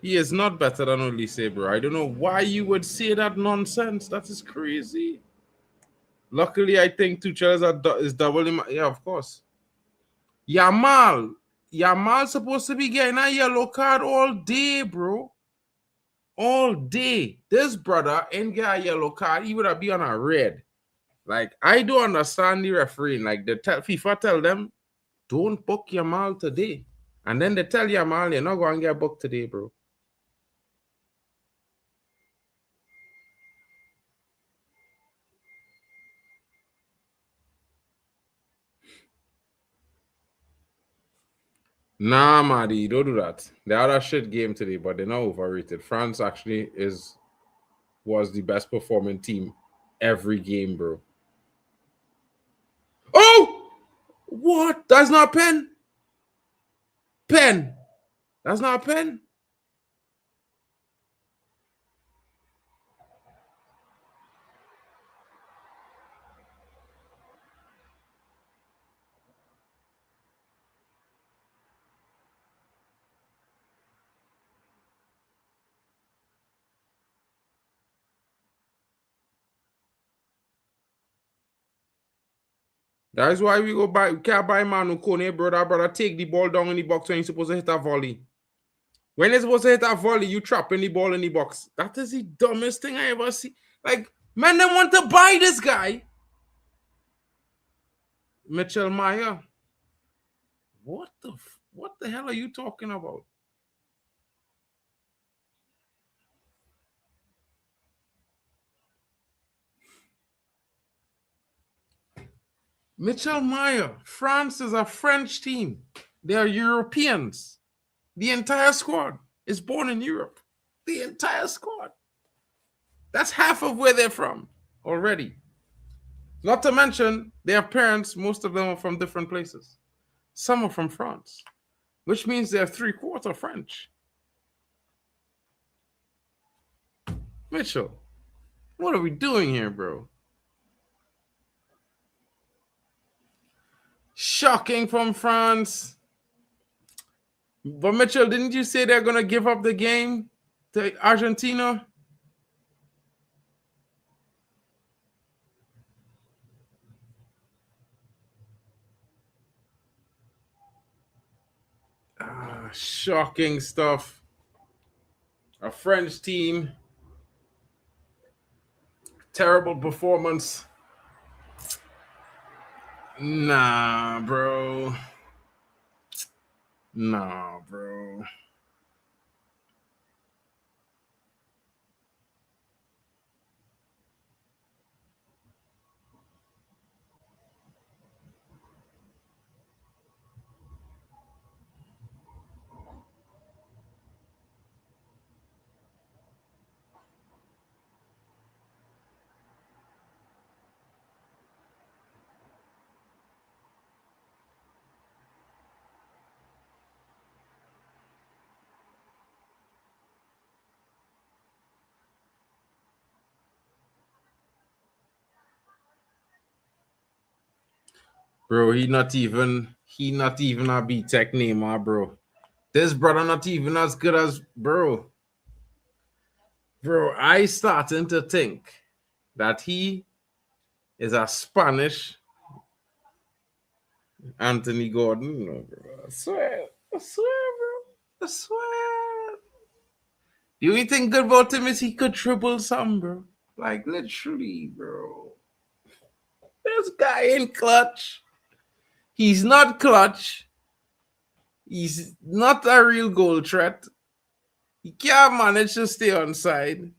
He is not better than Olise, bro. I don't know why you would say that nonsense. That is crazy. Luckily, I think Tuchel is double him. Yeah, of course. Yamal supposed to be getting a yellow card all day, bro. All day. This brother ain't get a yellow card. He would have been on a red. Like, I don't understand the refereeing. Like, FIFA tell them, don't book Yamal today. And then they tell Yamal, you're not going to get booked today, bro. Nah, Maddy, don't do that. They had a shit game today, but they're not overrated. France actually was the best performing team every game, bro. Oh! What? That's not a pen? Pen. That's not a pen? That is why we can't buy Manu Kone, bro. That brother take the ball down in the box when he's supposed to hit a volley. When he's supposed to hit a volley, you trapping the ball in the box. That is the dumbest thing I ever see. Like, man, they want to buy this guy. Mitchell Meyer. What the hell are you talking about? Mitchell Meyer. France is a French team. They are Europeans. The entire squad is born in Europe. The entire squad. That's half of where they're from already. Not to mention, their parents, most of them are from different places. Some are from France, which means they're 3/4 French. Mitchell, what are we doing here, bro? Shocking from France. But Mitchell, didn't you say they're going to give up the game to Argentina? Shocking stuff. A French team. Terrible performance. Nah, bro. Nah, bro. Bro, he not even a B-Tech Neymar, bro. This brother not even as good as bro. Bro, I starting to think that he is a Spanish Anthony Gordon. No, bro. I swear, bro. I swear. The only thing good about him is he could dribble some, bro. Like, literally, bro. This guy ain't clutch. He's not clutch. He's not a real goal threat. He can't manage to stay on side.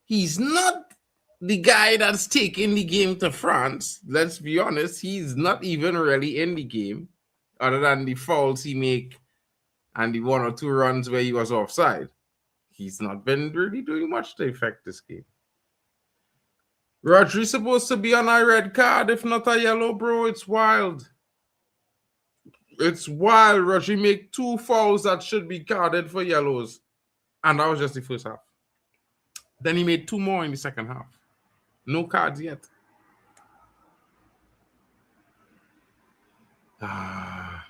He's not the guy that's taking the game to France. Let's be honest. He's not even really in the game, other than the fouls he make and the 1 or 2 runs where he was offside. He's not been really doing much to affect this game. Rodri's supposed to be on a red card, if not a yellow, bro. It's wild. It's wild. Rodri make 2 fouls that should be carded for yellows. And that was just the first half. Then he made 2 more in the second half. No cards yet. I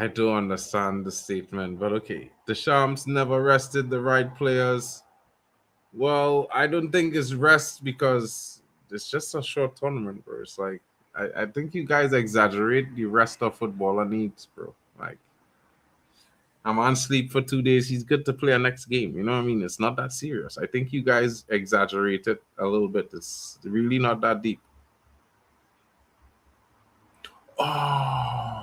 don't understand the statement, but okay. The Shams never rested the right players. Well, I don't think it's rest because it's just a short tournament, bro. It's like, I think you guys exaggerate the rest of footballer needs, bro. Like, I'm on sleep for 2 days. He's good to play a next game. You know what I mean? It's not that serious. I think you guys exaggerate it a little bit. It's really not that deep. Oh.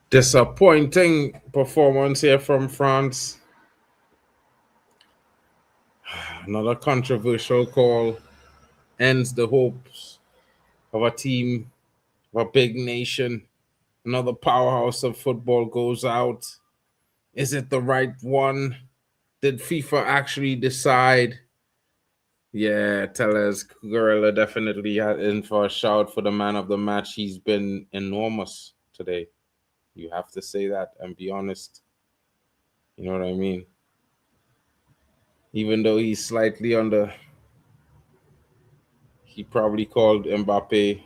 Disappointing performance here from France. Another controversial call ends the hopes of a team, of a big nation. Another powerhouse of football goes out. Is it the right one? Did FIFA actually decide? Yeah, Tellez Gorilla definitely had in for a shout for the man of the match. He's been enormous today. You have to say that and be honest. You know what I mean? Even though he's slightly under, he probably called Mbappé.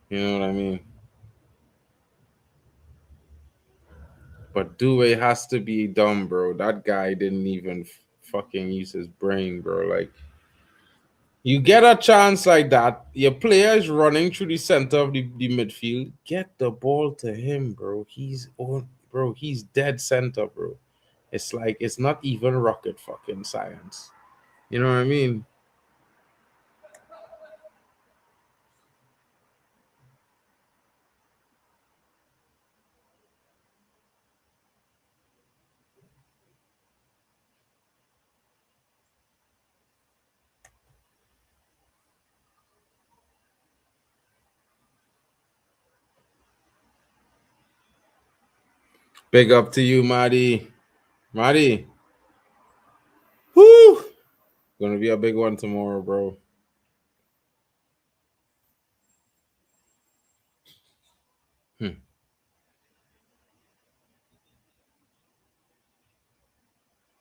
You know what I mean? But Due has to be dumb, bro. That guy didn't even fucking use his brain, bro. Like, you get a chance like that, your player is running through the center of the midfield. Get the ball to him, bro. He's dead center, bro. It's like, it's not even rocket fucking science. You know what I mean? Big up to you, Marty. Marty. Woo! Gonna be a big one tomorrow, bro.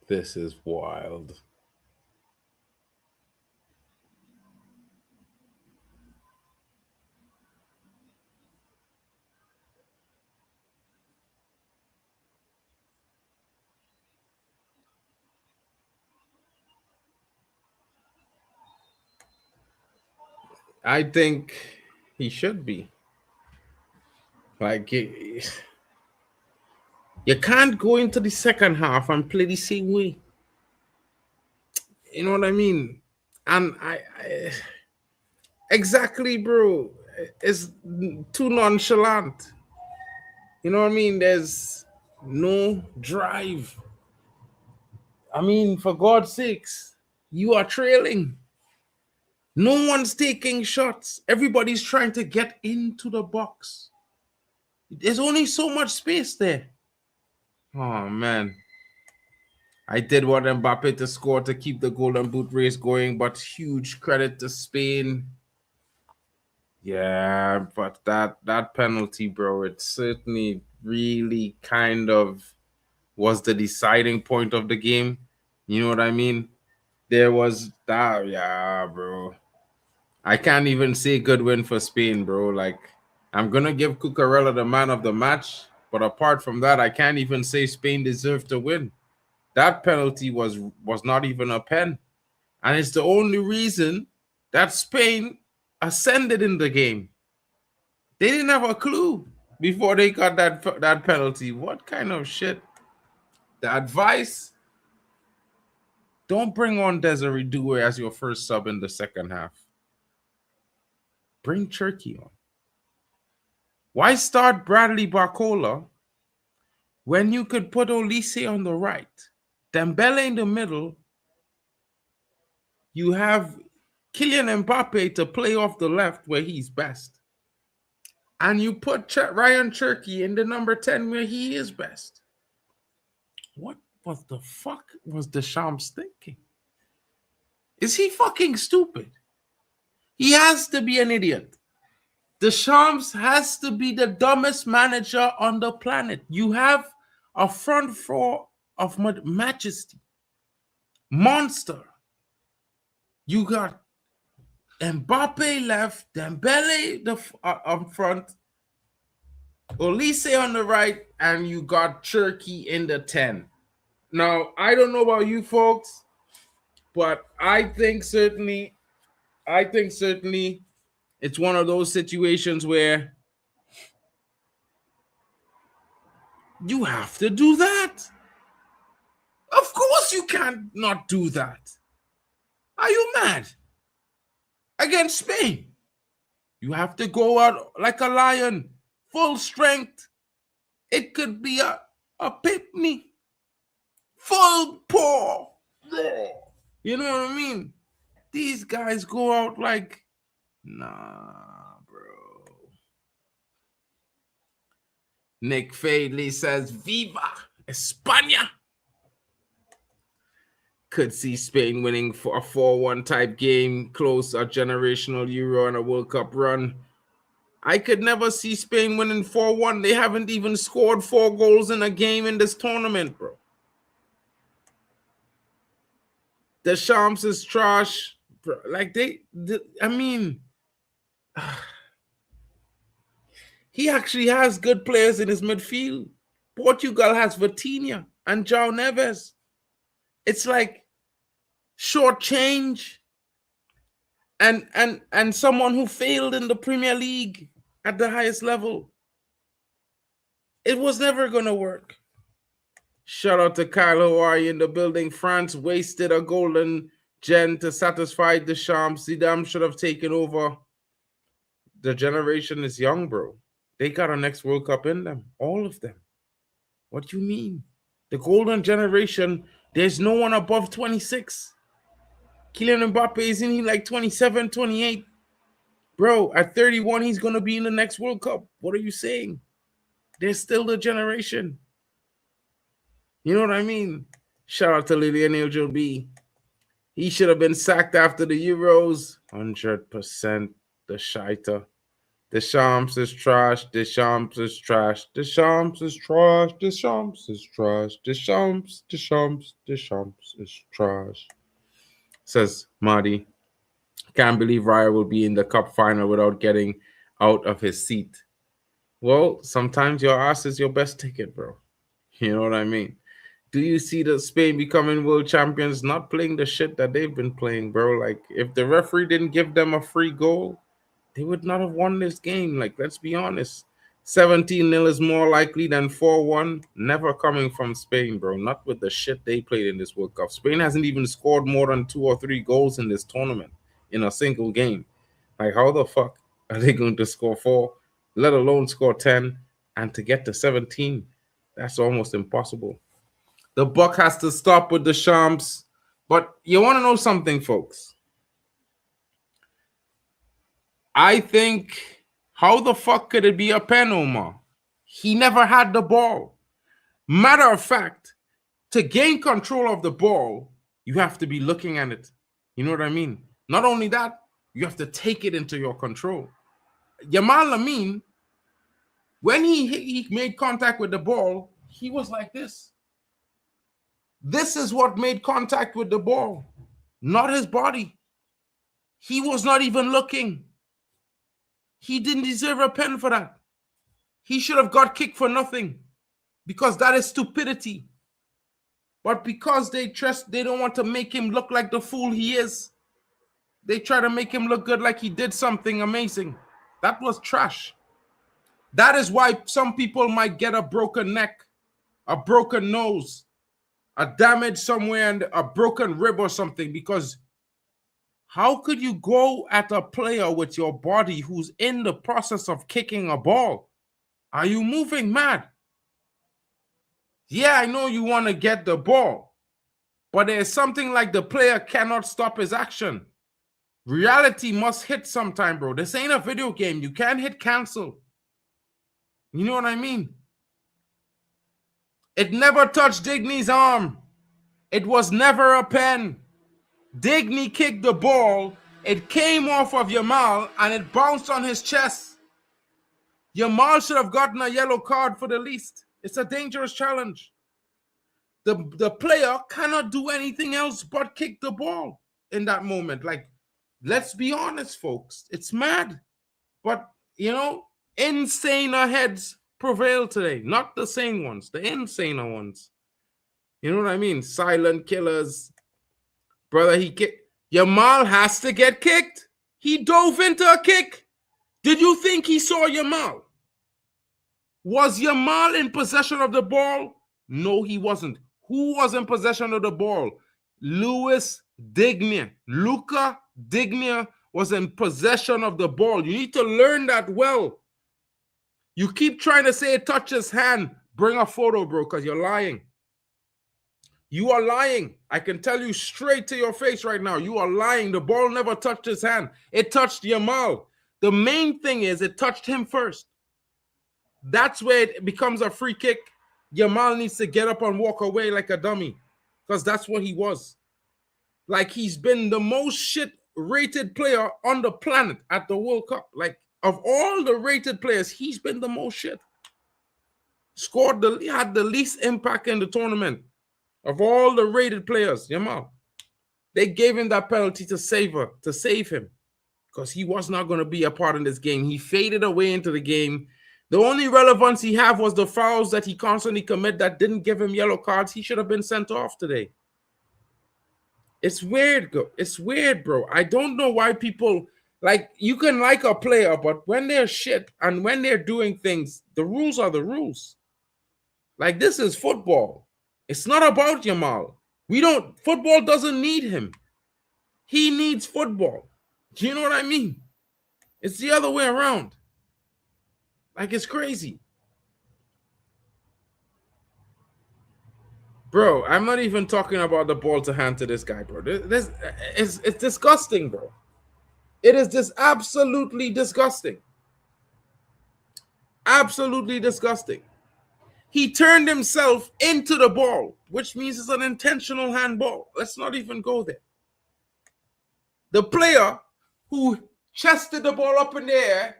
This is wild. I think he should be. Like, you can't go into the second half and play the same way. You know what I mean? And I exactly, bro. It's too nonchalant. You know what I mean? There's no drive. I mean, for God's sakes, you are trailing. No one's taking shots. Everybody's trying to get into the box. There's only so much space there. Oh, man. I did want Mbappé to score to keep the golden boot race going, but huge credit to Spain. Yeah, but that penalty, bro, it certainly really kind of was the deciding point of the game. You know what I mean? There was that, yeah, bro. I can't even say good win for Spain, bro. Like, I'm gonna give Cucurella the man of the match, but apart from that, I can't even say Spain deserved to win. That penalty was not even a pen, and it's the only reason that Spain ascended in the game. They didn't have a clue before they got that penalty. What kind of shit? The advice: don't bring on Desiree Doué as your first sub in the second half. Bring Turkey on. Why start Bradley Barcola when you could put Olise on the right, Dembele in the middle? You have Kylian Mbappé to play off the left where he's best. And you put Ryan Cherki in the number 10 where he is best. What the fuck was Deschamps thinking? Is he fucking stupid? He has to be an idiot. Deschamps has to be the dumbest manager on the planet. You have a front four of majesty. Monster. You got Mbappe left, Dembele up front, Olise on the right, and you got Cherki in the 10. Now, I don't know about you folks, but I think certainly it's one of those situations where you have to do that. Of course you can't not do that. Are you mad? Against Spain, you have to go out like a lion, full strength. It could be a pipney, full paw. You know what I mean? These guys go out like, nah, bro. Nick Fadley says, Viva España. Could see Spain winning for a 4-1 type game, close a generational Euro and a World Cup run. I could never see Spain winning 4-1. They haven't even scored 4 goals in a game in this tournament, bro. Deschamps is trash. Bro. Like, I mean, he actually has good players in his midfield. Portugal has Vitinha and João Neves. It's like short change and someone who failed in the Premier League at the highest level. It was never going to work. Shout out to Kyle, who are you in the building? France wasted a golden gen to satisfy Deschamps. Zidane should have taken over. The generation is young, bro. They got a next World Cup in them. All of them. What do you mean? The golden generation, there's no one above 26. Kylian Mbappé isn't he like 27, 28? Bro, at 31, he's going to be in the next World Cup. What are you saying? They're still the generation. You know what I mean? Shout out to Lilian Angel B. He should have been sacked after the Euros. 100% the shiter. Deschamps is trash. Deschamps is trash. Deschamps is trash. Deschamps is trash. Deschamps is trash. Says Marty. Can't believe Raya will be in the cup final without getting out of his seat. Well, sometimes your ass is your best ticket, bro. You know what I mean? Do you see the Spain becoming world champions not playing the shit that they've been playing, bro? Like, if the referee didn't give them a free goal, they would not have won this game. Like, let's be honest. 17-0 is more likely than 4-1. Never coming from Spain, bro. Not with the shit they played in this World Cup. Spain hasn't even scored more than 2 or 3 goals in this tournament in a single game. Like, how the fuck are they going to score 4, let alone score 10, and to get to 17? That's almost impossible. The buck has to stop with Deschamps. But you want to know something, folks? I think, how the fuck could it be a pen, Omar? He never had the ball. Matter of fact, to gain control of the ball, you have to be looking at it. You know what I mean? Not only that, you have to take it into your control. Yamal Lamine, when he made contact with the ball, he was like this. This is what made contact with the ball, not his body. He was not even looking. He didn't deserve a pen for that. He should have got kicked for nothing because that is stupidity. But because they don't want to make him look like the fool he is, they try to make him look good like he did something amazing. That was trash. That is why some people might get a broken neck, a broken nose, a damage somewhere, and a broken rib or something. Because how could you go at a player with your body who's in the process of kicking a ball? Are you moving mad? Yeah, I know you want to get the ball, but there's something like the player cannot stop his action. Reality must hit sometime, bro. This ain't a video game. You can't hit cancel. You know what I mean? It never touched Digny's arm. It was never a pen. Digny kicked the ball. It came off of Yamal and it bounced on his chest. Yamal should have gotten a yellow card for the least. It's a dangerous challenge. The player cannot do anything else but kick the ball in that moment. Like, let's be honest, folks. It's mad. But, you know, insaner heads prevail today. Not the sane ones, the insaner ones. You know what I mean? Silent killers. Brother, Yamal has to get kicked. He dove into a kick. Did you think he saw Yamal? Was Yamal in possession of the ball? No, he wasn't. Who was in possession of the ball? Luca Digny was in possession of the ball. You need to learn that well. You keep trying to say it touched his hand. Bring a photo, bro, because you're lying. You are lying. I can tell you straight to your face right now. You are lying. The ball never touched his hand. It touched Yamal. The main thing is it touched him first. That's where it becomes a free kick. Yamal needs to get up and walk away like a dummy because that's what he was. Like, he's been the most shit-rated player on the planet at the World Cup. Like, of all the rated players, he's been the most shit. Had the least impact in the tournament. Of all the rated players, Yamal, they gave him that penalty to save him, because he was not going to be a part in this game. He faded away into the game. The only relevance he had was the fouls that he constantly committed that didn't give him yellow cards. He should have been sent off today. It's weird. It's weird, bro. I don't know why people, like, you can like a player, but when they're shit and when they're doing things, the rules are the rules. Like, this is football. It's not about Yamal. Football doesn't need him. He needs football. Do you know what I mean? It's the other way around. Like, it's crazy. Bro, I'm not even talking about the ball to hand to this guy, bro. It's disgusting, bro. It is just absolutely disgusting. Absolutely disgusting. He turned himself into the ball, which means it's an intentional handball. Let's not even go there. The player who chested the ball up in the air,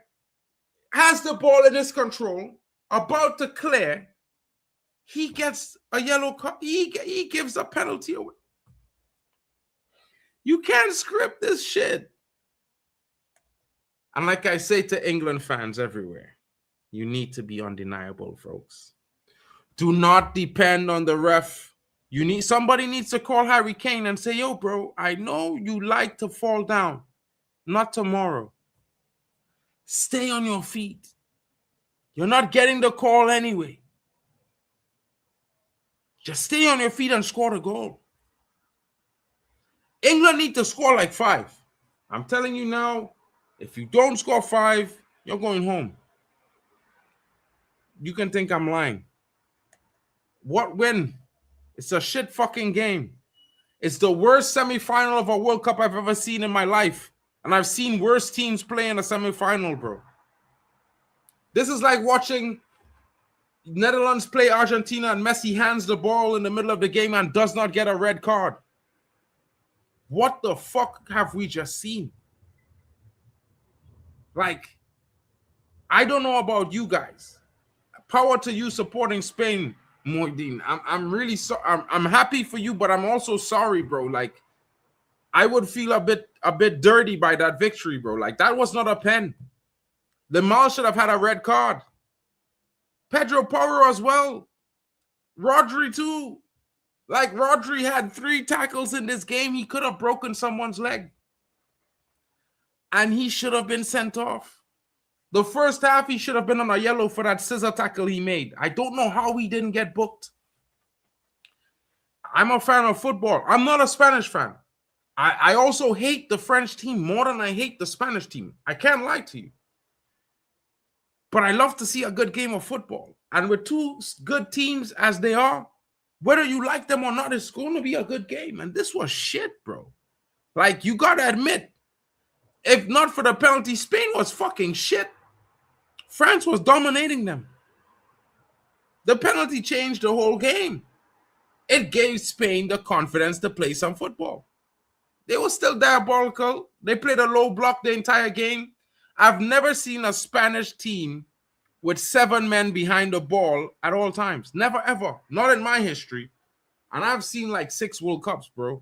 has the ball in his control, about to clear, he gets a yellow card. He gives a penalty away. You can't script this shit. And like I say to England fans everywhere, you need to be undeniable, folks. Do not depend on the ref. Somebody needs to call Harry Kane and say, yo, bro, I know you like to fall down. Not tomorrow. Stay on your feet. You're not getting the call anyway. Just stay on your feet and score the goal. England need to score like 5. I'm telling you now, if you don't score 5, you're going home. You can think I'm lying. What win? It's a shit fucking game. It's the worst semifinal of a World Cup I've ever seen in my life. And I've seen worse teams play in a semifinal, bro. This is like watching Netherlands play Argentina and Messi hands the ball in the middle of the game and does not get a red card. What the fuck have we just seen? Like, I don't know about you guys. Power to you supporting Spain, Moideen. I'm really sorry. I'm happy for you, but I'm also sorry, bro. Like, I would feel a bit dirty by that victory, bro. Like, that was not a pen. Yamal should have had a red card. Pedro Porro as well. Rodri too. Like, Rodri had 3 tackles in this game. He could have broken someone's leg. And he should have been sent off. The first half, he should have been on a yellow for that scissor tackle he made. I don't know how he didn't get booked. I'm a fan of football. I'm not a Spanish fan. I also hate the French team more than I hate the Spanish team. I can't lie to you. But I love to see a good game of football. And with two good teams as they are, whether you like them or not, it's going to be a good game. And this was shit, bro. Like, you got to admit, if not for the penalty, Spain was fucking shit. France was dominating them. The penalty changed the whole game. It gave Spain the confidence to play some football. They were still diabolical. They played a low block the entire game. I've never seen a Spanish team with 7 men behind the ball at all times. Never, ever. Not in my history. And I've seen like 6 World Cups, bro.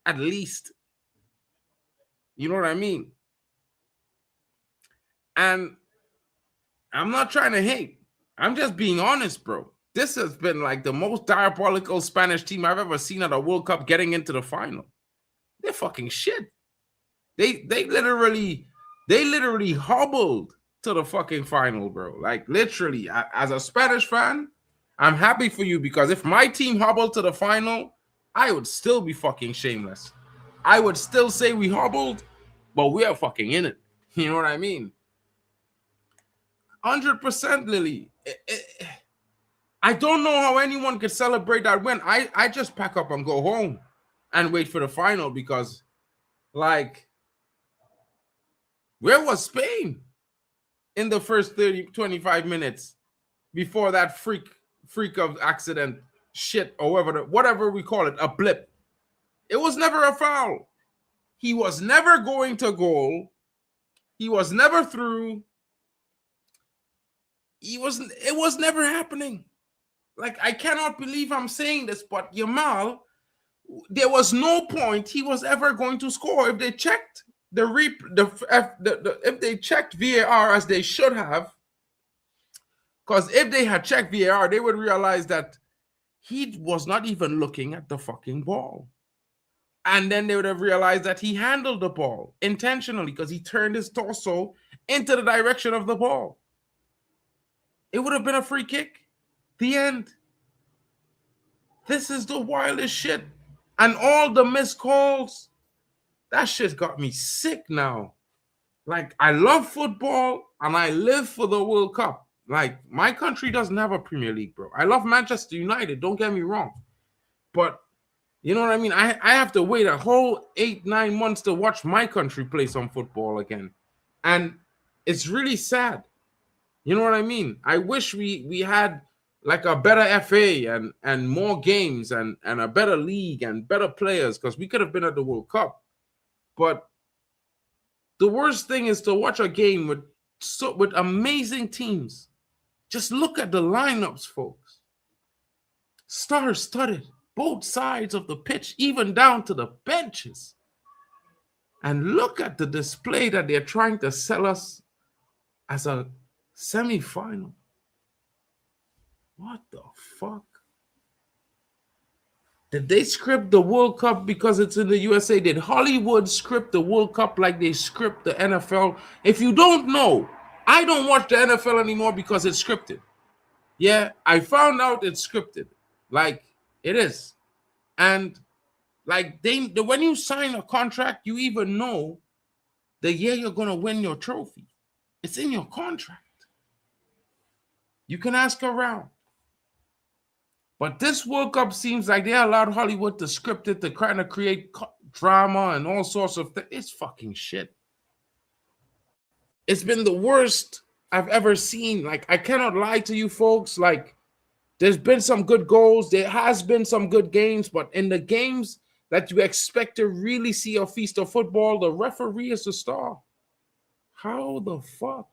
At least. You know what I mean? And I'm not trying to hate. I'm just being honest, bro. This has been like the most diabolical Spanish team I've ever seen at a World Cup getting into the final. They're fucking shit. They literally hobbled to the fucking final, bro. Like, literally, as a Spanish fan, I'm happy for you, because if my team hobbled to the final, I would still be fucking shameless. I would still say we hobbled, but we are fucking in it. You know what I mean? 100%, Lily. I don't know how anyone could celebrate that win. I just pack up and go home and wait for the final, because, like, where was Spain in the first 25 minutes before that freak of accident shit, or whatever we call it, a blip? It was never a foul. He was never going to goal. He was never through. It was never happening. Like, I cannot believe I'm saying this, but Yamal, there was no point he was ever going to score. If they checked if they checked VAR as they should have, because if they had checked VAR, they would realize that he was not even looking at the fucking ball. And then they would have realized that he handled the ball intentionally, because he turned his torso into the direction of the ball. It would have been a free kick. The end. This is the wildest shit. And all the missed calls, that shit got me sick now. Like, I love football and I live for the World Cup. Like, my country doesn't have a Premier League, bro. I love Manchester United, don't get me wrong. But, you know what I mean? I have to wait a whole 8-9 months to watch my country play some football again. And it's really sad. You know what I mean? I wish we had like a better FA and more games and a better league and better players, because we could have been at the World Cup. But the worst thing is to watch a game with amazing teams. Just look at the lineups, folks. Star-studded, both sides of the pitch, even down to the benches. And look at the display that they're trying to sell us as a semi-final. What the fuck? Did they script the World Cup because it's in the USA? Did Hollywood script the World Cup like they script the NFL? If you don't know, I don't watch the NFL anymore because it's scripted. Yeah, I found out it's scripted. Like, it is. And like, when you sign a contract, you even know the year you're going to win your trophy. It's in your contract. You can ask around. But this World Cup seems like they allowed Hollywood to script it to kind of create drama and all sorts of things. It's fucking shit. It's been the worst I've ever seen. Like, I cannot lie to you folks. Like, there's been some good goals. There has been some good games. But in the games that you expect to really see a feast of football, the referee is the star. How the fuck?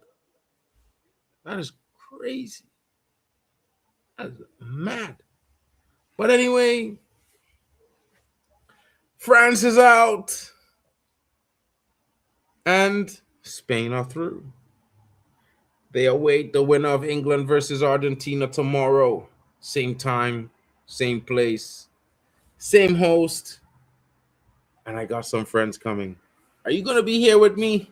That is crazy. That is mad. But anyway, France is out. And Spain are through. They await the winner of England versus Argentina tomorrow. Same time, same place, same host. And I got some friends coming. Are you going to be here with me?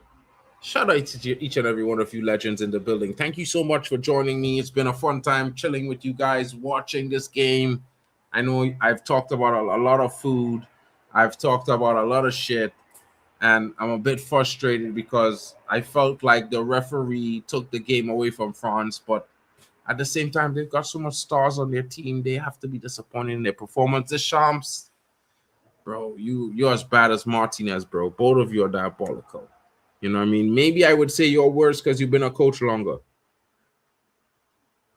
Shout out to each and every one of you legends in the building. Thank you so much for joining me. It's been a fun time chilling with you guys, watching this game. I know I've talked about a lot of food. I've talked about a lot of shit. And I'm a bit frustrated because I felt like the referee took the game away from France. But at the same time, they've got so much stars on their team. They have to be disappointed in their performance. The Champs, bro, you're as bad as Martinez, bro. Both of you are diabolical. You know what I mean? Maybe I would say you're worse because you've been a coach longer.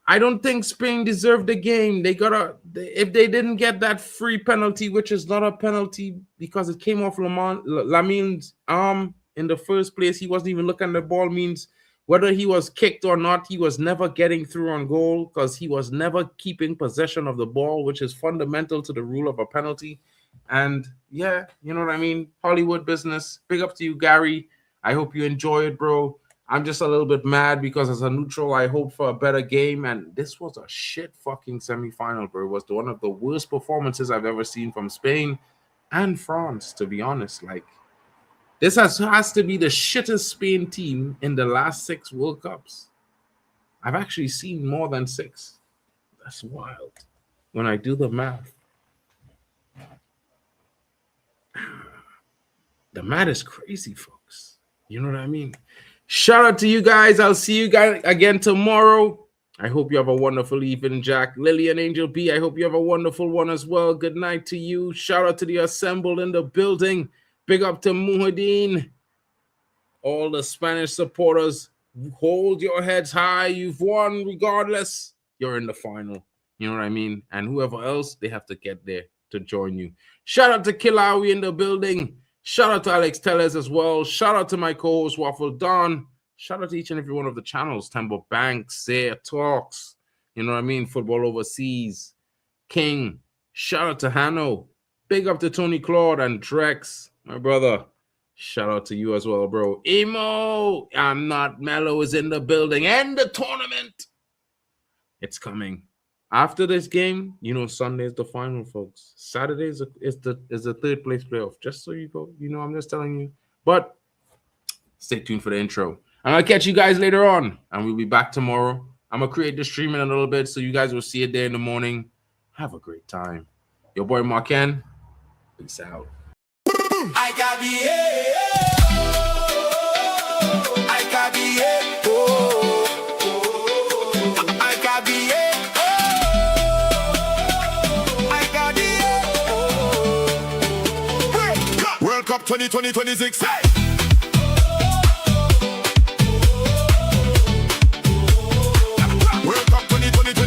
I don't think Spain deserved the game. If they didn't get that free penalty, which is not a penalty because it came off Lamine's arm in the first place. He wasn't even looking at the ball, means whether he was kicked or not, he was never getting through on goal because he was never keeping possession of the ball, which is fundamental to the rule of a penalty. And yeah, you know what I mean? Hollywood business. Big up to you, Gary. I hope you enjoy it, bro. I'm just a little bit mad because as a neutral, I hope for a better game. And this was a shit fucking semi-final, bro. It was one of the worst performances I've ever seen from Spain and France, to be honest. Like, this has to be the shittest Spain team in the last 6 World Cups. I've actually seen more than 6. That's wild when I do the math. The math is crazy, folks. You know what I mean? Shout out to you guys. I'll see you guys again tomorrow. I hope you have a wonderful evening, Jack. Lily and Angel B, I hope you have a wonderful one as well. Good night to you. Shout out to the assembled in the building. Big up to Muhaddin. All the Spanish supporters, hold your heads high. You've won regardless. You're in the final. You know what I mean? And whoever else, they have to get there to join you. Shout out to Kilawi in the building. Shout out to Alex Tellez as well. Shout out to my co-host, Waffle Don. Shout out to each and every one of the channels. Temple Banks, Zaya Talks. You know what I mean? Football Overseas. King. Shout out to Hanno. Big up to Tony Claude and Drex, my brother. Shout out to you as well, bro. Emo. I'm not Mellow is in the building. And the tournament. It's coming. After this game, you know, Sunday is the final, folks. Saturday is the third place playoff. Just so you go, you know, I'm just telling you. But stay tuned for the intro. And I'll catch you guys later on. And we'll be back tomorrow. I'm going to create the stream in a little bit so you guys will see it there in the morning. Have a great time. Your boy MarkN. Peace out. I got World Cup 2026. World Cup 2026. World Cup 2020.